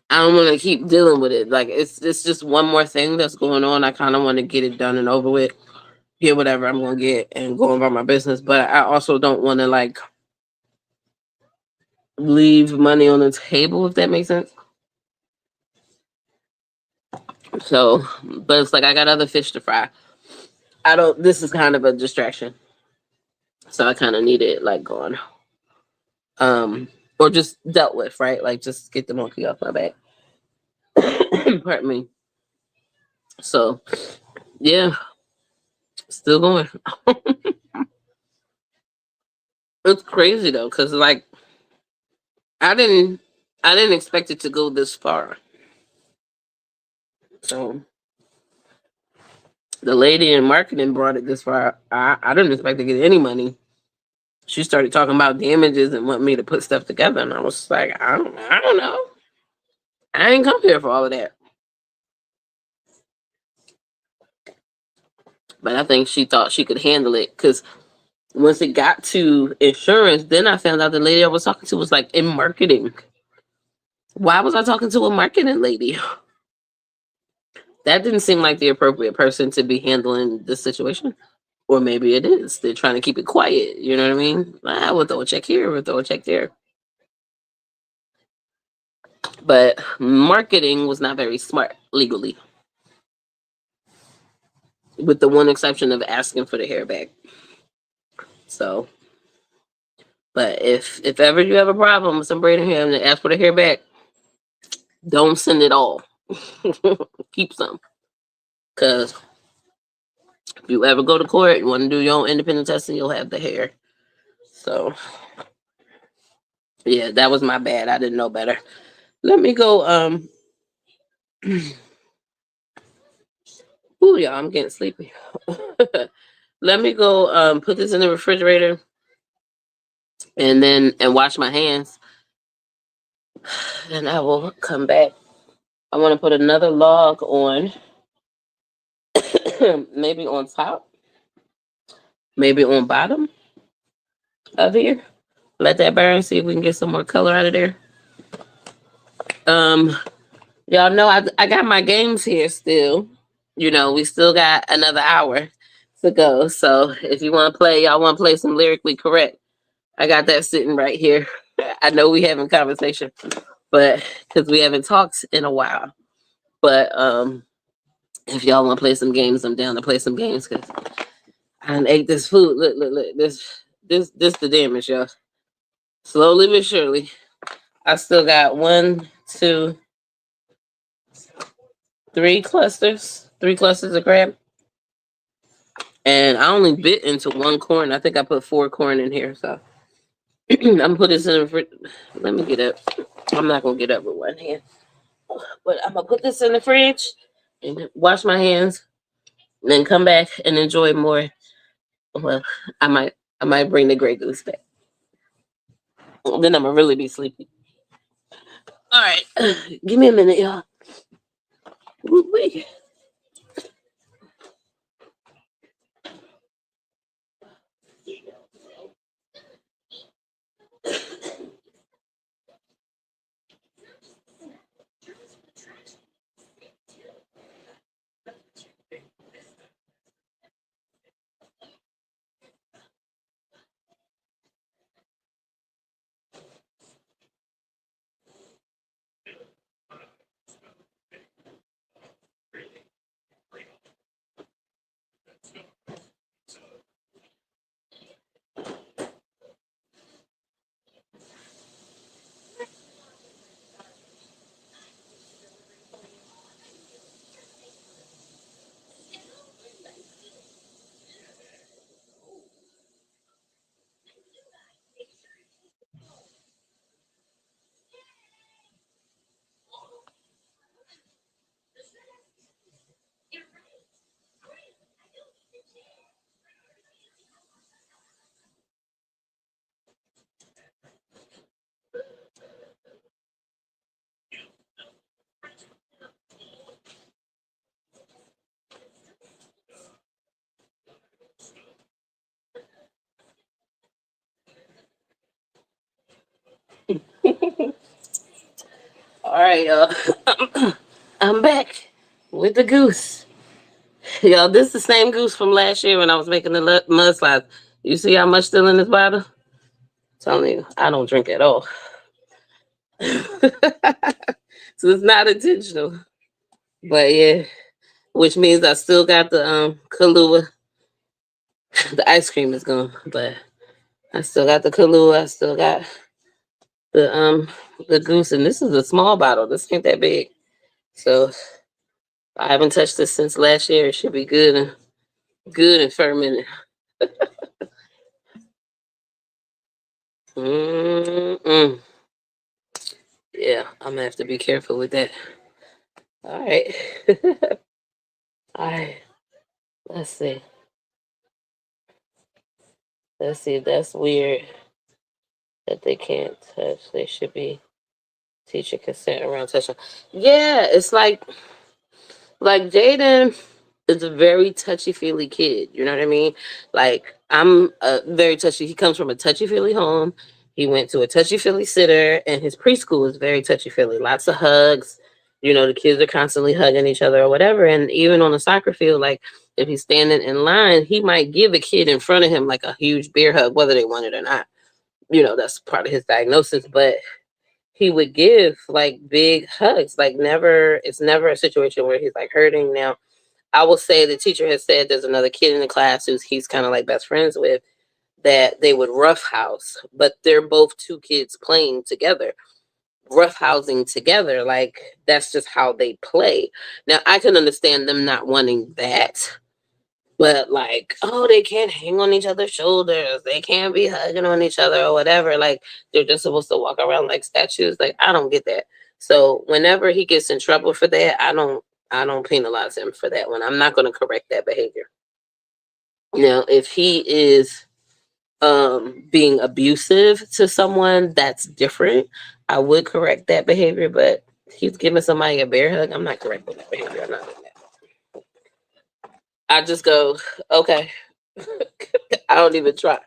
don't want to keep dealing with it. Like it's just one more thing that's going on. I kind of want to get it done and over with. Get whatever I'm gonna get and go about my business. But I also don't want to like leave money on the table, if that makes sense. So, but it's like I got other fish to fry. This is kind of a distraction. So I kind of need it like gone. Or just dealt with, right? Like just get the monkey off my back. Pardon me. So yeah, still going. It's crazy though, because like I didn't expect it to go this far. So the lady in marketing brought it this far. I didn't expect to get any money. She started talking about damages and want me to put stuff together, and I was like, I don't know. I ain't come here for all of that. But I think she thought she could handle it because once it got to insurance, then I found out the lady I was talking to was like in marketing. Why was I talking to a marketing lady? That didn't seem like the appropriate person to be handling this situation. Or maybe it is. They're trying to keep it quiet. You know what I mean? We'll throw a check here, we'll throw a check there. But marketing was not very smart legally. With the one exception of asking for the hair back. So, but if ever you have a problem with some braiding hair and ask for the hair back, don't send it all. Keep some. Because if you ever go to court, you want to do your own independent testing, you'll have the hair. So, yeah, that was my bad. I didn't know better. Let me go. Ooh, y'all, I'm getting sleepy. Let me go put this in the refrigerator and wash my hands. And I will come back. I want to put another log on. Maybe on top. Maybe on bottom of here. Let that burn. See if we can get some more color out of there. Y'all know I got my games here still. We still got another hour to go. So if you want to play, y'all want to play some Lyrically Correct, I got that sitting right here. I know we having conversation, but because we haven't talked in a while. But if y'all want to play some games, I'm down to play some games because I done ate this food. Look. This the damage, y'all. Slowly but surely. I still got 1, 2, 3 clusters. 3 clusters of crab. And I only bit into 1 corn. I think I put 4 corn in here. So I'm gonna put this in the fridge. Let me get up. I'm not gonna get up with one hand. But I'm gonna put this in the fridge and wash my hands, and then come back and enjoy more. Well, I might I might bring the Grey Goose back. Then I'm gonna really be sleepy. All right, give me a minute, y'all. Woo-wee. All right, y'all. I'm back with the goose. Y'all, this is the same goose from last year when I was making the mudslides. You see how much still in this bottle? Telling you, I don't drink at all. So it's not intentional. But yeah, which means I still got the Kahlua. The ice cream is gone, but I still got the Kahlua. I still got the goose, and this is a small bottle. This ain't that big. So I haven't touched this since last year. It should be good and fermented. Mm-mm. Yeah, I'm gonna have to be careful with that. All right. All right. Let's see. Let's see. That's weird that they can't touch. They should be teacher consent around touching. Yeah, it's like Jaden is a very touchy feely kid. You know what I mean? Like I'm a very touchy. He comes from a touchy feely home. He went to a touchy feely sitter, and his preschool is very touchy feely. Lots of hugs. You know, the kids are constantly hugging each other or whatever. And even on the soccer field, like if he's standing in line, he might give a kid in front of him like a huge bear hug, whether they want it or not. You know, that's part of his diagnosis. But he would give like big hugs. Like never, it's never a situation where he's like hurting. Now I will say the teacher has said there's another kid in the class who's he's kind of like best friends with that they would roughhouse, but they're both two kids playing together, roughhousing together. Like that's just how they play. Now I can understand them not wanting that, but like, oh, they can't hang on each other's shoulders, they can't be hugging on each other or whatever. Like they're just supposed to walk around like statues. Like I don't get that. So whenever he gets in trouble for that, I don't penalize him for that one. I'm not going to correct that behavior. Now, if he is being abusive to someone, that's different. I would correct that behavior, but he's giving somebody a bear hug. I'm not correcting that behavior. I'm not doing that. I just go, okay. I don't even try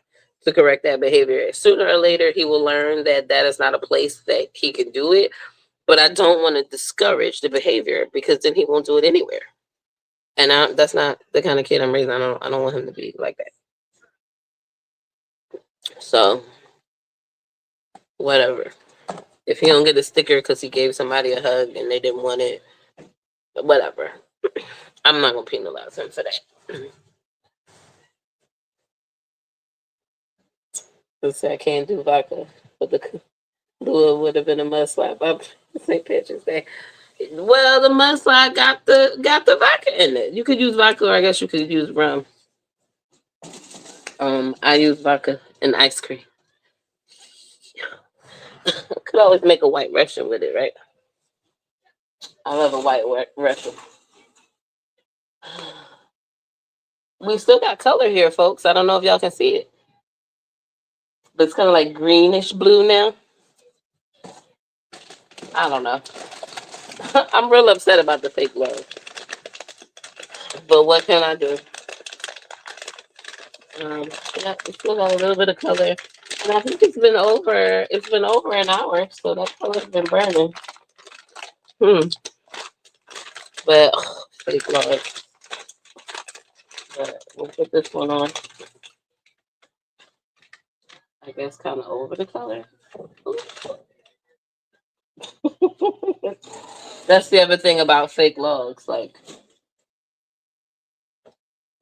to correct that behavior. Sooner or later, he will learn that that is not a place that he can do it. But I don't want to discourage the behavior because then he won't do it anywhere. And that's not the kind of kid I'm raising. I don't want him to be like that. So whatever. If he don't get a sticker because he gave somebody a hug and they didn't want it, whatever. I'm not gonna penalize him for that. Let's say I can't do vodka, but the Lua would have been a must slap up St. Patrick's Day. Well, the mudslide got the vodka in it. You could use vodka, or I guess you could use rum. I use vodka and ice cream. Could always make a white Russian with it, right? I love a white Russian. We still got color here, folks. I don't know if y'all can see it, but it's kind of like greenish blue now. I don't know. I'm real upset about the fake love, but what can I do? Yeah, we still got a little bit of color, and I think it's been over. It's been over an hour, so that color's been burning. But fake love. But we'll put this one on. I guess kind of over the color. That's the other thing about fake logs. Like,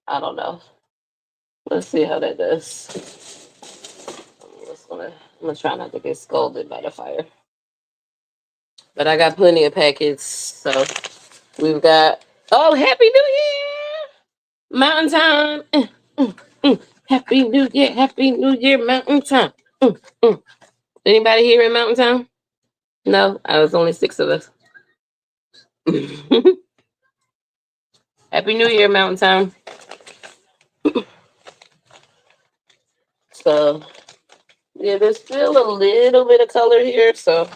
I don't know. Let's see how that does. I'm gonna try not to get scolded by the fire. But I got plenty of packets, so we've got. Oh, Happy New Year! Mountain Time. Happy New Year! Happy New Year! Mountain Time. Anybody here in Mountain Time? No, I was only 6 of us. Happy New Year, Mountain Time. So, yeah, there's still a little bit of color here, so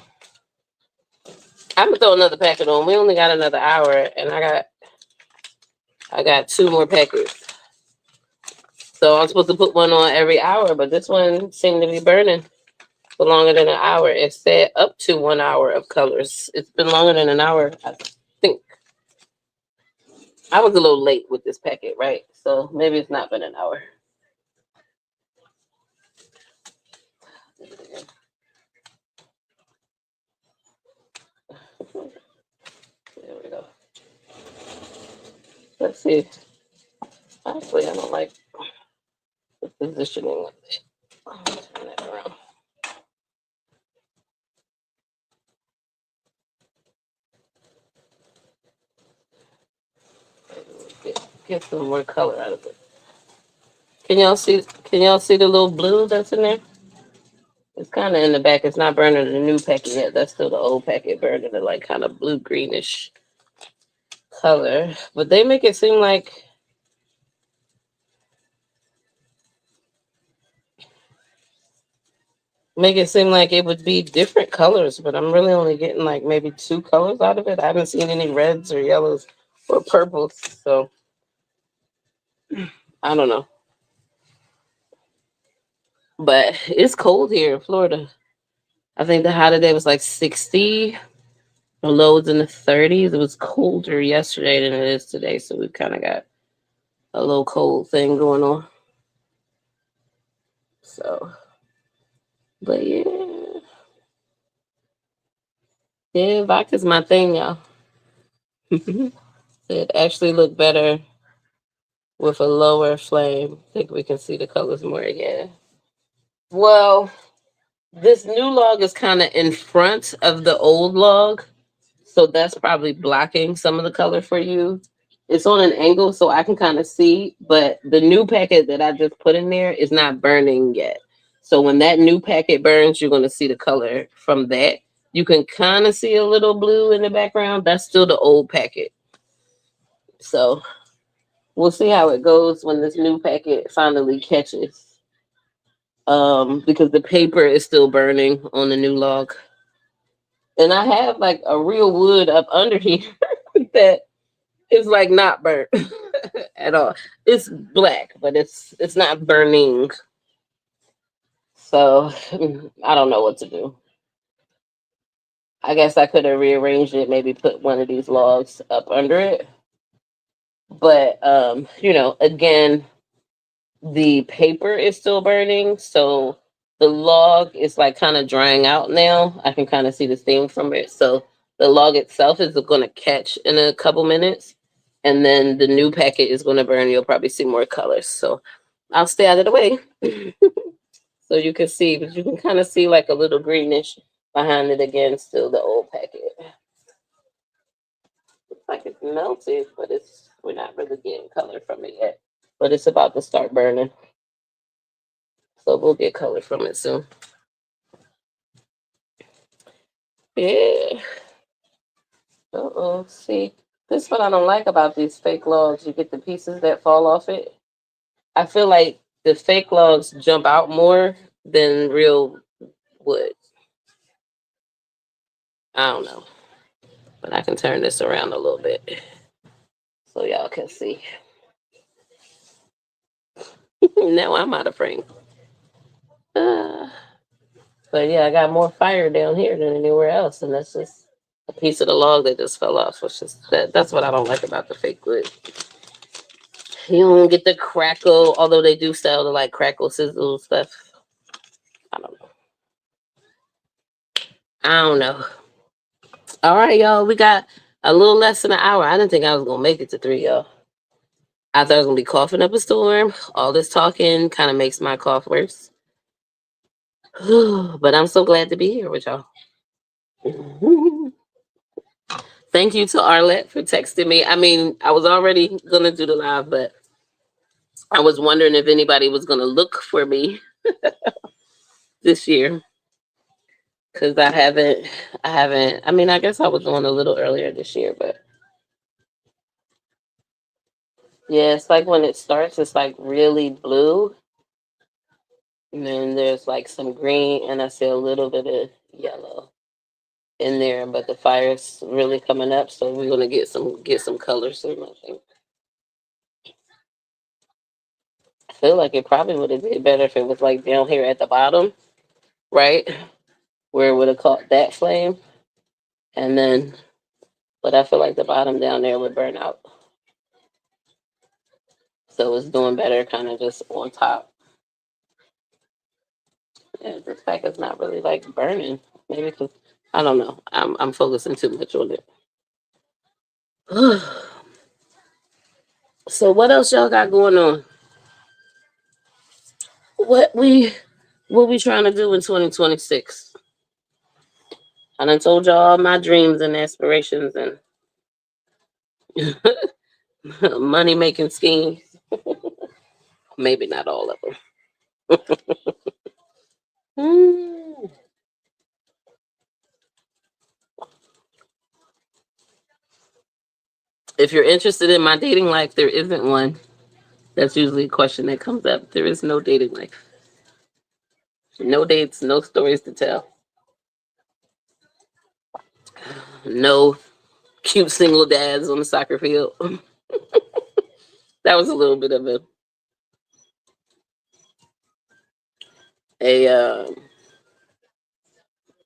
I'm gonna throw another packet on. We only got another hour, and I got 2 more packets. So I'm supposed to put one on every hour, but this one seemed to be burning for longer than an hour. It said up to 1 hour of colors. It's been longer than an hour, I think. I was a little late with this packet, right? So maybe it's not been an hour. There we go. Let's see. Actually, I don't like the positioning of it. I'll turn that around. Get some more color out of it. Can y'all see? Can y'all see the little blue that's in there? It's kind of in the back. It's not burning the new packet yet. That's still the old packet burning the like kind of blue greenish color. But they make it seem like it would be different colors, but I'm really only getting like maybe 2 colors out of it. I haven't seen any reds or yellows or purples, so I don't know. But it's cold here in Florida. I think the high today was like 60. The lows in the 30s. It was colder yesterday than it is today, so we've kind of got a little cold thing going on. So, but yeah, vodka's my thing, y'all. It actually looked better with a lower flame. I think we can see the colors more again. Well, this new log is kind of in front of the old log, so that's probably blocking some of the color for you. It's on an angle, so I can kind of see, but the new packet that I just put in there is not burning yet. So when that new packet burns, you're going to see the color from that. You can kind of see a little blue in the background. That's still the old packet. So we'll see how it goes when this new packet finally catches. Because the paper is still burning on the new log. And I have like a real wood up under here that is like not burnt at all. It's black, but it's not burning. So I don't know what to do. I guess I could have rearranged it, maybe put one of these logs up under it. But again, the paper is still burning, so the log is like kind of drying out now. I can kind of see the steam from it. So the log itself is going to catch in a couple minutes, and then the new packet is going to burn. You'll probably see more colors. So I'll stay out of the way so you can see, but you can kind of see like a little greenish behind it again, still the old packet. Looks like it's melted, but we're not really getting color from it yet. But it's about to start burning. So we'll get color from it soon. Yeah. See, This is what I don't like about these fake logs. You get the pieces that fall off it. I feel like the fake logs jump out more than real wood. I don't know. But I can turn this around a little bit so y'all can see. Now I'm out of frame. Uh, but yeah, I got more fire down here than anywhere else, and that's just a piece of the log that just fell off. Which is that's what I don't like about the fake wood. You don't get the crackle, although they do sell the like crackle sizzle stuff. I don't know. I don't know. All right, y'all. We got a little less than an hour. I didn't think I was gonna make it to 3, y'all. I thought I was gonna be coughing up a storm. All this talking kind of makes my cough worse. But I'm so glad to be here with y'all. Thank you to Arlette for texting me. I mean, I was already gonna do the live, but I was wondering if anybody was gonna look for me this year. Cause I haven't. I mean, I guess I was on a little earlier this year, but yeah, it's like when it starts, it's like really blue, and then there's like some green, and I see a little bit of yellow in there, but the fire's really coming up, so we're gonna get some color soon, I think. I feel like it probably would have did better if it was like down here at the bottom, right? Where it would have caught that flame. And then, but I feel like the bottom down there would burn out. So it's doing better kind of just on top. Yeah, this pack is not really like burning. Maybe because, I don't know. I'm focusing too much on it. So what else y'all got going on? What we trying to do in 2026? I done told y'all my dreams and aspirations and money making schemes. Maybe not all of them. If you're interested in my dating life, there isn't one. That's usually a question that comes up. There is no dating life. No dates, no stories to tell. No cute single dads on the soccer field. That was a little bit of a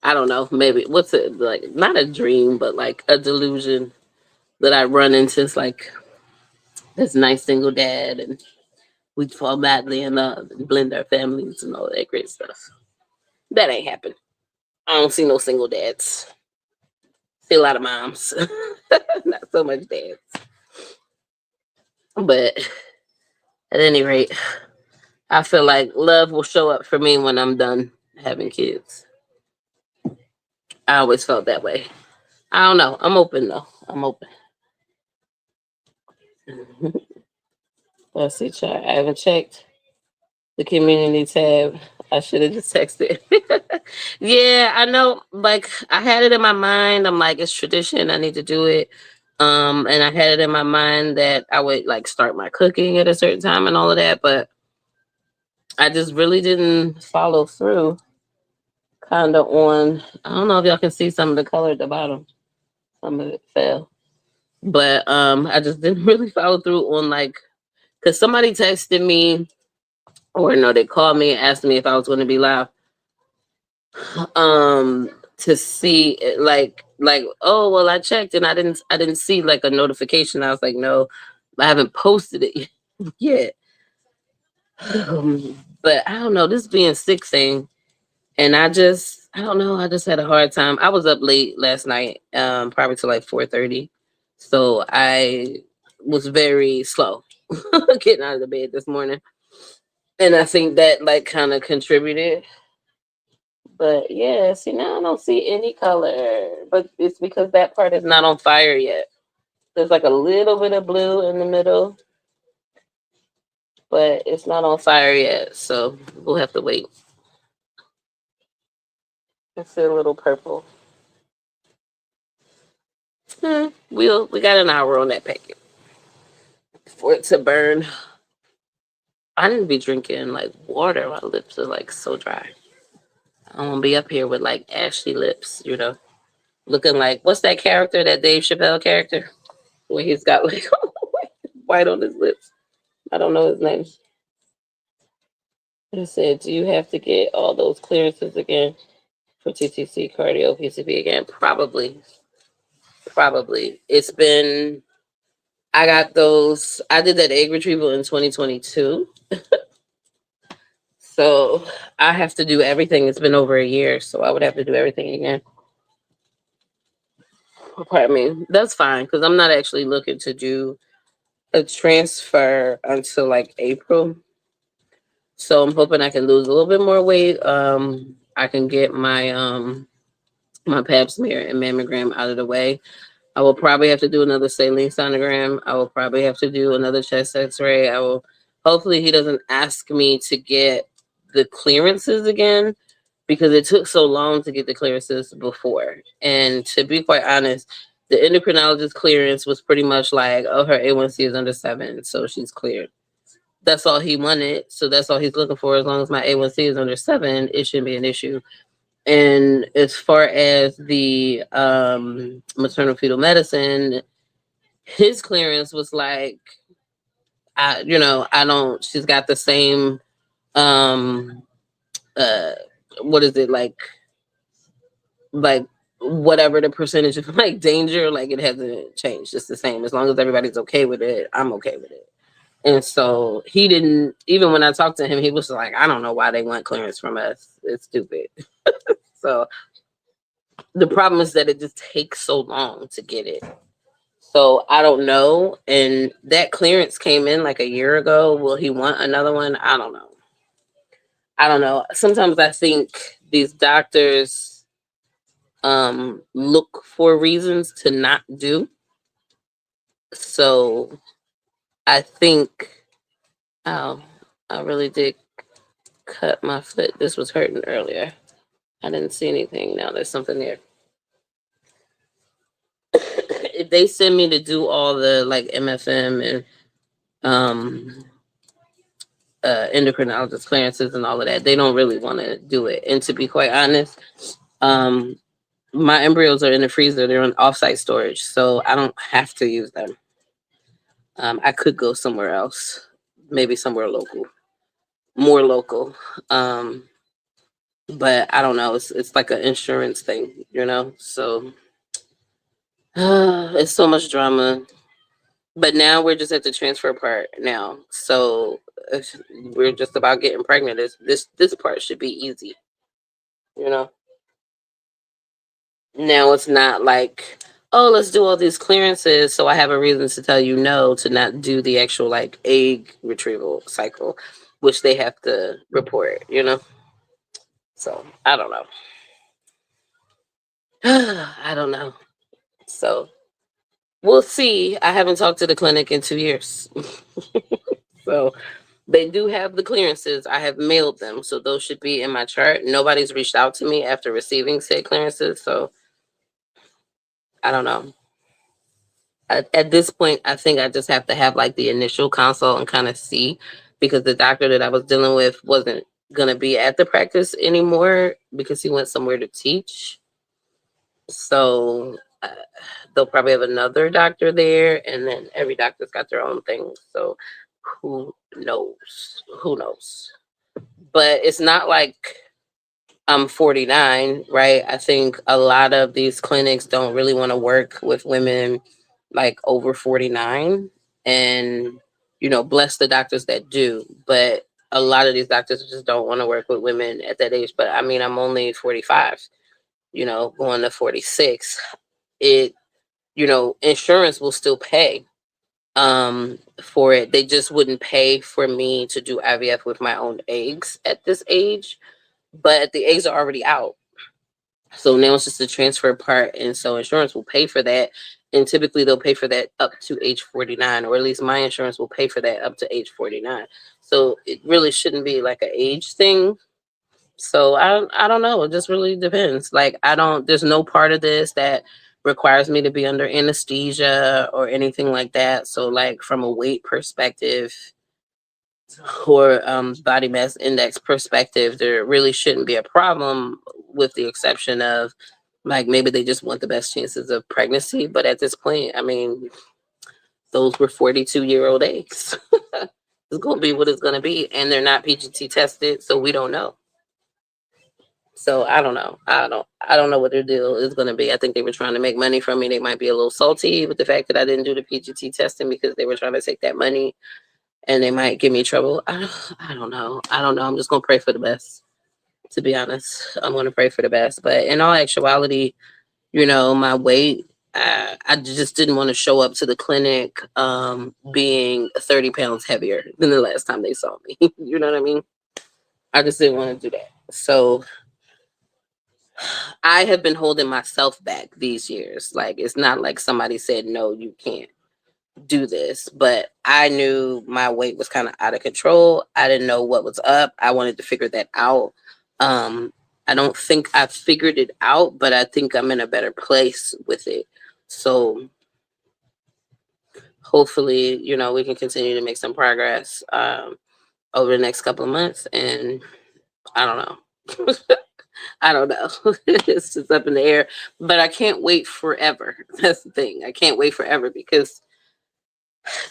I don't know, maybe what's it like, not a dream, but like a delusion that I run into. It's like this nice single dad and we'd fall madly in love and blend our families and all that great stuff. That ain't happened. I don't see no single dads. See a lot of moms. Not so much dads. But at any rate, I feel like love will show up for me when I'm done having kids. I always felt that way. I don't know. I'm open though. I'm open. Let's see, chat. I haven't checked the community tab. I should have just texted. Yeah, I know. Like I had it in my mind. I'm like, it's tradition. I need to do it. And I had it in my mind that I would like start my cooking at a certain time and all of that, but I just really didn't follow through. Kind of on. I don't know if y'all can see some of the color at the bottom. Some of it fell, but I just didn't really follow through on like because somebody texted me or no, they called me and asked me if I was going to be live. To see like oh well I checked and I didn't see like a notification. I was like no, I haven't posted it yet. But I don't know, this being sick thing, and I don't know, I just had a hard time. I was up late last night, probably till like 4:30, so I was very slow getting out of the bed this morning, and I think that like kind of contributed. But yeah, see now I don't see any color, but it's because that part is not on fire yet. There's like a little bit of blue in the middle, but it's not on fire yet, so we'll have to wait. It's a little purple. we got an hour on that packet for it to burn. I need to be drinking like water. My lips are like so dry. I don't want to be up here with like ashy lips, looking like what's that character, that Dave Chappelle character, where he's got like white on his lips. I don't know his name. I said, do you have to get all those clearances again for TTC, cardio, PCP again? Probably. It's been. I got those. I did that egg retrieval in 2022. So I have to do everything. It's been over a year, so I would have to do everything again. Pardon me. That's fine because I'm not actually looking to do a transfer until like April. So I'm hoping I can lose a little bit more weight. I can get my pap smear and mammogram out of the way. I will probably have to do another saline sonogram. I will probably have to do another chest x-ray. Hopefully he doesn't ask me to get the clearances again because it took so long to get the clearances before. And to be quite honest, the endocrinologist clearance was pretty much like, oh, her A1C is under 7, so she's cleared. That's all he wanted. So that's all he's looking for. As long as my A1C is under 7, it shouldn't be an issue. And as far as the maternal fetal medicine, his clearance was like, she's got the same, what is it, like whatever the percentage of like danger, like it hasn't changed. It's the same. As long as everybody's okay with it, I'm okay with it. And so he didn't, even when I talked to him, he was like, I don't know why they want clearance from us. It's stupid. So the problem is that it just takes so long to get it. So I don't know. And that clearance came in like a year ago. Will he want another one? I don't know. Sometimes I think these doctors look for reasons to not do. So I think, I really did cut my foot. This was hurting earlier. I didn't see anything. Now there's something there. If they send me to do all the like MFM and endocrinologist clearances and all of that, they don't really want to do it. And to be quite honest, my embryos are in the freezer. They're in offsite storage, so I don't have to use them. I could go somewhere else, maybe somewhere local, more local. But I don't know. It's like an insurance thing, So it's so much drama. But now we're just at the transfer part now. So we're just about getting pregnant. This part should be easy, Now it's not like, oh, let's do all these clearances so I have a reason to tell you no to not do the actual like egg retrieval cycle, which they have to report, So I don't know. I don't know. So we'll see. I haven't talked to the clinic in 2 years. So they do have the clearances. I have mailed them. So those should be in my chart. Nobody's reached out to me after receiving said clearances. So I don't know. At this point, I think I just have to have like the initial consult and kind of see, because the doctor that I was dealing with wasn't going to be at the practice anymore because he went somewhere to teach. So they'll probably have another doctor there, and then every doctor's got their own thing. So who knows? But it's not like I'm 49, right? I think a lot of these clinics don't really want to work with women like over 49, and bless the doctors that do. But a lot of these doctors just don't want to work with women at that age. But I mean, I'm only 45, going to 46. Insurance will still pay for it. They just wouldn't pay for me to do IVF with my own eggs at this age, but the eggs are already out. So now it's just the transfer part, and so insurance will pay for that. And typically they'll pay for that up to age 49, or at least my insurance will pay for that up to age 49. So it really shouldn't be like an age thing. So I don't know. It just really depends. Like there's no part of this that requires me to be under anesthesia or anything like that. So like from a weight perspective or body mass index perspective, there really shouldn't be a problem, with the exception of like maybe they just want the best chances of pregnancy. But at this point, I mean, those were 42-year-old eggs. It's going to be what it's going to be. And they're not PGT tested, so we don't know. So I don't know. I don't know what their deal is going to be. I think they were trying to make money from me. They might be a little salty with the fact that I didn't do the PGT testing because they were trying to take that money, and they might give me trouble. I don't know. I don't know. I'm just going to pray for the best, to be honest. I'm going to pray for the best. But in all actuality, my weight, I just didn't want to show up to the clinic being 30 pounds heavier than the last time they saw me. You know what I mean? I just didn't want to do that. So I have been holding myself back these years. Like, it's not like somebody said, no, you can't do this. But I knew my weight was kind of out of control. I didn't know what was up. I wanted to figure that out. I don't think I figured it out, but I think I'm in a better place with it. So hopefully, we can continue to make some progress over the next couple of months. And I don't know. I don't know. It's just up in the air. But I can't wait forever. That's the thing. I can't wait forever because,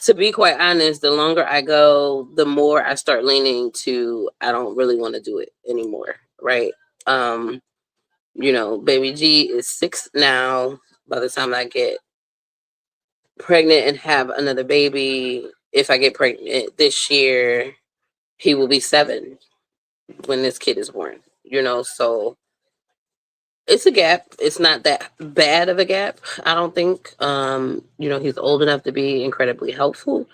to be quite honest, the longer I go, the more I start leaning to I don't really want to do it anymore. Right. Baby G is 6 now. By the time I get pregnant and have another baby, if I get pregnant this year, he will be 7 when this kid is born. So it's a gap. It's not that bad of a gap, I don't think. He's old enough to be incredibly helpful.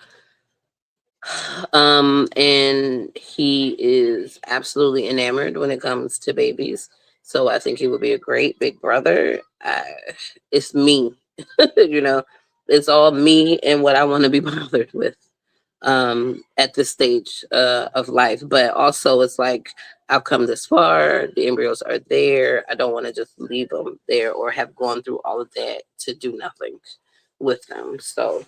And he is absolutely enamored when it comes to babies. So I think he would be a great big brother. It's me, it's all me and what I want to be bothered with at this stage of life. But also, it's like I've come this far. The embryos are there. I don't want to just leave them there or have gone through all of that to do nothing with them. So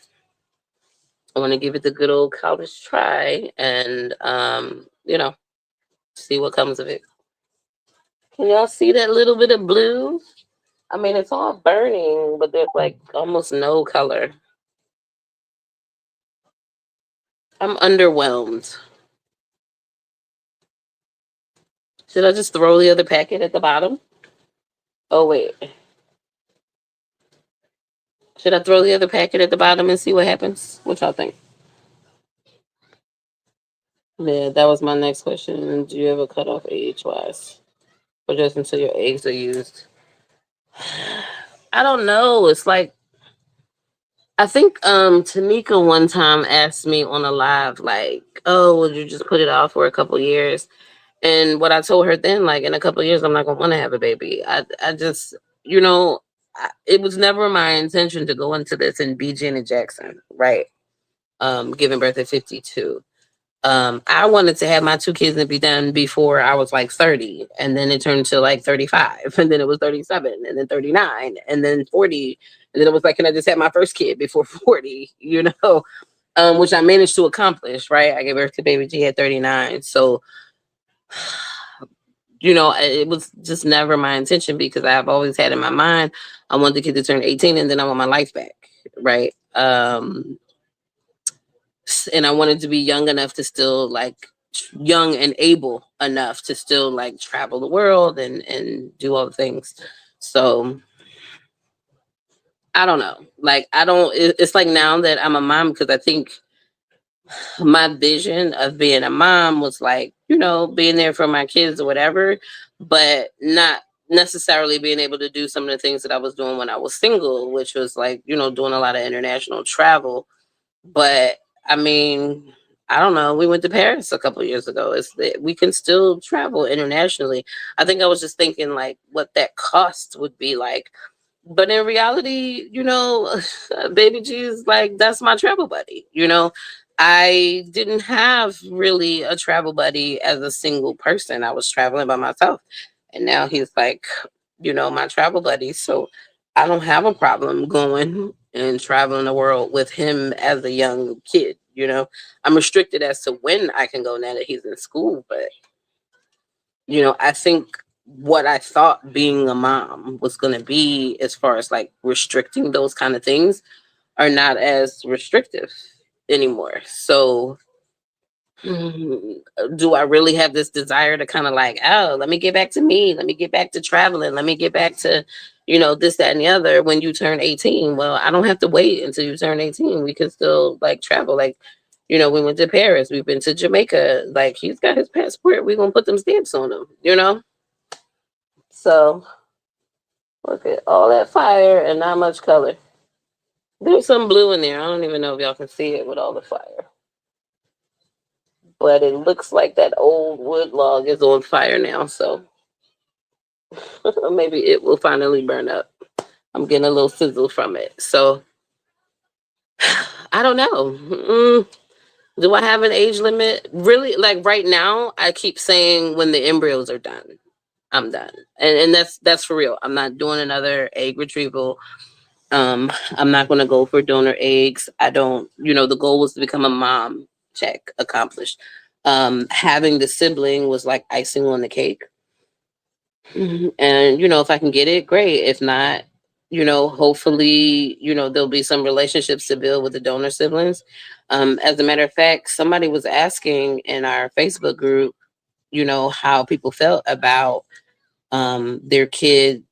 I want to give it the good old college try and, see what comes of it. Can y'all see that little bit of blue? I mean, it's all burning, but there's like almost no color. I'm underwhelmed. Should I just throw the other packet at the bottom? Oh, wait. Should I throw the other packet at the bottom and see what happens? What y'all think? Yeah, that was my next question. Do you ever cut off age-wise? Or just until your eggs are used? I don't know. It's like, I think Tanika one time asked me on a live, like, oh, would you just put it off for a couple years? And what I told her then, like, in a couple of years, I'm not going to want to have a baby. I just, it was never my intention to go into this and be Janet Jackson, right? Giving birth at 52. I wanted to have my 2 kids and be done before I was like 30. And then it turned to like 35. And then it was 37. And then 39. And then 40. And then it was like, can I just have my first kid before 40? Which I managed to accomplish, right? I gave birth to baby G at 39. So, it was just never my intention because I've always had in my mind, I want the kid to turn 18 and then I want my life back, right? And I wanted to be young enough to still young and able enough to still travel the world and do all the things. So I don't know. It's like now that I'm a mom, because I think my vision of being a mom was being there for my kids or whatever, but not necessarily being able to do some of the things that I was doing when I was single, which was doing a lot of international travel. But I mean, I don't know. We went to Paris a couple of years ago. We can still travel internationally. I think I was just thinking what that cost would be like. But in reality, baby G is that's my travel buddy. I didn't have really a travel buddy as a single person. I was traveling by myself. And now he's my travel buddy. So I don't have a problem going and traveling the world with him as a young kid. I'm restricted as to when I can go now that he's in school, but I think what I thought being a mom was going to be, as far as like restricting those kind of things, are not as restrictive anymore. So, do I really have this desire to kind of like, oh, let me get back to me, let me get back to traveling, let me get back to, this, that, and the other when you turn 18? Well, I don't have to wait until you turn 18. We can still like travel. Like, we went to Paris, we've been to Jamaica. Like, he's got his passport. We're gonna put them stamps on him. So look at all that fire and not much color. There's some blue in there. I don't even know if y'all can see it with all the fire. But it looks like that old wood log is on fire now, so maybe it will finally burn up. I'm getting a little sizzle from it. So I don't know. Do I have an age limit? Really, like right now, I keep saying when the embryos are done, I'm done. And that's for real. I'm not doing another egg retrieval. I'm not gonna go for donor eggs. I don't, the goal was to become a mom. Check, accomplished. Having the sibling was like icing on the cake. And if I can get it, great. If not, hopefully, there'll be some relationships to build with the donor siblings. As a matter of fact, somebody was asking in our Facebook group, how people felt about their kid,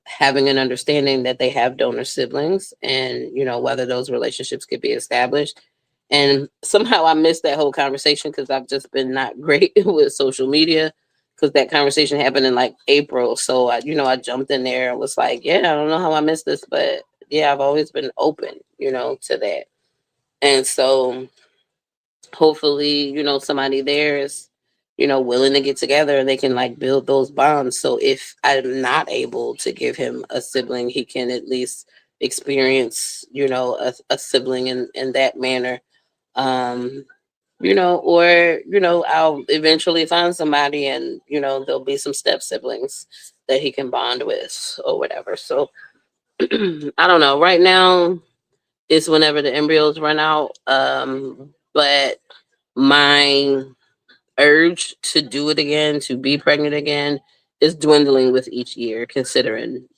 having an understanding that they have donor siblings, and whether those relationships could be established. And somehow I missed that whole conversation because I've just been not great with social media, because that conversation happened in like April. So I jumped in there and was like, yeah, I don't know how I missed this, but yeah, I've always been open, to that. And so hopefully, somebody there is, willing to get together and they can like build those bonds. So if I'm not able to give him a sibling, he can at least experience, a sibling in that manner. Um, or, I'll eventually find somebody and, there'll be some step siblings that he can bond with or whatever. So I don't know. Right now, it's whenever the embryos run out. But my urge to do it again, to be pregnant again, is dwindling with each year, considering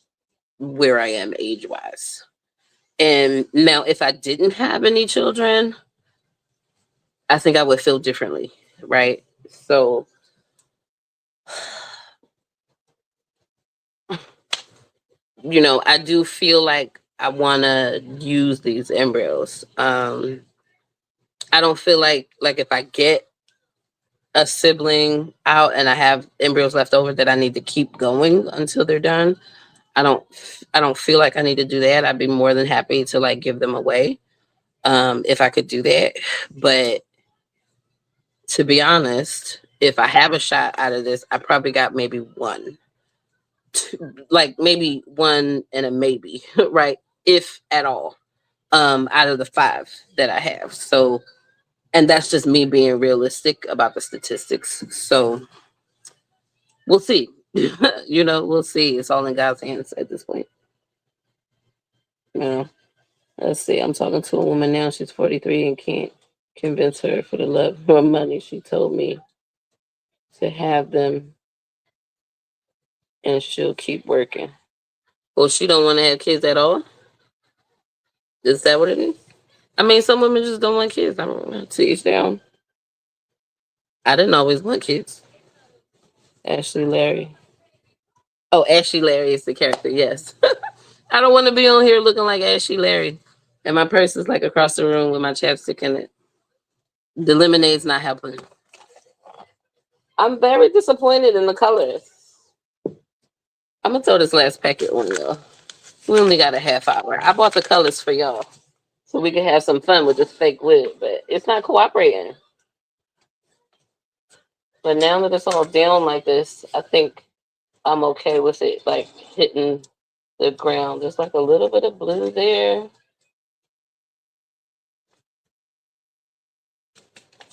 where I am age wise. And now, if I didn't have any children, I think I would feel differently, right? So, I do feel like I want to use these embryos. I don't feel like if I get a sibling out and I have embryos left over, that I need to keep going until they're done. I don't I don't feel like I need to do that. I'd be more than happy to like give them away, if I could do that. But to be honest, if I have a shot out of this, I probably got maybe one, two, like maybe one and a maybe, right? If at all, out of the five that I have. So, and that's just me being realistic about the statistics. So we'll see. We'll see. It's all in God's hands at this point. You know, let's see. I'm talking to a woman now. She's 43 and can't convince her for the love of her money. She told me to have them and she'll keep working. Well, she don't want to have kids at all. Is that what it is? I mean, some women just don't want kids. I don't know. To each their own. I didn't always want kids. Ashley Larry. Oh, Ashley Larry is the character. Yes. I don't want to be on here looking like Ashley Larry. And my purse is like across the room with my chapstick in it. The lemonade's not helping. I'm very disappointed in the colors. I'm gonna throw this last packet on y'all. We only got a half hour. I bought the colors for y'all so we can have some fun with this fake wood, but it's not cooperating. But now that it's all down like this, I think I'm okay with it like hitting the ground. There's like a little bit of blue there.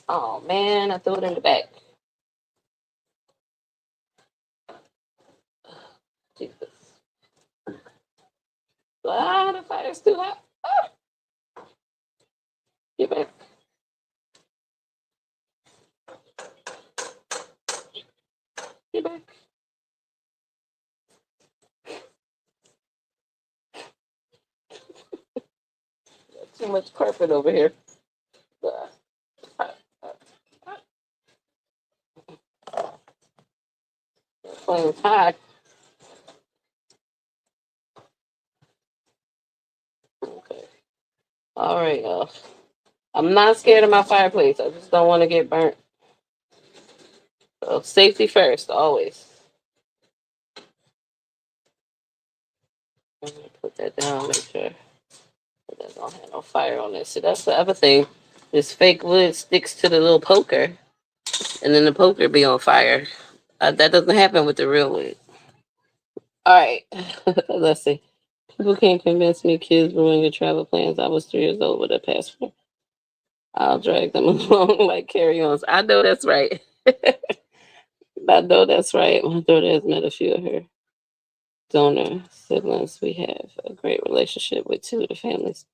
Oh man, I threw it in the back. Jesus. Ah, the fire's too hot. Ah, get back. Get back. Too much carpet over here. Ah, ah, ah, ah. Flame's hot. Okay. All right, y'all. I'm not scared of my fireplace. I just don't want to get burnt. So safety first, always. I'm gonna put that down, make sure that don't have no fire on it. See, that's the other thing. This fake wood sticks to the little poker, and then the poker be on fire. That doesn't happen with the real wood. All right, let's see. People can't convince me kids ruin your travel plans. I was 3 years old with a passport. I'll drag them along like carry-ons. I know that's right. I know that's right. My daughter has met a few of her donor siblings. We have a great relationship with 2 of the families.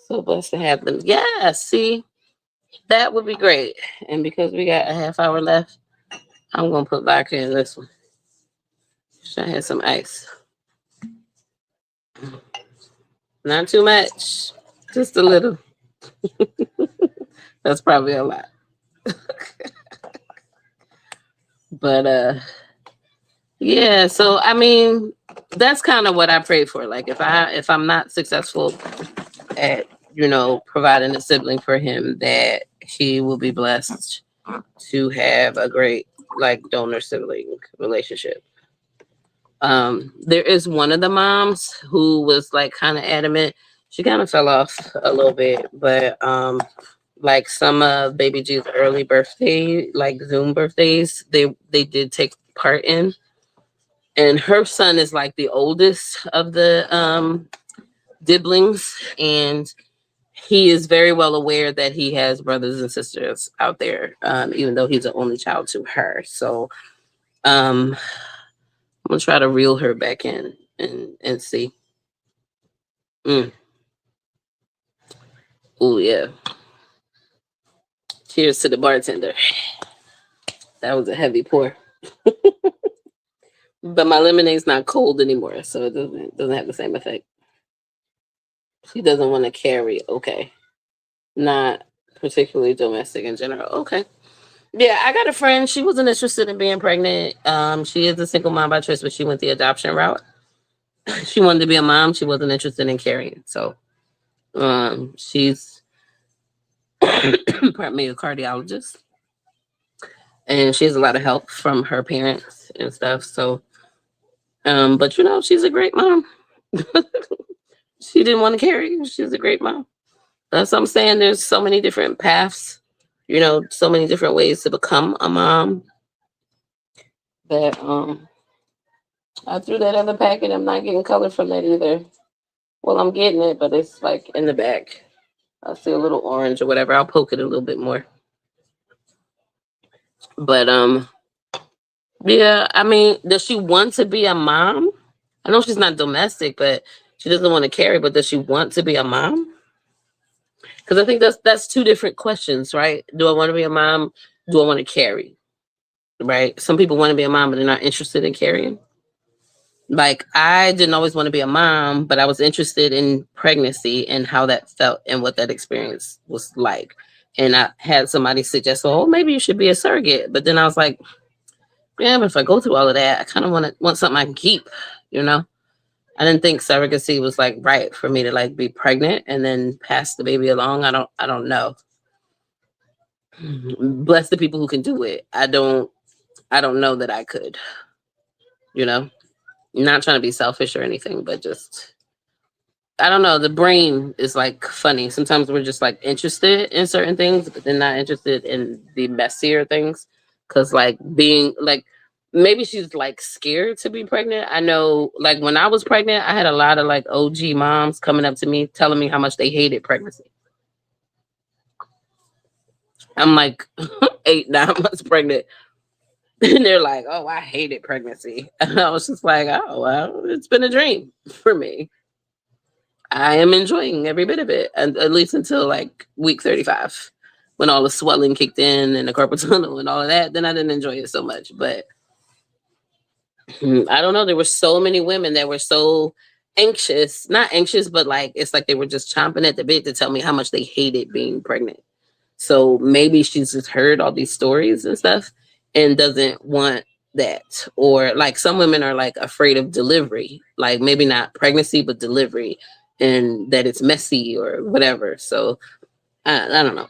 So blessed to have them. Yeah, see, that would be great. And because we got a half hour left, I'm gonna put vodka in this one. Should I have some ice? Not too much, just a little. That's probably a lot. But yeah, so I mean, that's kind of what I pray for. Like if I'm not successful at, providing a sibling for him, that he will be blessed to have a great like donor sibling relationship. There is one of the moms who was like kind of adamant. She kind of fell off a little bit, but like some of baby G's early birthday, like Zoom birthdays, they did take part in. And her son is like the oldest of the Diblings, and he is very well aware that he has brothers and sisters out there, even though he's the only child to her. So I'm gonna try to reel her back in and see. Oh yeah. Cheers to the bartender. That was a heavy pour. But my lemonade's not cold anymore, so it doesn't have the same effect. She doesn't want to carry. Okay. Not particularly domestic in general. Okay. Yeah, I got a friend. She wasn't interested in being pregnant. She is a single mom by choice, but she went the adoption route. She wanted to be a mom. She wasn't interested in carrying. So she's pardon me, a cardiologist. And she has a lot of help from her parents and stuff. So but she's a great mom. She didn't want to carry. She's a great mom. That's what I'm saying. There's so many different paths, so many different ways to become a mom that I threw that in the packet. I'm not getting color from that either. Well, I'm getting it, but it's like in the back. I see a little orange or whatever. I'll poke it a little bit more. But yeah, I mean, does she want to be a mom? I know she's not domestic, but she doesn't want to carry, but does she want to be a mom? Because I think that's 2 different questions, right? Do I want to be a mom? Do I want to carry? Right? Some people want to be a mom, but they're not interested in carrying. Like I didn't always want to be a mom, but I was interested in pregnancy and how that felt and what that experience was like. And I had somebody suggest, "Oh, maybe you should be a surrogate." But then I was like, "Yeah, but if I go through all of that, I kind of want something I can keep." I didn't think surrogacy was like right for me to like be pregnant and then pass the baby along. I don't know. Bless the people who can do it. I don't know that I could. Not trying to be selfish or anything, but just I don't know. The brain is like funny. Sometimes we're just like interested in certain things, but then not interested in the messier things. Cause like being like maybe she's like scared to be pregnant. I know like when I was pregnant, I had a lot of like OG moms coming up to me telling me how much they hated pregnancy. I'm like 8, 9 months pregnant. And they're like, "Oh, I hated pregnancy." And I was just like, "Oh, well, it's been a dream for me." I am enjoying every bit of it, and at least until like week 35, when all the swelling kicked in and the carpal tunnel and all of that. Then I didn't enjoy it so much. But I don't know. There were so many women that were so anxious, not anxious, but like it's like they were just chomping at the bit to tell me how much they hated being pregnant. So maybe she's just heard all these stories and stuff and doesn't want that. Or like some women are like afraid of delivery, like maybe not pregnancy, but delivery, and that it's messy or whatever. So I don't know.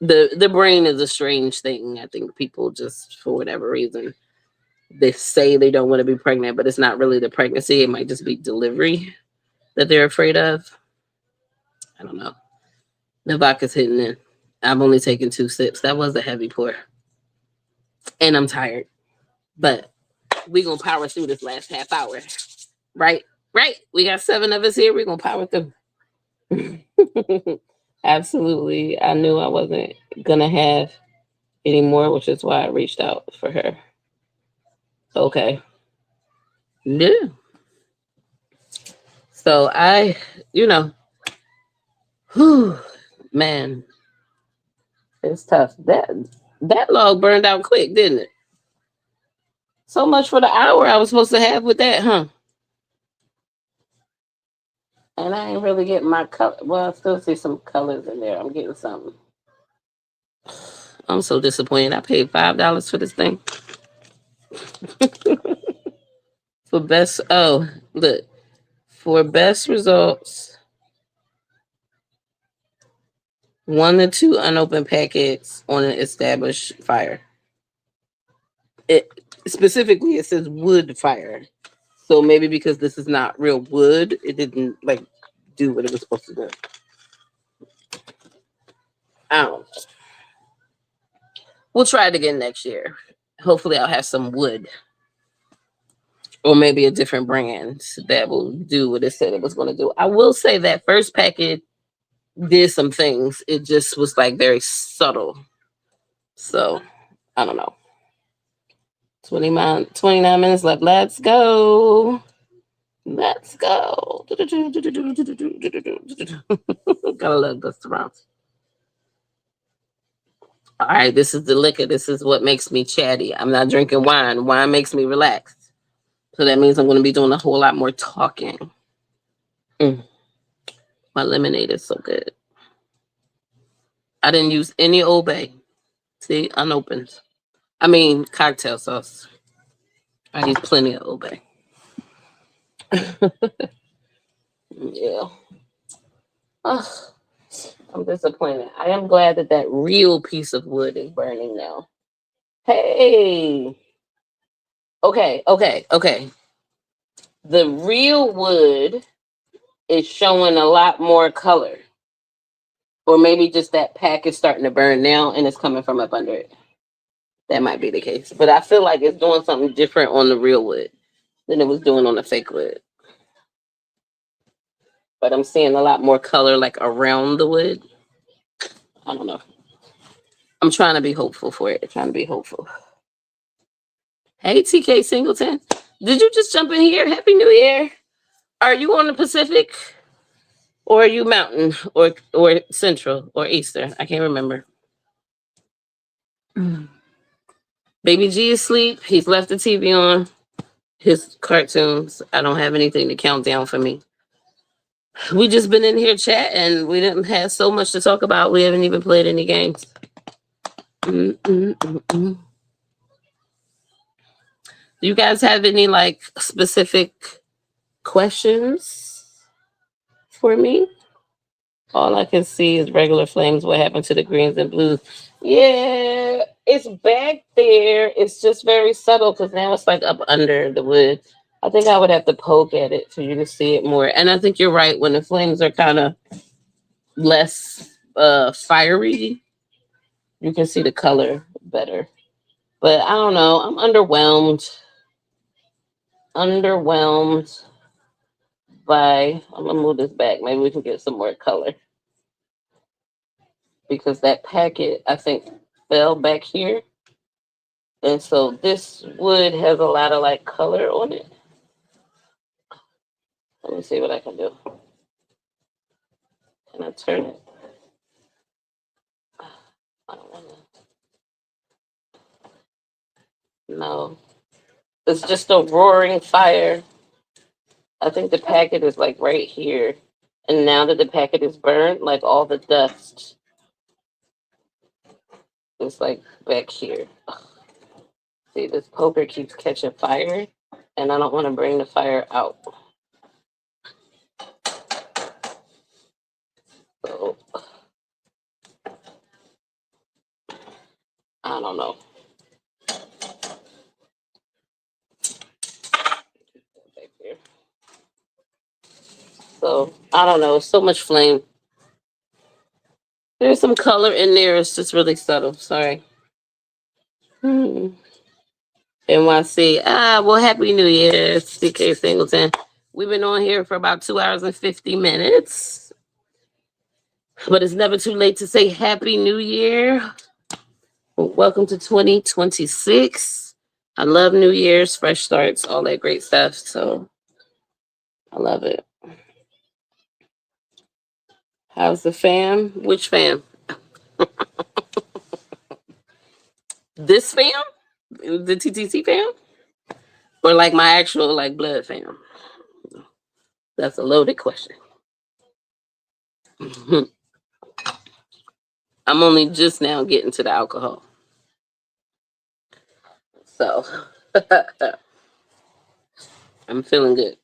The brain is a strange thing. I think people just for whatever reason they say they don't want to be pregnant, but it's not really the pregnancy. It might just be delivery that they're afraid of. I don't know. The vodka's hitting in. I've only taken 2 sips. That was a heavy pour. And I'm tired. But we're going to power through this last half hour. Right? Right. We got 7 of us here. We're going to power through. Absolutely. I knew I wasn't going to have any more, which is why I reached out for her. Okay. Yeah. So whew, man, it's tough. That log burned out quick, didn't it? So much for the hour I was supposed to have with that, huh? And I ain't really getting my color. Well, I still see some colors in there. I'm getting something. I'm so disappointed. I paid $5 for this thing. For best, oh, look. For best results, 1 to 2 unopened packets on an established fire. It specifically it says wood fire. So maybe because this is not real wood, it didn't like do what it was supposed to do. I don't know. We'll try it again next year. Hopefully I'll have some wood. Or maybe a different brand that will do what it said it was going to do. I will say that first packet did some things. It just was like very subtle. So I don't know. 29 minutes left. Let's go. Let's go. Gotta love Busta Rhymes. All right, this is the liquor. This is what makes me chatty. I'm not drinking wine. Wine makes me relaxed. So that means I'm going to be doing a whole lot more talking. My lemonade is so good. I didn't use any Old Bay. See, unopened. I mean, cocktail sauce. I use plenty of Old Bay. Yeah. Ugh, I'm disappointed. I am glad that real piece of wood is burning now. Hey. Okay. The real wood is showing a lot more color. Or maybe just that pack is starting to burn now and it's coming from up under it. That might be the case. But I feel like it's doing something different on the real wood than it was doing on the fake wood. But I'm seeing a lot more color like around the wood. I don't know. I'm trying to be hopeful for it. Trying to be hopeful. Hey, TK Singleton. Did you just jump in here? Happy New Year. Are you on the Pacific? Or are you Mountain? Or Central? Or Eastern? I can't remember. Baby G is asleep. He's left the TV on. His cartoons. I don't have anything to count down for me. We just been in here chatting. We didn't have so much to talk about. We haven't even played any games. Do you guys have any like specific questions for me? All I can see is regular flames. What happened to the greens and blues? Yeah, it's back there. It's just very subtle because now it's like up under the wood. I think I would have to poke at it for you to see it more. And I think you're right. When the flames are kind of less fiery, you can see the color better. But I don't know. I'm underwhelmed. By, I'm going to move this back. Maybe we can get some more color. Because that packet, I think, fell back here. And so this wood has a lot of like color on it. Let me see what I can do. Can I turn it? I don't want to. No. It's just a roaring fire. I think the packet is like right here. And now that the packet is burned, like all the dust is like back here. Ugh. See, this poker keeps catching fire, and I don't want to bring the fire out. So, I don't know. Back here. So, I don't know. So much flame. There's some color in there. It's just really subtle. Sorry. NYC. Well, Happy New Year, CK Singleton. We've been on here for about 2 hours and 50 minutes. But it's never too late to say Happy New Year. Welcome to 2026. I love New Year's, fresh starts, all that great stuff. So I love it. How's the fam? Which fam? This fam? The TTC fam? Or like my actual like blood fam? That's a loaded question. I'm only just now getting to the alcohol. So I'm feeling good.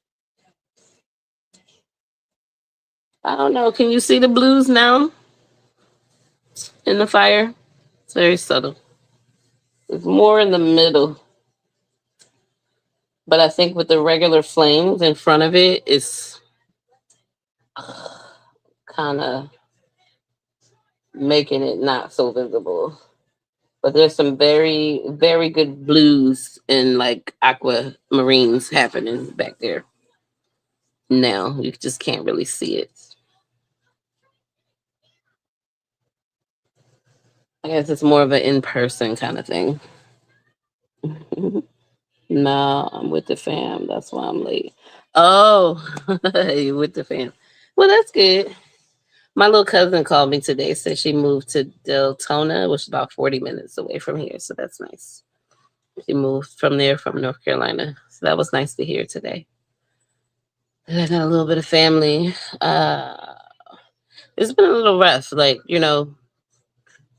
I don't know. Can you see the blues now in the fire? It's very subtle. It's more in the middle. But I think with the regular flames in front of it, it's kind of making it not so visible. But there's some very, very good blues and like aquamarines happening back there. Now you just can't really see it. I guess it's more of an in-person kind of thing. No, I'm with the fam. That's why I'm late. Oh, you with the fam. Well, that's good. My little cousin called me today, said she moved to Deltona, which is about 40 minutes away from here. So that's nice. She moved from there from North Carolina. So that was nice to hear today. And I got a little bit of family. It's been a little rough. Like,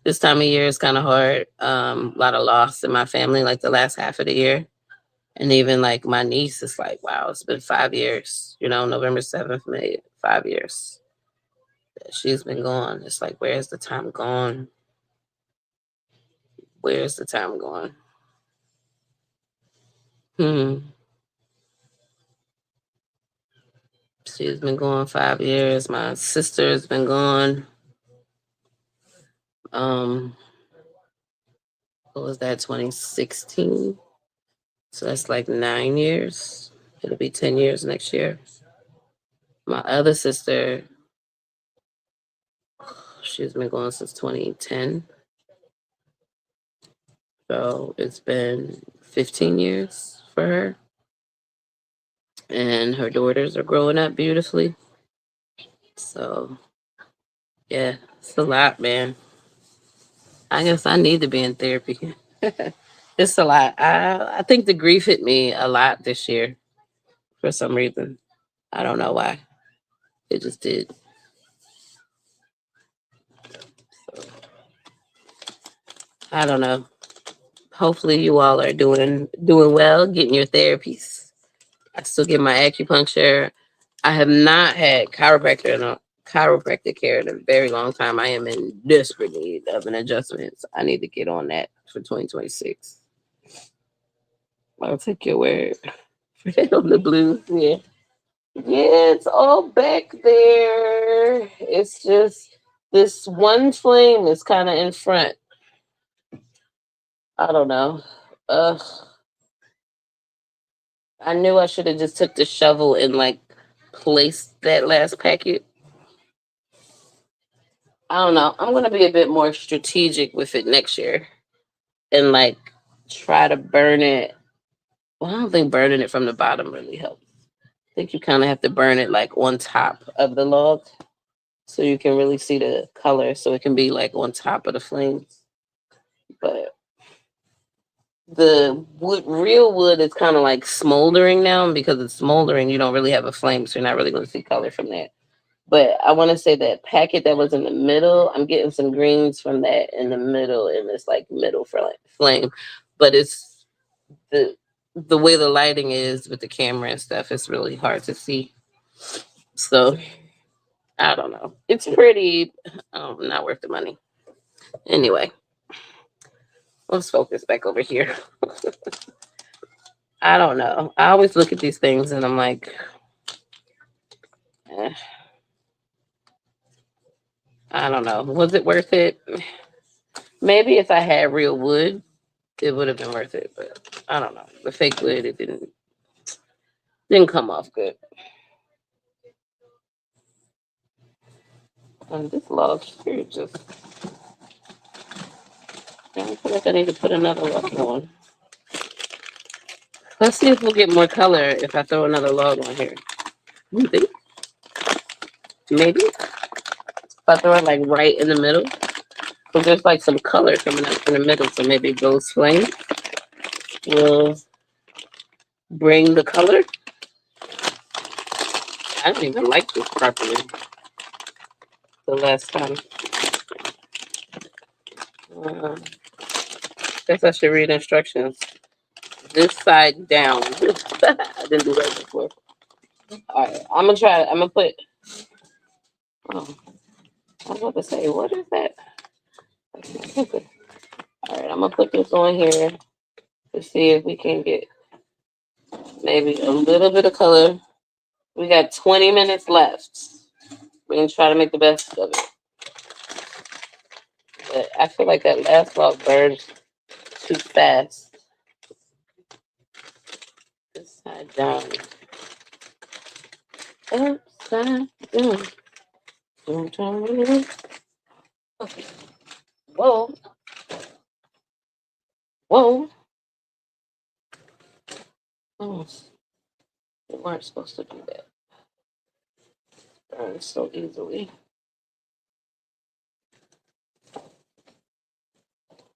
this time of year is kind of hard. A lot of loss in my family, like the last half of the year. And even like my niece is like, wow, it's been 5 years. November 7th, May, 5 years. She's been gone. It's like, where's the time gone? Where's the time gone? She's been gone 5 years. My sister's been gone. What was that, 2016? So that's like 9 years. It'll be 10 years next year. My other sister, she's been gone since 2010. So it's been 15 years for her. And her daughters are growing up beautifully. So, yeah, it's a lot, man. I guess I need to be in therapy. It's a lot. I think the grief hit me a lot this year for some reason. I don't know why. It just did. So, I don't know. Hopefully you all are doing well, getting your therapies. I still get my acupuncture. I have not had chiropractic care in a very long time. I am in desperate need of an adjustment. So I need to get on that for 2026. I'll take your word for that on the blues. Yeah. Yeah, it's all back there. It's just this one flame is kind of in front. I don't know. Ugh. I knew I should have just took the shovel and like placed that last packet. I don't know. I'm gonna be a bit more strategic with it next year and like try to burn it. Well, I don't think burning it from the bottom really helps. I think you kind of have to burn it like on top of the log so you can really see the color, so it can be like on top of the flames. But the wood, real wood, is kind of like smoldering now, and because it's smoldering, you don't really have a flame, so you're not really going to see color from that. But I want to say that packet that was in the middle, I'm getting some greens from that in the middle, in this like middle flame. But it's the way the lighting is with the camera and stuff, it's really hard to see. So I don't know. It's pretty, not worth the money. Anyway, let's focus back over here. I don't know. I always look at these things and I'm like, eh, I don't know. Was it worth it? Maybe if I had real wood, it would have been worth it. But I don't know. The fake wood, it didn't come off good. And this log here just, I feel like I need to put another log on. Let's see if we'll get more color if I throw another log on here. You think? Maybe? If I throw it like right in the middle. So there's like some color coming up in the middle. So maybe those flames will bring the color. I don't even like this properly the last time. Guess I should read instructions. This side down. I didn't do that before. All right, I'm gonna try. I'm gonna put. Oh, I was about to say, what is that? All right, I'm gonna put this on here to see if we can get maybe a little bit of color. We got 20 minutes left. We're gonna try to make the best of it. But I feel like that last log burned too fast. This side down. Upside down. Okay. Whoa. Whoa. Oh, we weren't supposed to do that. Burn so easily.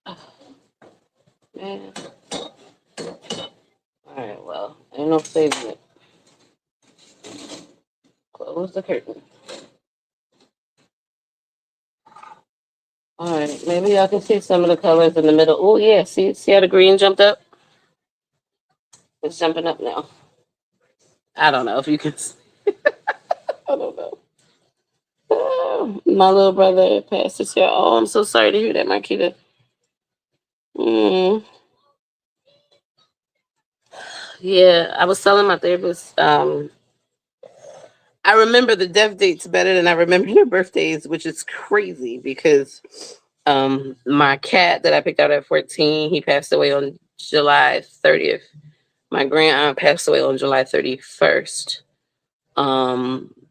Oh, man. Alright, well, ain't no saving it. Close the curtain. Alright, maybe y'all can see some of the colors in the middle. Oh, yeah, see how the green jumped up? It's jumping up now. I don't know if you can see. I don't know. Oh, my little brother passed his hair. Oh, I'm so sorry to hear that, Marquita. Yeah, I was telling my therapist, I remember the death dates better than I remember their birthdays, which is crazy because my cat that I picked out at 14, he passed away on July 30th. My grand aunt passed away on July 31st.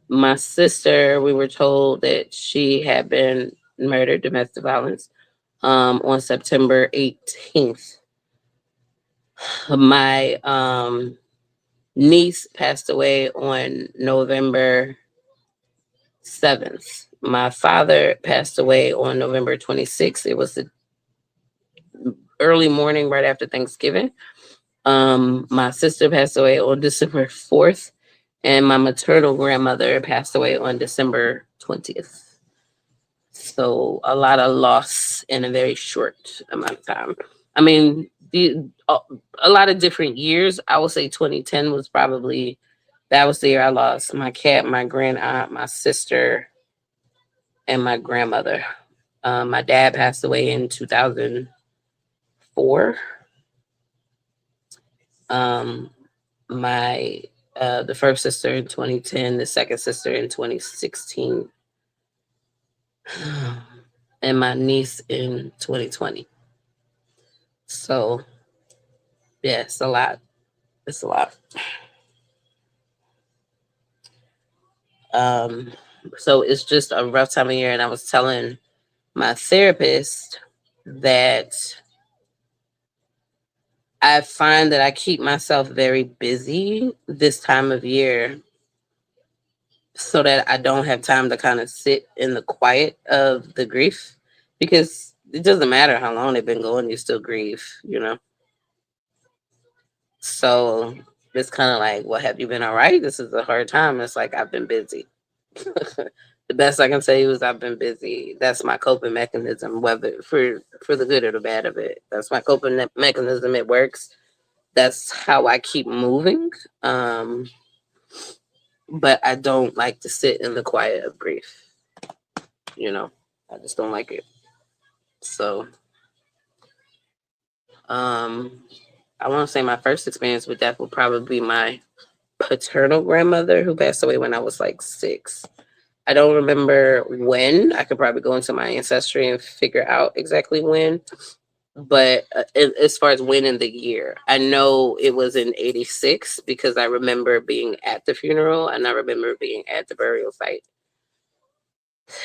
My sister, we were told that she had been murdered, domestic violence, on September 18th. My niece passed away on November 7th. My father passed away on November 26th. It was the early morning right after Thanksgiving. My sister passed away on December 4th, and my maternal grandmother passed away on December 20th. So a lot of loss in a very short amount of time. I mean, a lot of different years. I would say 2010 was probably, that was the year I lost my cat, my grand aunt, my sister, and my grandmother. My dad passed away in 2004. My the first sister in 2010, the second sister in 2016, and my niece in 2020. So yeah, it's a lot. It's a lot. So it's just a rough time of year, and I was telling my therapist that I find that I keep myself very busy this time of year so that I don't have time to kind of sit in the quiet of the grief, because it doesn't matter how long they've been going, you still grieve, you know? So it's kind of like, well, have you been all right? This is a hard time. It's like, I've been busy. The best I can say is I've been busy. That's my coping mechanism, whether for the good or the bad of it. That's my coping mechanism. It works. That's how I keep moving. Um, but I don't like to sit in the quiet of grief. You know, I just don't like it. So, um, I want to say my first experience with that would probably be my paternal grandmother who passed away when I was like 6. I don't remember when. I could probably go into my ancestry and figure out exactly when. But as far as when in the year, I know it was in 86 because I remember being at the funeral and I remember being at the burial site.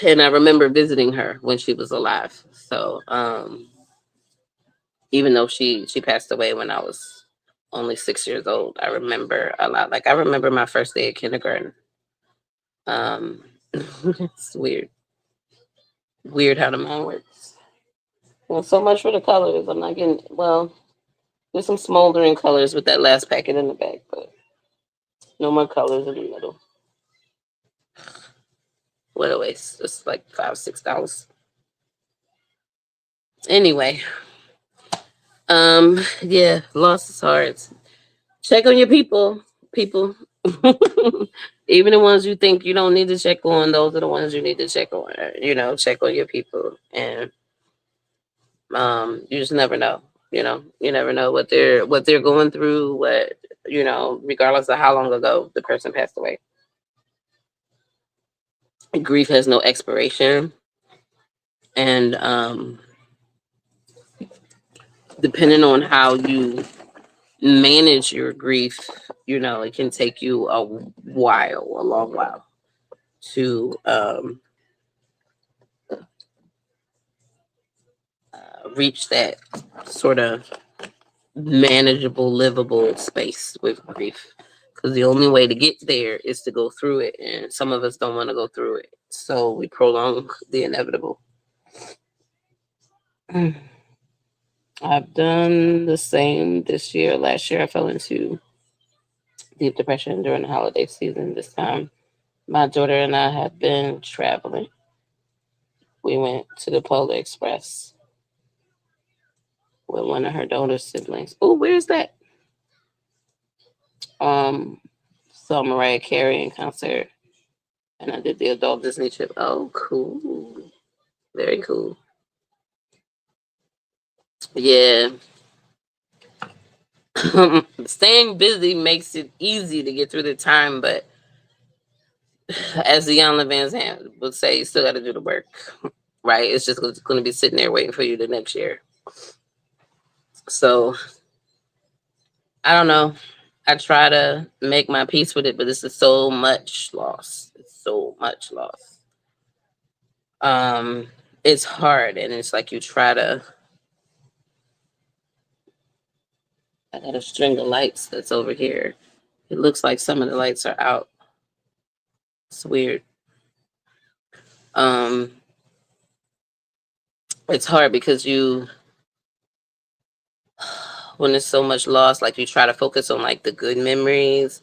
And I remember visiting her when she was alive. So, even though she passed away when I was only 6 years old, I remember a lot. Like I remember my first day of kindergarten. It's weird. Weird how the mind works. Well, so much for the colors. I'm not getting, well, there's some smoldering colors with that last packet in the back, but no more colors in the middle. What a waste. It's like $5, $6. Anyway, yeah, loss is hard. Check on your people. Even the ones you think you don't need to check on, those are the ones you need to check on. You know, check on your people, and you just never know. You know, you never know what they're going through. What, you know, regardless of how long ago the person passed away. Grief has no expiration, and depending on how you manage your grief, you know, it can take you a while, a long while, to reach that sort of manageable, livable space with grief. Because the only way to get there is to go through it, and some of us don't want to go through it, so we prolong the inevitable. I've done the same this year. Last year, I fell into deep depression during the holiday season. This time, my daughter and I have been traveling. We went to the Polar Express with one of her daughter's siblings. Oh, where's that? Um, saw Mariah Carey in concert, and I did the adult Disney trip. Oh, cool. Very cool. Yeah. Staying busy makes it easy to get through the time, but as the young Van Zandt would say, you still got to do the work, right? It's just going to be sitting there waiting for you the next year. So I don't know. I try to make my peace with it, but this is so much loss. It's so much loss. Um, it's hard, and it's like you try to. I got a string of lights that's over here. It looks like some of the lights are out. It's weird. Um, it's hard because you, when there's so much loss, like you try to focus on like the good memories.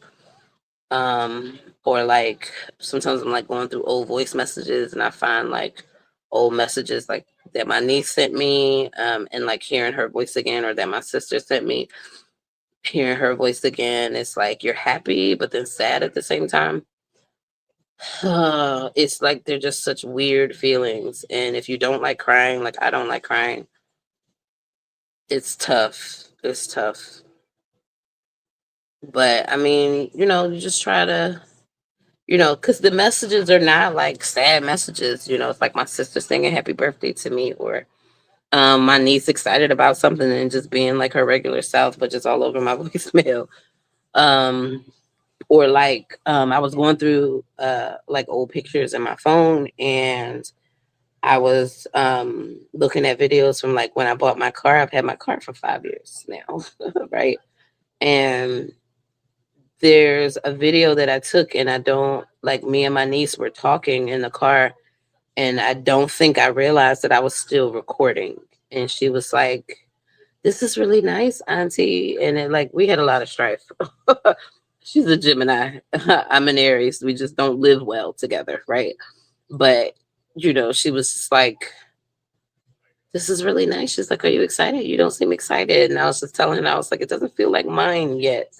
Or like sometimes I'm like going through old voice messages and I find like old messages like that my niece sent me, and like hearing her voice again, or that my sister sent me, hearing her voice again. It's like you're happy but then sad at the same time. It's like they're just such weird feelings. And if you don't like crying, like I don't like crying, it's tough. It's tough. But I mean, you know, you just try to, you know, because the messages are not like sad messages. You know, it's like my sister singing happy birthday to me, or my niece excited about something and just being like her regular self, but just all over my voicemail. Um, or like I was going through like old pictures in my phone, and I was looking at videos from like when I bought my car. I've had my car for 5 years now, right? And there's a video that I took, and I don't like, me and my niece were talking in the car, and I don't think I realized that I was still recording. And she was like, "This is really nice, Auntie." And then, like, we had a lot of strife. She's a Gemini. I'm an Aries. We just don't live well together, right? But, she was just like, "This is really nice." She's like, "Are you excited? You don't seem excited." And I was just telling her, I was like, "It doesn't feel like mine yet."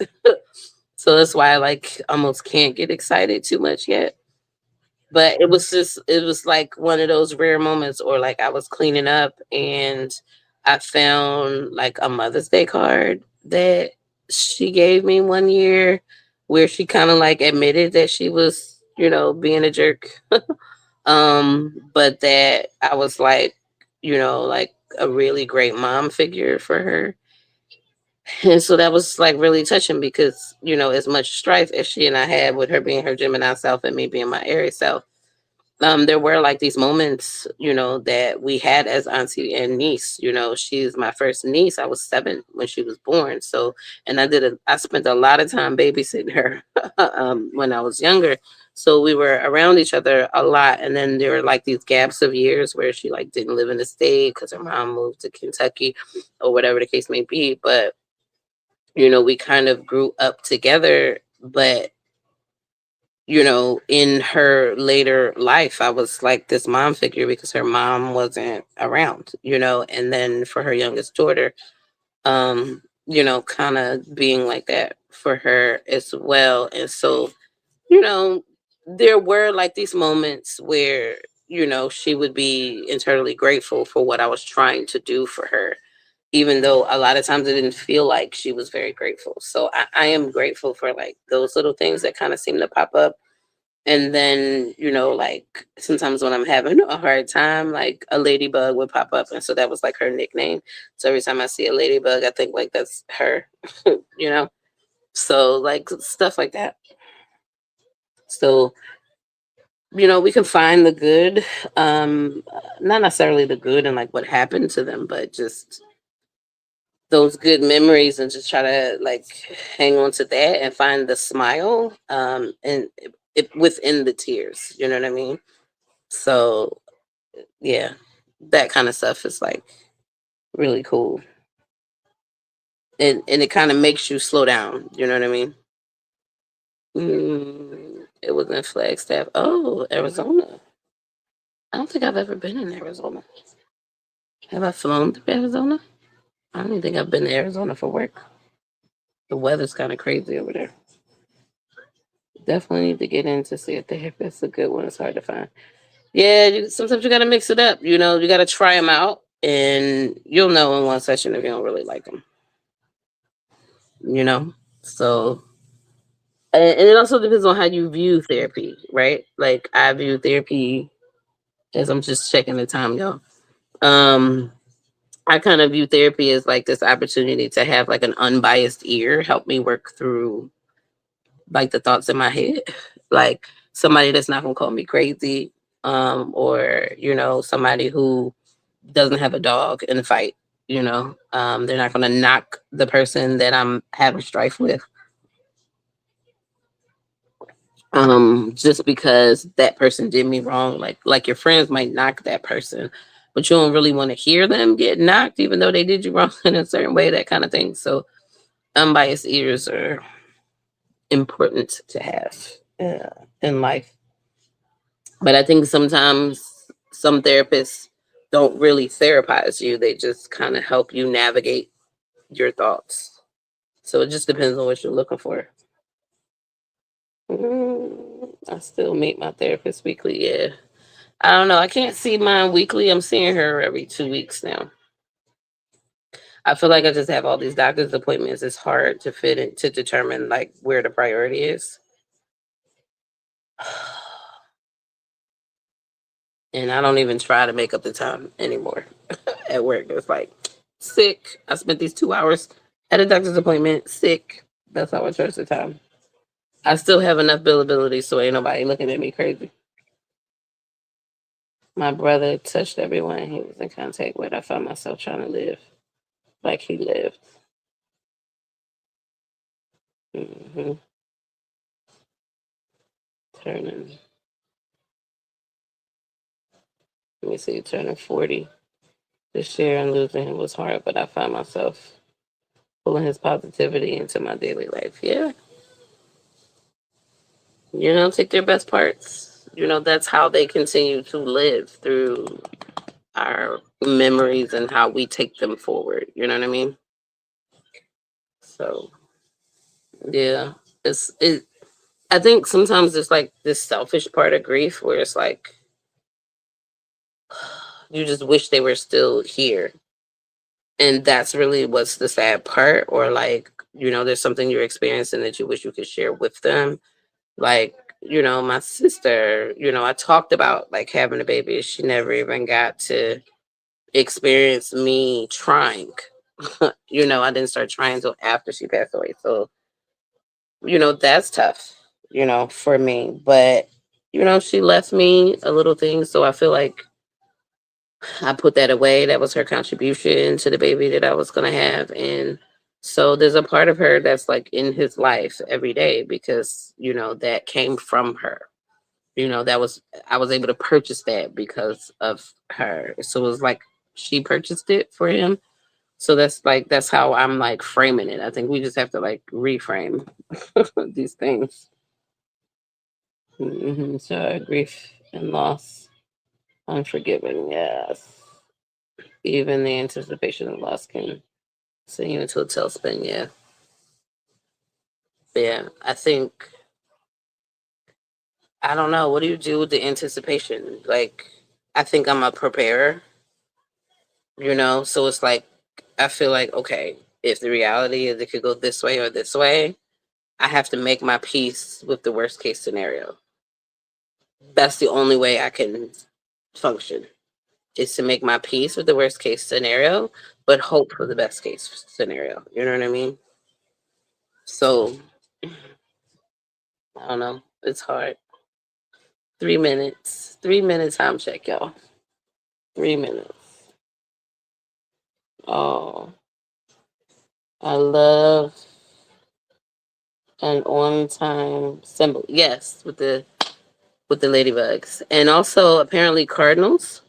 So that's why I like almost can't get excited too much yet. But it was like one of those rare moments, or like I was cleaning up and I found like a Mother's Day card that she gave me one year, where she kind of like admitted that she was, being a jerk. But that I was like, like a really great mom figure for her. And so that was like really touching because, as much strife as she and I had, with her being her Gemini self and me being my Aries self, there were like these moments, that we had as auntie and niece. She's my first niece. I was 7 when she was born. So, and I spent a lot of time babysitting her when I was younger. So we were around each other a lot. And then there were like these gaps of years where she like didn't live in the state because her mom moved to Kentucky or whatever the case may be. But, we kind of grew up together. But in her later life, I was like this mom figure because her mom wasn't around, and then for her youngest daughter, kind of being like that for her as well. And so, you know, there were like these moments where, she would be internally grateful for what I was trying to do for her, even though a lot of times it didn't feel like she was very grateful. So I am grateful for like those little things that kind of seem to pop up. And then, like sometimes when I'm having a hard time, like a ladybug would pop up. And so that was like her nickname. So every time I see a ladybug, I think like that's her, you know? So like stuff like that. So, we can find the good, not necessarily the good and like what happened to them, but just those good memories, and just try to like hang on to that and find the smile, and it within the tears, you know what I mean? So yeah, that kind of stuff is like really cool. And it kind of makes you slow down, you know what I mean? It was in Flagstaff. Oh, Arizona. I don't think I've ever been in Arizona. Have I flown to Arizona? I don't even think I've been to Arizona for work. The weather's kind of crazy over there. Definitely need to get in to see a therapist. A good one. It's hard to find. Yeah, sometimes you got to mix it up. You got to try them out, and you'll know in one session if you don't really like them. You know, so, and it also depends on how you view therapy, right? Like I view therapy as, I'm just checking the time, y'all. Um, I kind of view therapy as like this opportunity to have like an unbiased ear help me work through like the thoughts in my head, like somebody that's not gonna call me crazy, or somebody who doesn't have a dog in the fight. They're not gonna knock the person that I'm having strife with, just because that person did me wrong. Like your friends might knock that person, but you don't really want to hear them get knocked even though they did you wrong in a certain way, that kind of thing. So unbiased ears are important to have in life. But I think sometimes some therapists don't really therapize you, they just kind of help you navigate your thoughts. So it just depends on what you're looking for. I still meet my therapist weekly. Yeah. I don't know. I can't see mine weekly. I'm seeing her every 2 weeks now. I feel like I just have all these doctor's appointments. It's hard to fit in to determine like where the priority is. And I don't even try to make up the time anymore at work. It's like sick. I spent these 2 hours at a doctor's appointment, sick. That's how I trust the time. I still have enough billability so ain't nobody looking at me crazy. My brother touched everyone he was in contact with. I found myself trying to live like he lived. Hmm. turning, let me see, turning 40 this year, and losing him was hard, but I find myself pulling his positivity into my daily life. Yeah. Take their best parts. That's how they continue to live through our memories and how we take them forward. You know what I mean? So, yeah. It I think sometimes it's like this selfish part of grief where it's like you just wish they were still here. And that's really what's the sad part. Or like, there's something you're experiencing that you wish you could share with them. Like, my sister, I talked about like having a baby. She never even got to experience me trying. I didn't start trying until after she passed away. So, that's tough, for me. But, she left me a little thing. So I feel like I put that away. That was her contribution to the baby that I was going to have. And so there's a part of her that's like in his life every day because, that came from her. I was able to purchase that because of her. So it was like she purchased it for him. So that's how I'm like framing it. I think we just have to like reframe these things. So grief and loss, unforgiving, yes. Even the anticipation of loss can send you into a tailspin. Yeah, yeah. I don't know. What do you do with the anticipation? Like, I think I'm a preparer. So it's like I feel like okay, if the reality is it could go this way or this way, I have to make my peace with the worst case scenario. That's the only way I can function is to make my peace with the worst case scenario, but hope for the best case scenario. You know what I mean? So I don't know. It's hard. 3 minutes. 3 minutes time check, y'all. 3 minutes. Oh, I love an on time symbol. Yes, with the ladybugs. And also apparently cardinals.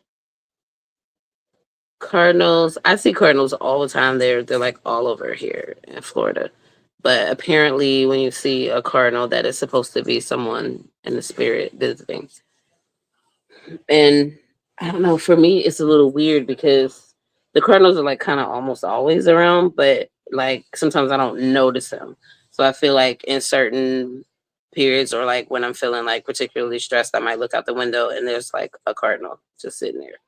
Cardinals. I see cardinals all the time. They're like all over here in Florida. But apparently when you see a cardinal, that is supposed to be someone in the spirit visiting. And I don't know, for me it's a little weird because the cardinals are like kind of almost always around, but like sometimes I don't notice them. So I feel like in certain periods or like when I'm feeling like particularly stressed, I might look out the window and there's like a cardinal just sitting there.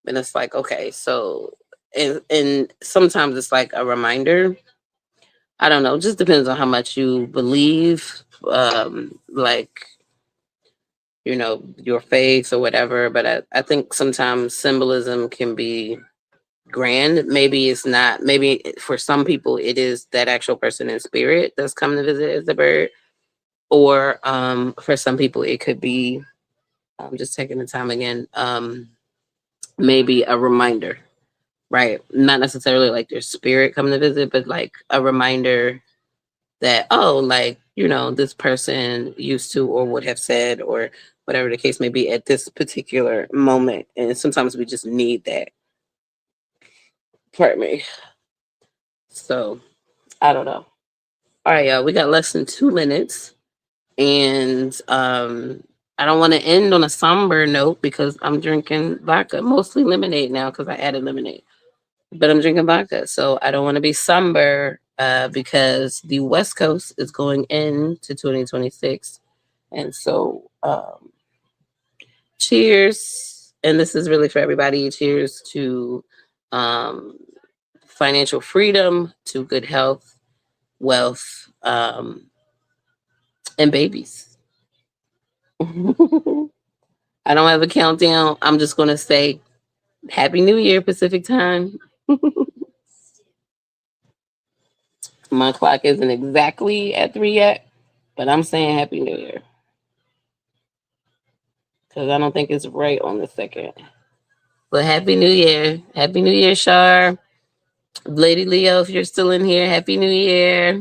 And it's like, okay, so and sometimes it's like a reminder. I don't know, it just depends on how much you believe. Like your faith or whatever. But I think sometimes symbolism can be grand. Maybe it's not, maybe for some people it is that actual person in spirit that's coming to visit as the bird. Or for some people it could be just taking the time again, maybe a reminder, right? Not necessarily like their spirit coming to visit, but like a reminder that oh, like this person used to or would have said or whatever the case may be at this particular moment. And sometimes we just need that. Pardon me. So I don't know. All right, y'all, we got less than 2 minutes. And I don't want to end on a somber note because I'm drinking vodka, mostly lemonade now because I added lemonade, but I'm drinking vodka. So I don't want to be somber because the West Coast is going into 2026. And so, cheers. And this is really for everybody. Cheers to um, financial freedom, to good health, wealth, and babies. I don't have a countdown. I'm just going to say Happy New Year, Pacific time. My clock isn't exactly at 3 yet, but I'm saying Happy New Year because I don't think it's right on the second. But Happy New Year. Happy New Year, Shar. Lady Leo, if you're still in here, Happy New Year.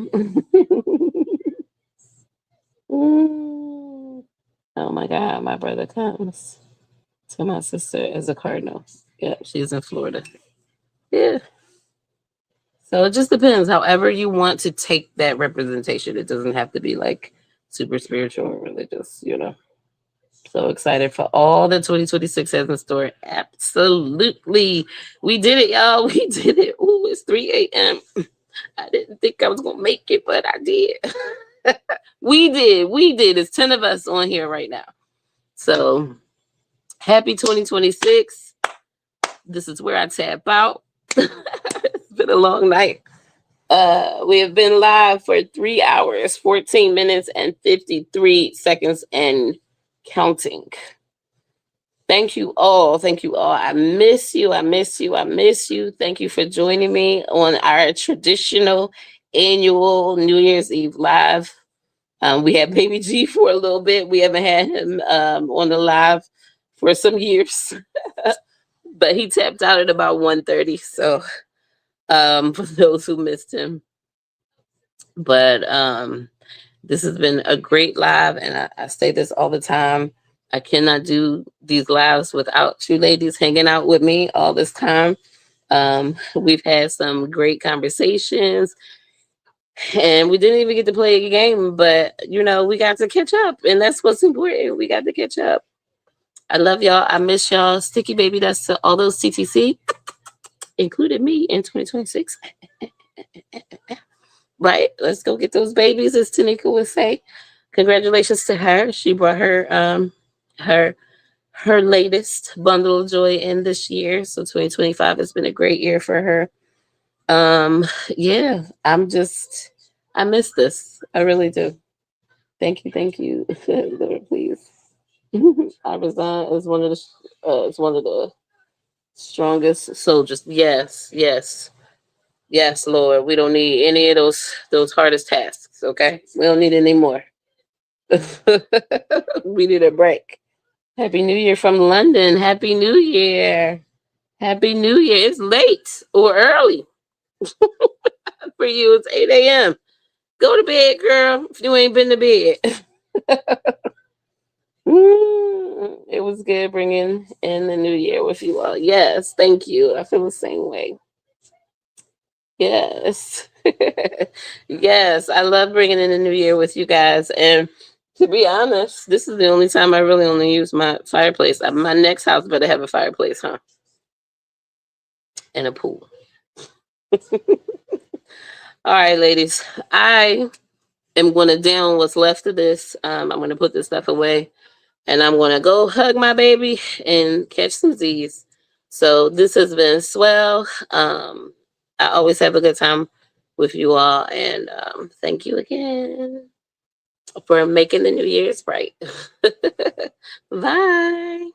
Oh my God, my brother comes to my sister as a cardinal. Yep, she's in Florida. Yeah. So it just depends. However you want to take that representation. It doesn't have to be like super spiritual or religious, you know. So excited for all that 2026 has in store. Absolutely. We did it, y'all. We did it. Ooh, it's 3 a.m. I didn't think I was gonna make it, but I did. We did. We did. It's 10 of us on here right now. So happy 2026. This is where I tap out. It's been a long night. We have been live for 3 hours, 14 minutes, and 53 seconds and counting. Thank you all. Thank you all. I miss you. I miss you. I miss you. Thank you for joining me on our traditional annual New Year's Eve live. We had Baby G for a little bit. We haven't had him on the live for some years, but he tapped out at about 1:30. So for those who missed him, but this has been a great live, and I say this all the time. I cannot do these lives without you ladies hanging out with me all this time. We've had some great conversations, and we didn't even get to play a game, but you know, we got to catch up, and that's what's important. We got to catch up. I love y'all. I miss y'all. Sticky baby, that's to all those TTC, included me in 2026. Right? Let's go get those babies, as Tanika would say. Congratulations to her. She brought her her latest bundle of joy in this year. So 2025 has been a great year for her. Yeah, I miss this. I really do. Thank you. Lord, please. Amazon is one of the it's one of the strongest soldiers. Yes, Lord. We don't need any of those hardest tasks. Okay, we don't need any more. We need a break. Happy New Year from London. Happy New Year. Happy New Year. It's late or early for you. It's 8 a.m. Go to bed, girl, if you ain't been to bed. It was good bringing in the new year with you all. Yes, thank you. I feel the same way. Yes. Yes, I love bringing in the new year with you guys. And to be honest, this is the only time I really only use my fireplace. My next house better have a fireplace, huh? And a pool. All right, ladies. I am going to down what's left of this. I'm going to put this stuff away, and I'm going to go hug my baby and catch some Z's. So this has been swell. I always have a good time with you all, and thank you again for making the New Year's bright. Bye.